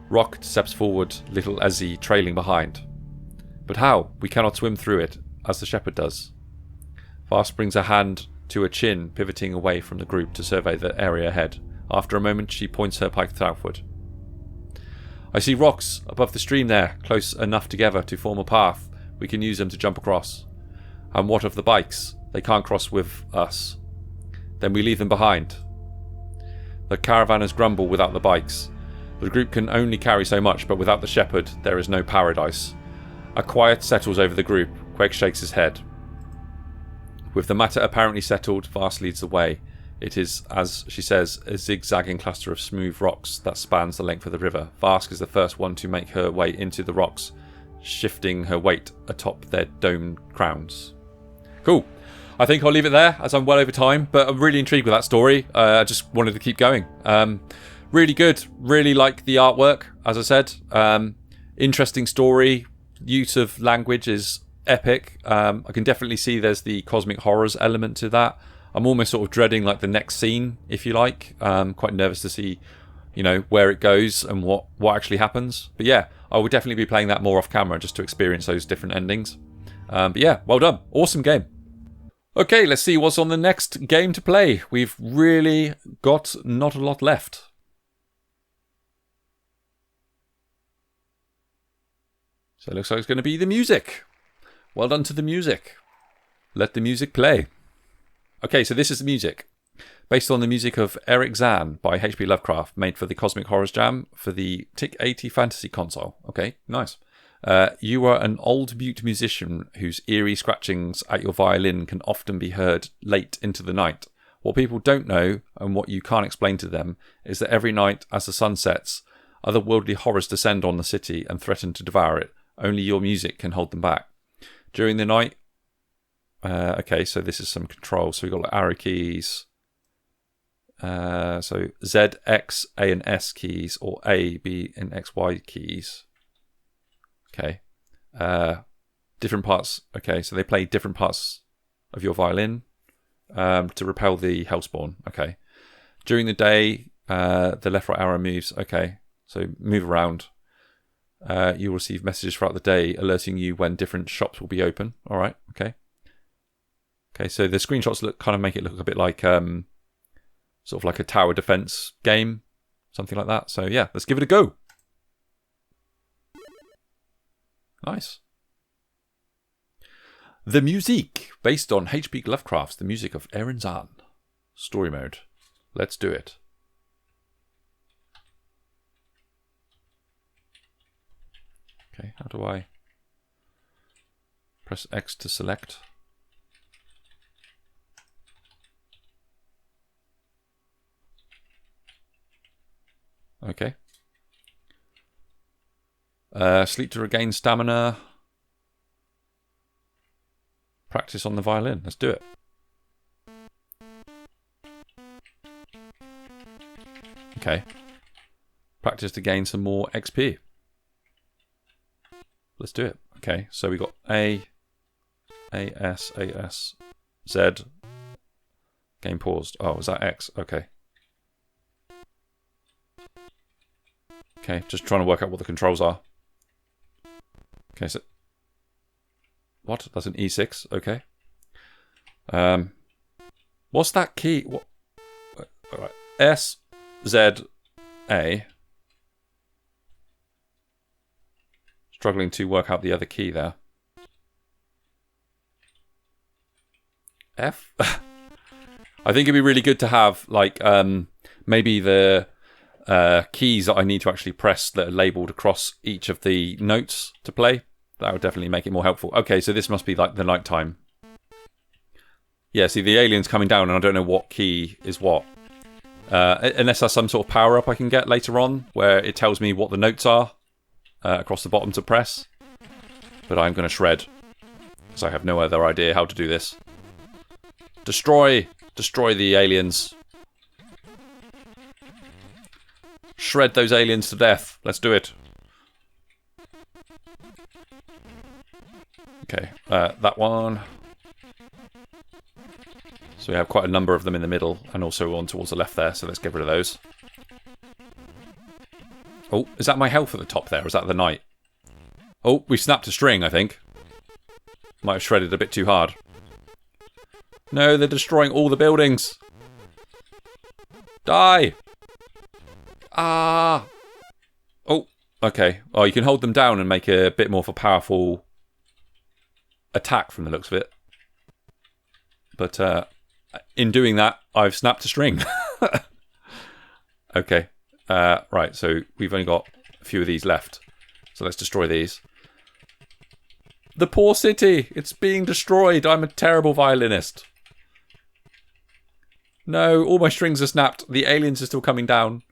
Rock steps forward, little Ezzy trailing behind. But how? We cannot swim through it, as the shepherd does. Vast brings a hand to her chin, pivoting away from the group to survey the area ahead. After a moment, she points her pike southward. I see rocks above the stream there, close enough together to form a path. We can use them to jump across. And what of the bikes? They can't cross with us. Then we leave them behind. The caravanners grumble without the bikes. The group can only carry so much, but without the shepherd, there is no paradise. A quiet settles over the group. Queg shakes his head. With the matter apparently settled, Vast leads the way. It is, as she says, a zigzagging cluster of smooth rocks that spans the length of the river. Vask is the first one to make her way into the rocks, shifting her weight atop their domed crowns. Cool. I think I'll leave it there as I'm well over time, but I'm really intrigued with that story. I just wanted to keep going. Really good. Really like the artwork, as I said. Interesting story. Use of language is epic. I can definitely see there's the cosmic horrors element to that. I'm almost sort of dreading like the next scene, if you like. Quite nervous to see, where it goes and what actually happens. But yeah, I will definitely be playing that more off camera just to experience those different endings. But yeah, well done. Awesome game. Okay, let's see what's on the next game to play. We've really got not a lot left. So it looks like it's going to be the music. Well done to the music. Let the music play. Okay, so this is the music. Based on the music of Eric Zahn by H.P. Lovecraft, made for the Cosmic Horrors Jam for the TIC-80 Fantasy console. Okay, nice. You are an old mute musician whose eerie scratchings at your violin can often be heard late into the night. What people don't know, and what you can't explain to them, is that every night as the sun sets, otherworldly horrors descend on the city and threaten to devour it. Only your music can hold them back. During the night... okay, so this is some control. So we've got like arrow keys. So Z, X, A and S keys, or A, B and X, Y keys. Okay. Different parts. Okay, so they play different parts of your violin to repel the hellspawn. Okay. During the day, the left-right arrow moves. Okay, so move around. You will receive messages throughout the day alerting you when different shops will be open. All right. Okay. Okay, so the screenshots make it look a bit like sort of like a tower defense game, something like that. So yeah, let's give it a go. Nice. The music, based on H.P. Lovecraft's The Music of Aaron Zahn. Story mode. Let's do it. Okay, how do I press X to select? Okay. Sleep to regain stamina. Practice on the violin. Let's do it. Okay. Practice to gain some more XP. Let's do it. Okay, so we got A, S, Z. Game paused. Oh, is that X? Okay. Okay, just trying to work out what the controls are. Okay, so... What? That's an E6. Okay. What's that key? What? All right. S, Z, A. Struggling to work out the other key there. F? I think it'd be really good to have, like, maybe the keys that I need to actually press that are labelled across each of the notes to play. That would definitely make it more helpful. Okay, so this must be like the night time. Yeah, see, the alien's coming down and I don't know what key is what. Unless there's some sort of power-up I can get later on where it tells me what the notes are across the bottom to press. But I'm going to shred. Because I have no other idea how to do this. Destroy! Destroy the aliens. Shred those aliens to death. Let's do it. Okay, that one. So we have quite a number of them in the middle and also one towards the left there, so let's get rid of those. Oh, is that my health at the top there, or is that the night? Oh, we snapped a string, I think. Might have shredded a bit too hard. No, they're destroying all the buildings. Die! Ah! Oh, okay. Oh, you can hold them down and make a bit more of a powerful attack from the looks of it. But in doing that, I've snapped a string. Okay. Right, so we've only got a few of these left. So let's destroy these. The poor city! It's being destroyed! I'm a terrible violinist. No, all my strings are snapped. The aliens are still coming down.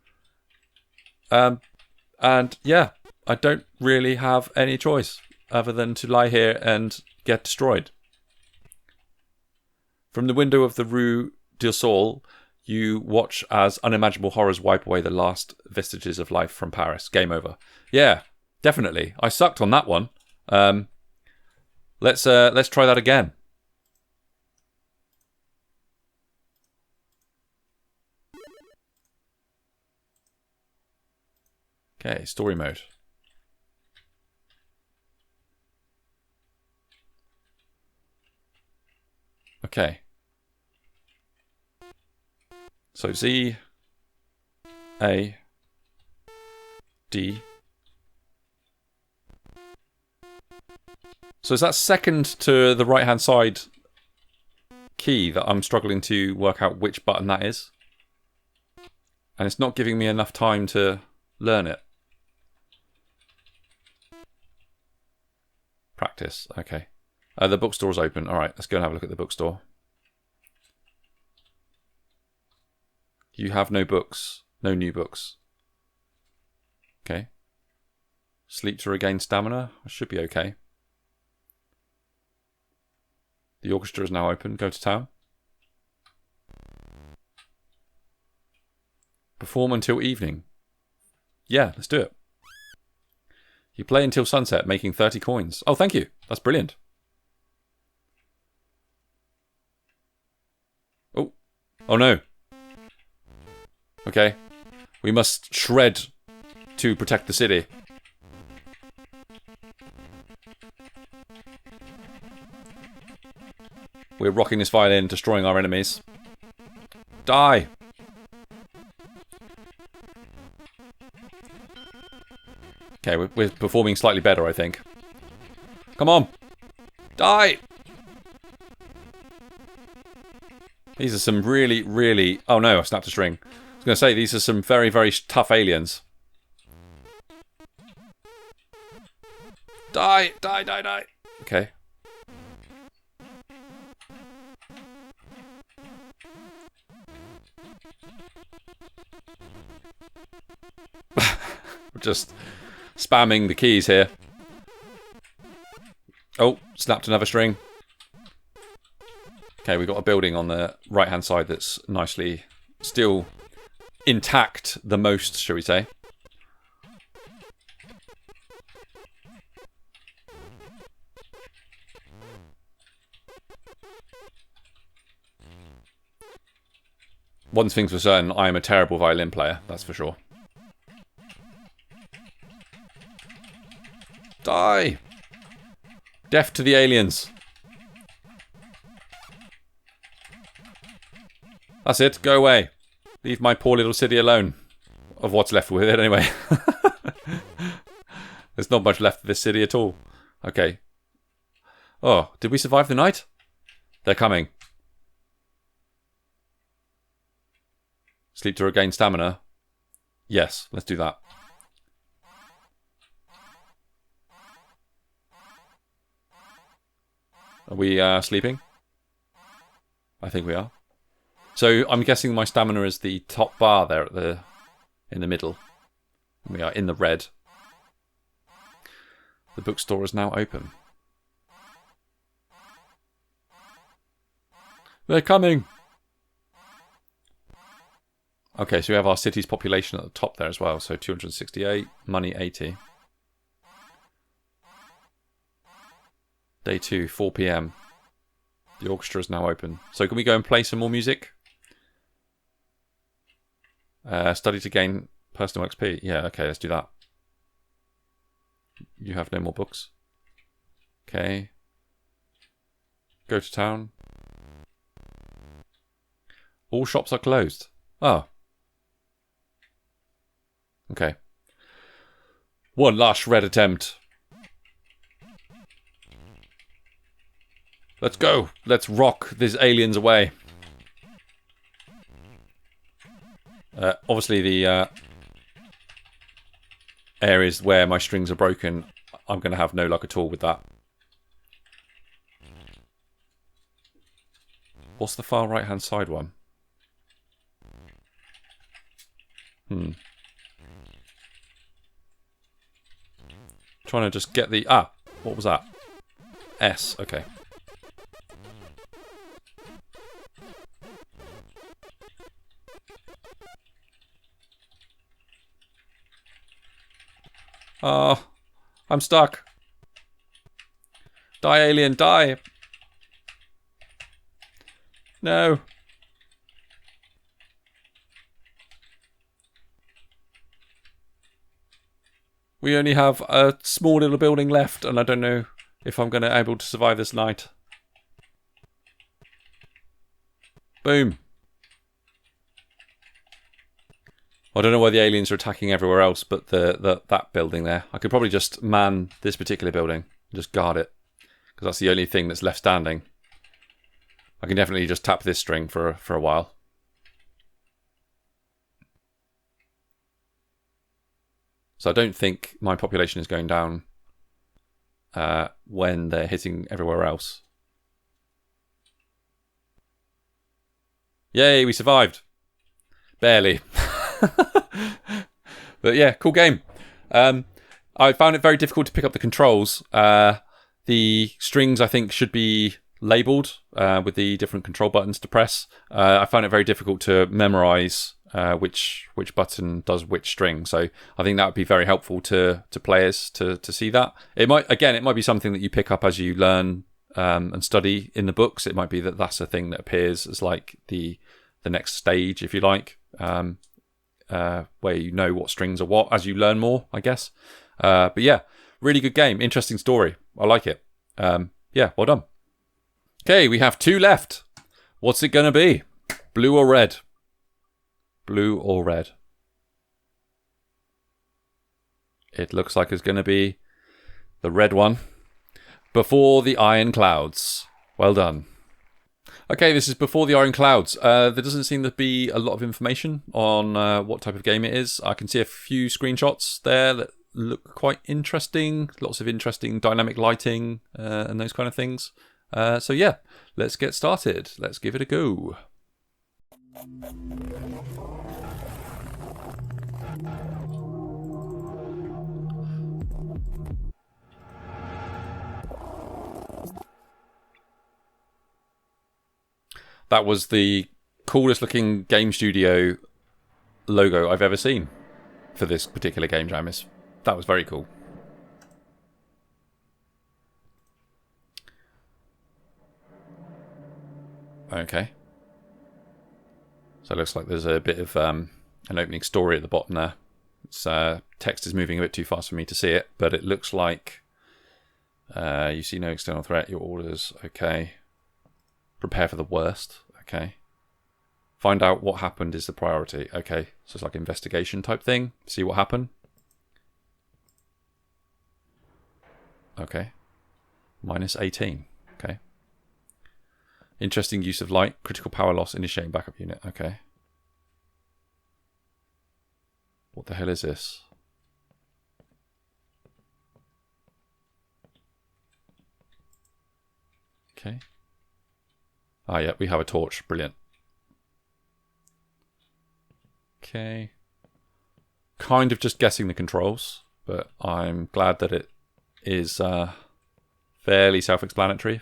And yeah, I don't really have any choice other than to lie here and get destroyed. From the window of the Rue du Sol, you watch as unimaginable horrors wipe away the last vestiges of life from Paris. Game over. Yeah, definitely. I sucked on that one. Let's try that again. Okay, story mode. Okay. So Z, A, D. So is that second to the right-hand side key that I'm struggling to work out which button that is? And it's not giving me enough time to learn it. Practice, okay. The bookstore's open. All right, let's go and have a look at the bookstore. You have no books. No new books. Okay. Sleep to regain stamina. I should be okay. The orchestra is now open. Go to town. Perform until evening. Yeah, let's do it. You play until sunset, making 30 coins. Oh, thank you. That's brilliant. Oh. Oh, no. Okay. We must shred to protect the city. We're rocking this violin, destroying our enemies. Die! Okay, we're performing slightly better, I think. Come on! Die! These are some really, really... Oh no, I snapped a string. I was going to say, these are some very, very tough aliens. Die! Die, die, die! Okay. We're just spamming the keys here. Oh, snapped another string. Okay, we've got a building on the right-hand side that's nicely still intact the most, shall we say. One thing's for certain, I am a terrible violin player, that's for sure. Die! Death to the aliens. That's it, go away. Leave my poor little city alone. Of what's left with it, anyway. There's not much left of this city at all. Okay. Oh, did we survive the night? They're coming. Sleep to regain stamina. Yes, let's do that. Are we sleeping? I think we are. So I'm guessing my stamina is the top bar there at in the middle. We are in the red. The bookstore is now open. They're coming! Okay, so we have our city's population at the top there as well. So 268, money 80. Day 2, 4 PM. The orchestra is now open. So can we go and play some more music? Study to gain personal XP. Yeah, okay, let's do that. You have no more books. Okay. Go to town. All shops are closed. Oh. Okay. One last shred attempt. Let's go. Let's rock these aliens away. Obviously, the areas where my strings are broken, I'm going to have no luck at all with that. What's the far right-hand side one? Trying to just get the... Ah, what was that? S, okay. Oh, I'm stuck. Die, alien, die. No. We only have a small little building left, and I don't know if I'm going to be able to survive this night. Boom. I don't know why the aliens are attacking everywhere else, but that building there. I could probably just man this particular building and just guard it, because that's the only thing that's left standing. I can definitely just tap this string for a while. So I don't think my population is going down when they're hitting everywhere else. Yay, we survived. Barely. But yeah, cool game. I found it very difficult to pick up the controls. The strings, I think, should be labelled with the different control buttons to press. I found it very difficult to memorise which button does which string. So I think that would be very helpful to players to see that. It might be something that you pick up as you learn and study in the books. It might be that that's a thing that appears as like the next stage, if you like, where you know what strings are what as you learn more, I guess. But yeah, really good game. Interesting story. I like it. Yeah, well done. Okay, we have 2 left. What's it going to be? Blue or red? Blue or red? It looks like it's going to be the red one. Before the Iron Clouds. Well done. Okay, this is Before the Iron Clouds. There doesn't seem to be a lot of information on what type of game it is. I can see a few screenshots there that look quite interesting. Lots of interesting dynamic lighting and those kind of things. So yeah, let's get started. Let's give it a go. That was the coolest looking game studio logo I've ever seen for this particular game, Jamis. That was very cool. Okay. So it looks like there's a bit of an opening story at the bottom there. It's, text is moving a bit too fast for me to see it, but it looks like you see no external threat, your orders, okay. Prepare for the worst, okay. Find out what happened is the priority, okay. So it's like investigation type thing. See what happened. Okay. -18, okay. Interesting use of light. Critical power loss. Initiating backup unit. Okay. What the hell is this? Okay. Ah, yeah, we have a torch. Brilliant. Okay. Kind of just guessing the controls, but I'm glad that it is fairly self-explanatory.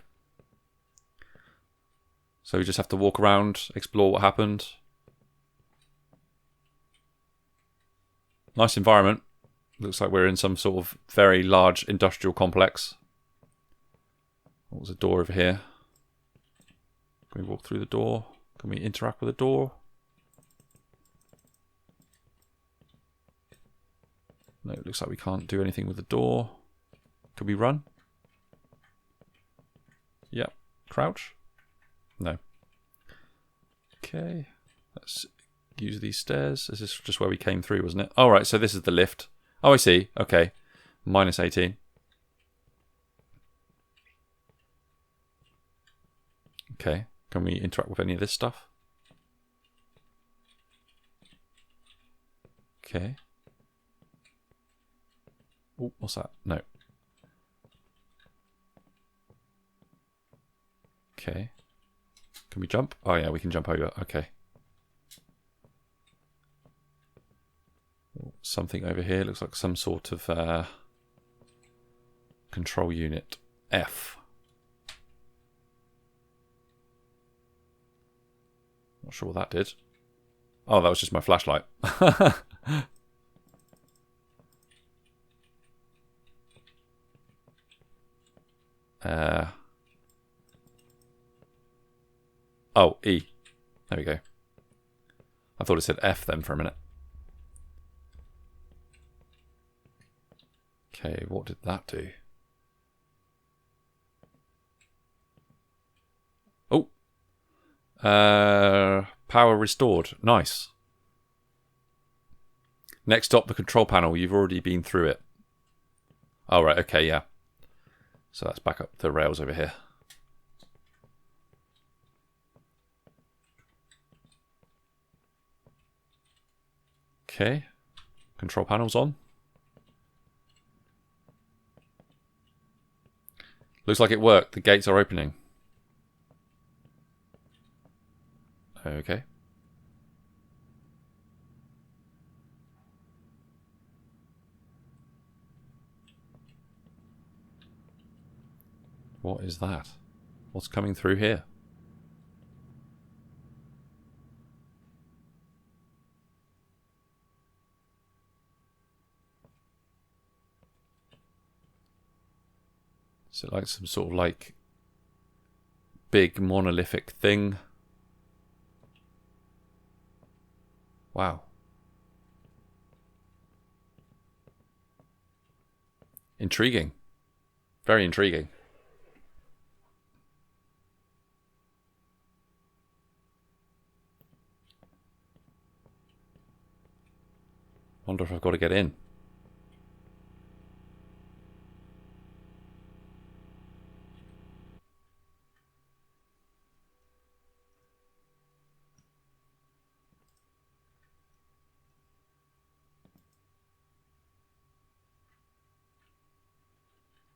So we just have to walk around, explore what happened. Nice environment. Looks like we're in some sort of very large industrial complex. What was the door over here? Can we walk through the door? Can we interact with the door? No, it looks like we can't do anything with the door. Can we run? Yep. Crouch? No. Okay. Let's use these stairs. This is just where we came through, wasn't it? All right, so this is the lift. Oh, I see. Okay. -18. Okay. Can we interact with any of this stuff? Okay. Oh, what's that? No. Okay. Can we jump? Oh yeah, we can jump over. Okay. Something over here. Looks like some sort of control unit. F. Not sure what that did. Oh, that was just my flashlight. Oh, E. There we go. I thought it said F then for a minute. Okay, what did that do? Oh. Power restored. Nice. Next up, the control panel. You've already been through it. Oh, right. Okay, yeah. So that's back up the rails over here. Okay. Control panel's on. Looks like it worked. The gates are opening. Okay. What is that? What's coming through here? Is it like some sort of like big monolithic thing? Wow. Intriguing. Very intriguing. Wonder if I've got to get in.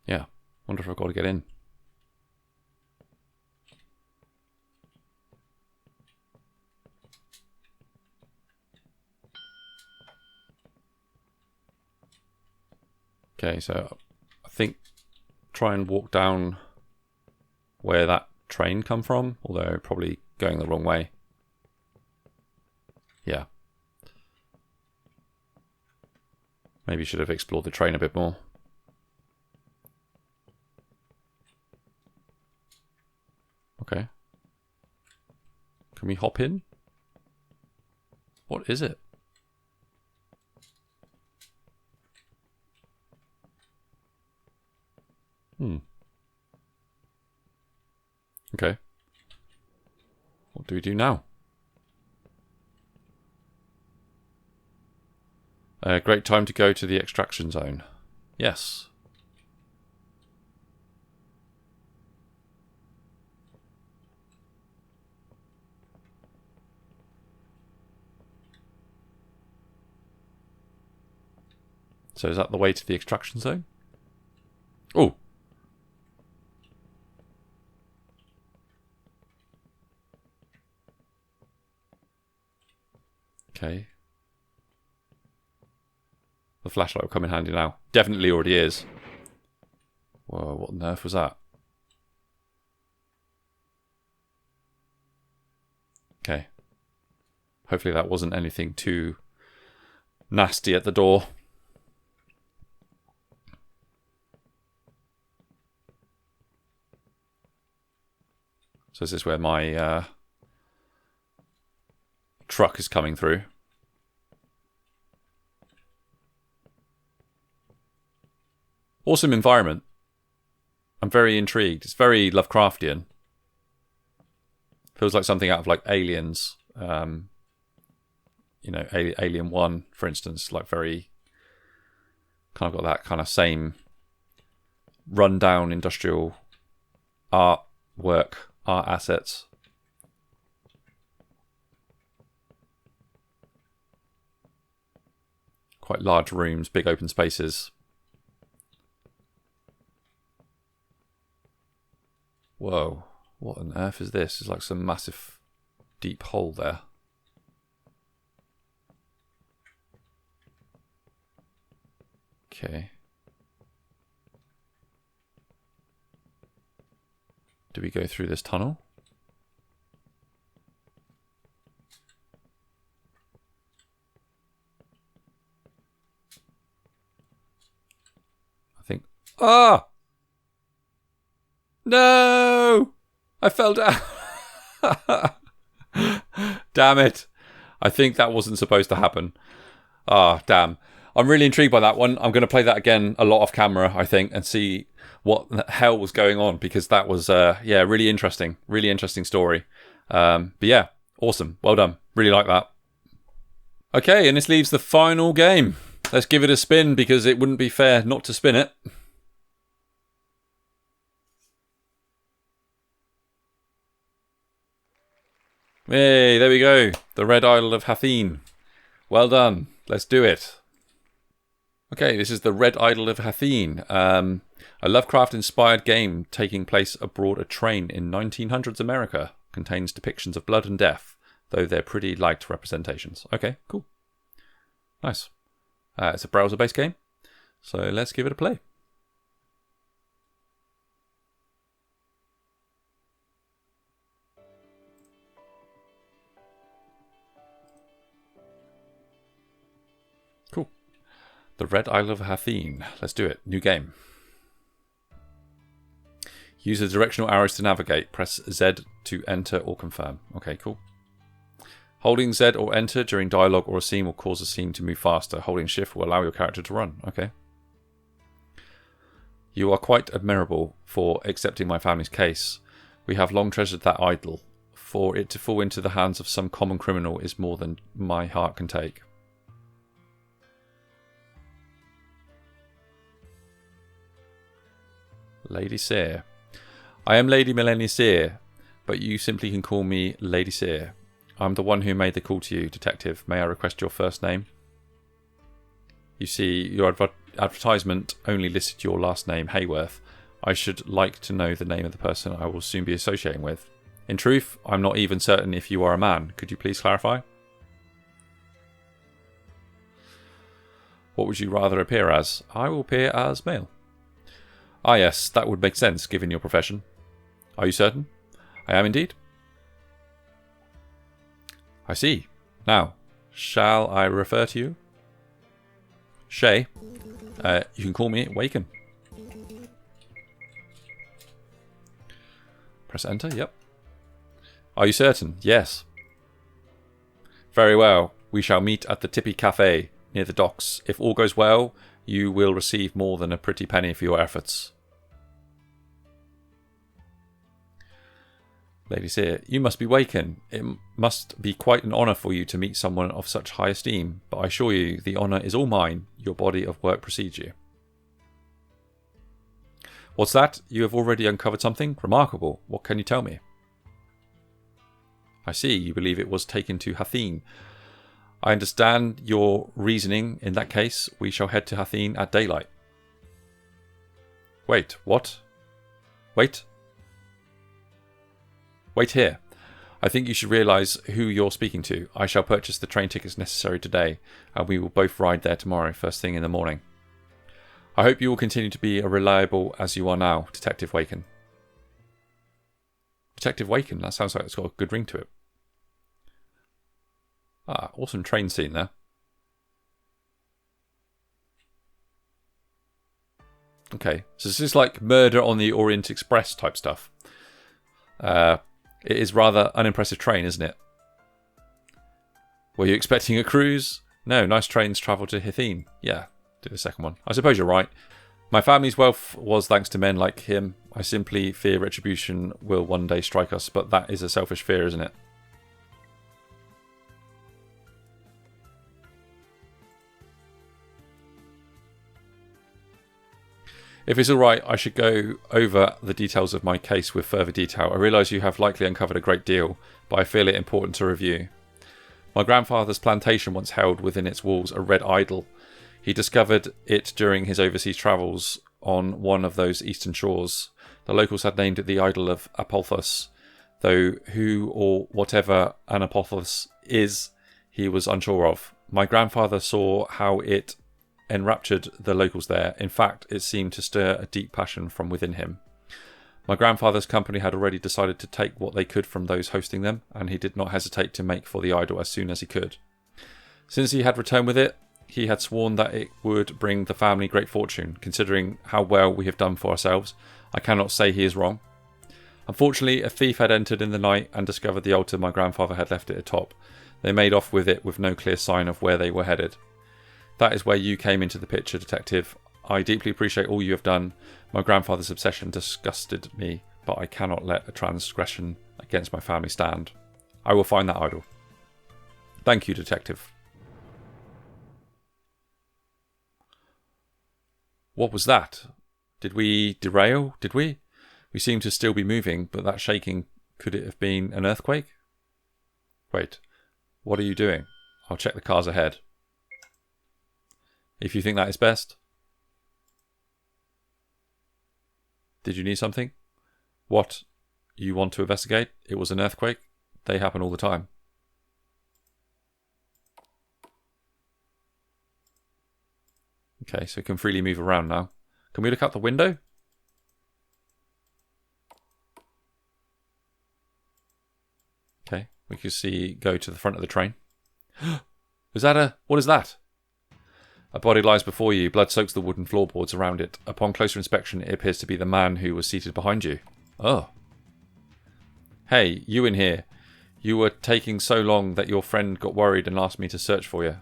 Yeah. Wonder if I've got to get in. Okay, so I think try and walk down where that train come from, although probably going the wrong way. Yeah. Maybe should have explored the train a bit more. Okay. Can we hop in? What is it? Okay. What do we do now? Great time to go to the extraction zone. Yes. So is that the way to the extraction zone? Oh. Okay. The flashlight will come in handy now. Definitely already is. Whoa, what on earth was that? Okay. Hopefully that wasn't anything too nasty at the door. So is this where my truck is coming through? Awesome environment. I'm very intrigued. It's very Lovecraftian. Feels like something out of like Aliens. You know, Alien 1, for instance. Like very... kind of got that kind of same rundown industrial art work, art assets. Quite large rooms, big open spaces. Whoa, what on earth is this? It's like some massive deep hole there. Okay. Do we go through this tunnel? I think... Ah! No! I fell down. Damn it. I think that wasn't supposed to happen. Ah, damn. I'm really intrigued by that one. I'm going to play that again a lot off camera, I think, and see what the hell was going on, because that was, really interesting. Really interesting story. But yeah, awesome. Well done. Really like that. Okay, and this leaves the final game. Let's give it a spin, because it wouldn't be fair not to spin it. Hey, there we go. The Red Idol of Hathene. Well done. Let's do it. Okay, this is the Red Idol of Hathene. A Lovecraft-inspired game taking place aboard a train in 1900s America. Contains depictions of blood and death, though they're pretty light representations. Okay, cool. Nice. It's a browser-based game, so let's give it a play. Cool. The Red Isle of Hathene. Let's do it. New game. Use the directional arrows to navigate. Press Z to enter or confirm. Okay, cool. Holding Z or enter during dialogue or a scene will cause a scene to move faster. Holding shift will allow your character to run. Okay. You are quite admirable for accepting my family's case. We have long treasured that idol. For it to fall into the hands of some common criminal is more than my heart can take. Lady Sear. I am Lady Melanie Sear, but you simply can call me Lady Sear. I'm the one who made the call to you, detective. May I request your first name? You see, your advertisement only listed your last name, Hayworth. I should like to know the name of the person I will soon be associating with. In truth, I'm not even certain if you are a man. Could you please clarify? What would you rather appear as? I will appear as male. Ah yes, that would make sense given your profession. Are you certain? I am indeed. I see. Now, shall I refer to you? Shay. You can call me Waken. Press enter, yep. Are you certain? Yes. Very well. We shall meet at the Tippy Cafe near the docks. If all goes well, you will receive more than a pretty penny for your efforts. Lady Sear, you must be Waken. It must be quite an honour for you to meet someone of such high esteem, but I assure you the honour is all mine. Your body of work precedes you. What's that? You have already uncovered something? Remarkable. What can you tell me? I see. You believe it was taken to Hathene. I understand your reasoning. In that case, we shall head to Hathene at daylight. Wait, what? Wait. Wait here. I think you should realise who you're speaking to. I shall purchase the train tickets necessary today, and we will both ride there tomorrow, first thing in the morning. I hope you will continue to be as reliable as you are now, Detective Waken. Detective Waken? That sounds like it's got a good ring to it. Ah, awesome train scene there. Okay, so this is like Murder on the Orient Express type stuff. It is rather unimpressive train, isn't it? Were you expecting a cruise? No, nice trains travel to Hathene. Yeah, do the second one. I suppose you're right. My family's wealth was thanks to men like him. I simply fear retribution will one day strike us, but that is a selfish fear, isn't it? If it's alright, I should go over the details of my case with further detail. I realise you have likely uncovered a great deal, but I feel it important to review. My grandfather's plantation once held within its walls a red idol. He discovered it during his overseas travels on one of those eastern shores. The locals had named it the Idol of Apophis, though who or whatever an Apophis is, he was unsure of. My grandfather saw how it enraptured the locals there. In fact, it seemed to stir a deep passion from within him. My grandfather's company had already decided to take what they could from those hosting them, and he did not hesitate to make for the idol as soon as he could. Since he had returned with it, he had sworn that it would bring the family great fortune. Considering how well we have done for ourselves, I cannot say he is wrong. Unfortunately, a thief had entered in the night and discovered the altar my grandfather had left it atop. They made off with it with no clear sign of where they were headed. That is where you came into the picture, Detective. I deeply appreciate all you have done. My grandfather's obsession disgusted me, but I cannot let a transgression against my family stand. I will find that idol. Thank you, Detective. What was that? Did we derail? Did we? We seem to still be moving, but that shaking, could it have been an earthquake? Wait, what are you doing? I'll check the cars ahead. If you think that is best. Did you need something? What? You want to investigate? It was an earthquake? They happen all the time. Okay, so we can freely move around now. Can we look out the window? Okay, we can see, go to the front of the train. Is that a... What is that? A body lies before you. Blood soaks the wooden floorboards around it. Upon closer inspection, it appears to be the man who was seated behind you. Oh. Hey, you in here. You were taking so long that your friend got worried and asked me to search for you.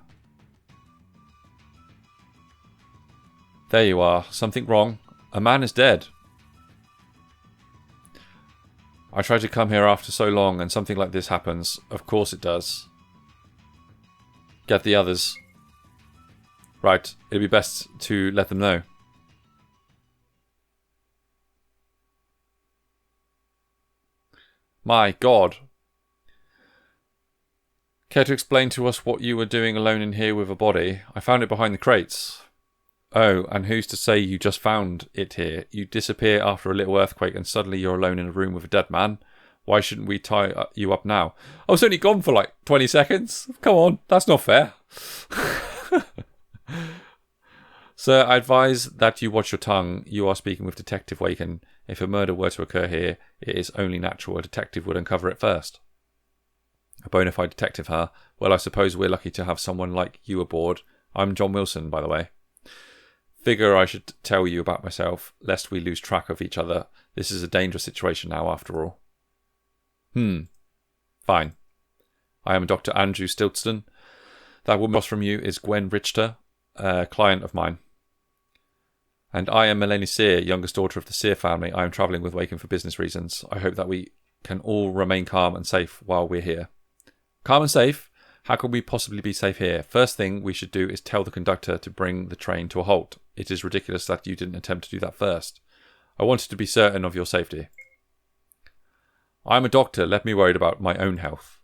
There you are. Something wrong. A man is dead. I tried to come here after so long and something like this happens. Of course it does. Get the others. Right, it'd be best to let them know. My God. Care to explain to us what you were doing alone in here with a body? I found it behind the crates. Oh, and who's to say you just found it here? You disappear after a little earthquake and suddenly you're alone in a room with a dead man. Why shouldn't we tie you up now? I was only gone for like 20 seconds. Come on, that's not fair. Sir, I advise that you watch your tongue. You are speaking with Detective Waken. If a murder were to occur here, it is only natural a detective would uncover it first. A bona fide detective, huh? Well, I suppose we're lucky to have someone like you aboard. I'm John Wilson, by the way. Figure I should tell you about myself, lest we lose track of each other. This is a dangerous situation now, after all. Fine. I am Dr. Andrew Stiltston. That woman across from you is Gwen Richter, a client of mine. And I am Melanie Sear, youngest daughter of the Sear family. I am travelling with Waken for business reasons. I hope that we can all remain calm and safe while we're here. Calm and safe? How can we possibly be safe here? First thing we should do is tell the conductor to bring the train to a halt. It is ridiculous that you didn't attempt to do that first. I wanted to be certain of your safety. I'm a doctor. Let me worry about my own health.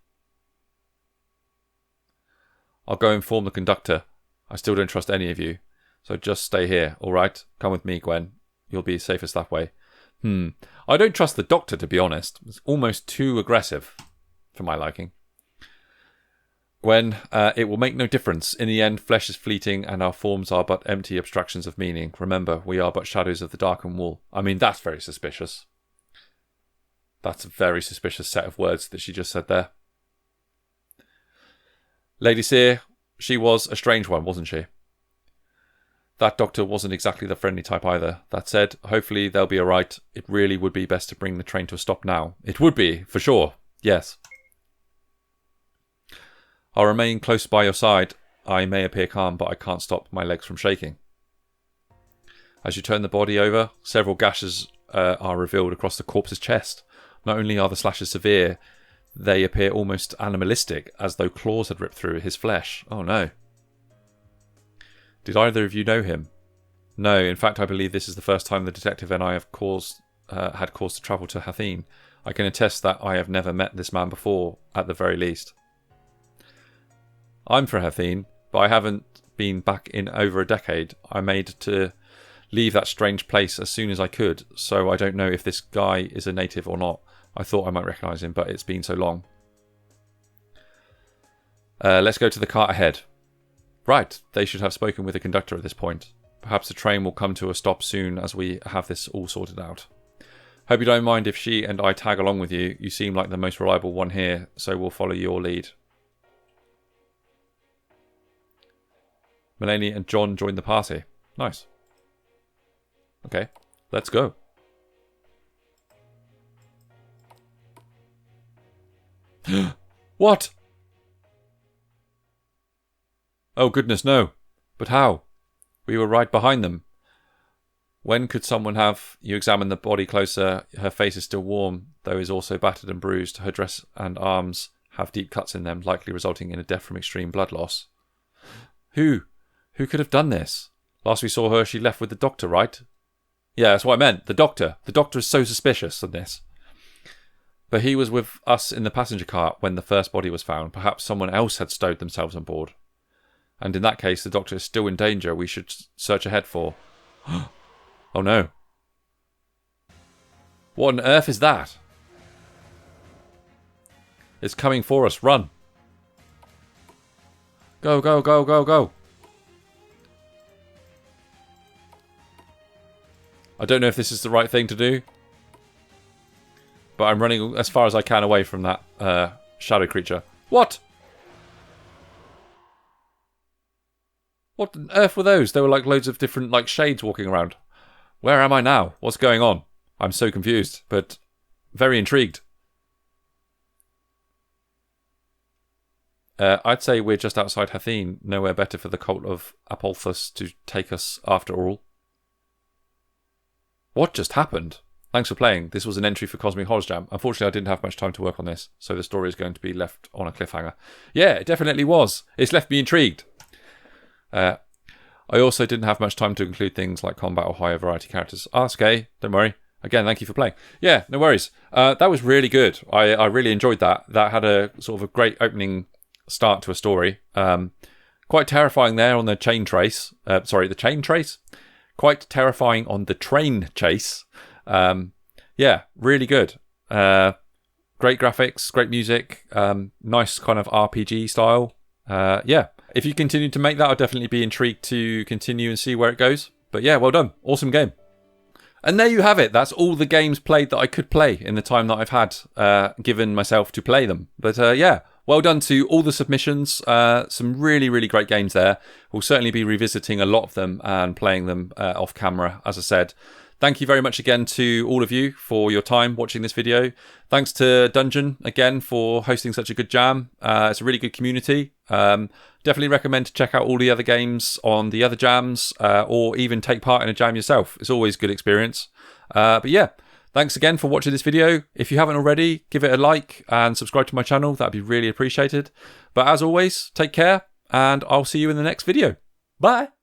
I'll go inform the conductor. I still don't trust any of you. So just stay here, all right? Come with me, Gwen. You'll be safest that way. I don't trust the doctor, to be honest. It's almost too aggressive for my liking. Gwen, it will make no difference. In the end, flesh is fleeting and our forms are but empty abstractions of meaning. Remember, we are but shadows of the darkened wall. I mean, that's very suspicious. That's a very suspicious set of words that she just said there. Lady Sear, she was a strange one, wasn't she? That doctor wasn't exactly the friendly type either. That said, hopefully they'll be alright. It really would be best to bring the train to a stop now. It would be, for sure. Yes. I'll remain close by your side. I may appear calm, but I can't stop my legs from shaking. As you turn the body over, several gashes are revealed across the corpse's chest. Not only are the slashes severe, they appear almost animalistic, as though claws had ripped through his flesh. Oh no. Did either of you know him? No, in fact I believe this is the first time the detective and I have had cause to travel to Hathene. I can attest that I have never met this man before, at the very least. I'm from Hathene, but I haven't been back in over a decade. I made to leave that strange place as soon as I could, so I don't know if this guy is a native or not. I thought I might recognise him, but it's been so long. Let's go to the cart ahead. Right, they should have spoken with the conductor at this point. Perhaps the train will come to a stop soon as we have this all sorted out. Hope you don't mind if she and I tag along with you. You seem like the most reliable one here, so we'll follow your lead. Melanie and John joined the party. Nice. Okay, let's go. What? Oh goodness, no. But how? We were right behind them. When could someone have... You examine the body closer. Her face is still warm, though is also battered and bruised. Her dress and arms have deep cuts in them, likely resulting in a death from extreme blood loss. Who? Who could have done this? Last we saw her, she left with the doctor, right? Yeah, that's what I meant. The doctor. The doctor is so suspicious of this. But he was with us in the passenger car when the first body was found. Perhaps someone else had stowed themselves on board. And in that case, the doctor is still in danger. We should search ahead for... Oh no. What on earth is that? It's coming for us. Run. Go, go, go, go, go. I don't know if this is the right thing to do. But I'm running as far as I can away from that shadow creature. What? What on earth were those? There were like loads of different like shades walking around. Where am I now? What's going on? I'm so confused, but very intrigued. I'd say we're just outside Hathene. Nowhere better for the cult of Apolthus to take us after all. What just happened? Thanks for playing. This was an entry for Cosmic Horror Jam. Unfortunately, I didn't have much time to work on this, so the story is going to be left on a cliffhanger. Yeah, it definitely was. It's left me intrigued. I also didn't have much time to include things like combat or higher variety characters. Oh, that's okay. Don't worry. Again, thank you for playing. Yeah, no worries. That was really good. I really enjoyed that. That had a sort of a great opening start to a story. Quite terrifying there on the chain trace. Sorry, the chain trace? Quite terrifying on the train chase. Yeah, really good. Great graphics, great music, nice kind of RPG style. Yeah. If you continue to make that, I'll definitely be intrigued to continue and see where it goes. But yeah, well done. Awesome game. And there you have it. That's all the games played that I could play in the time that I've had given myself to play them. But yeah, well done to all the submissions. Some really, really great games there. We'll certainly be revisiting a lot of them and playing them off camera, as I said. Thank you very much again to all of you for your time watching this video. Thanks to Dungeon again for hosting such a good jam. It's a really good community. Definitely recommend to check out all the other games on the other jams or even take part in a jam yourself. It's always a good experience. But yeah, thanks again for watching this video. If you haven't already, give it a like and subscribe to my channel. That'd be really appreciated. But as always, take care and I'll see you in the next video. Bye.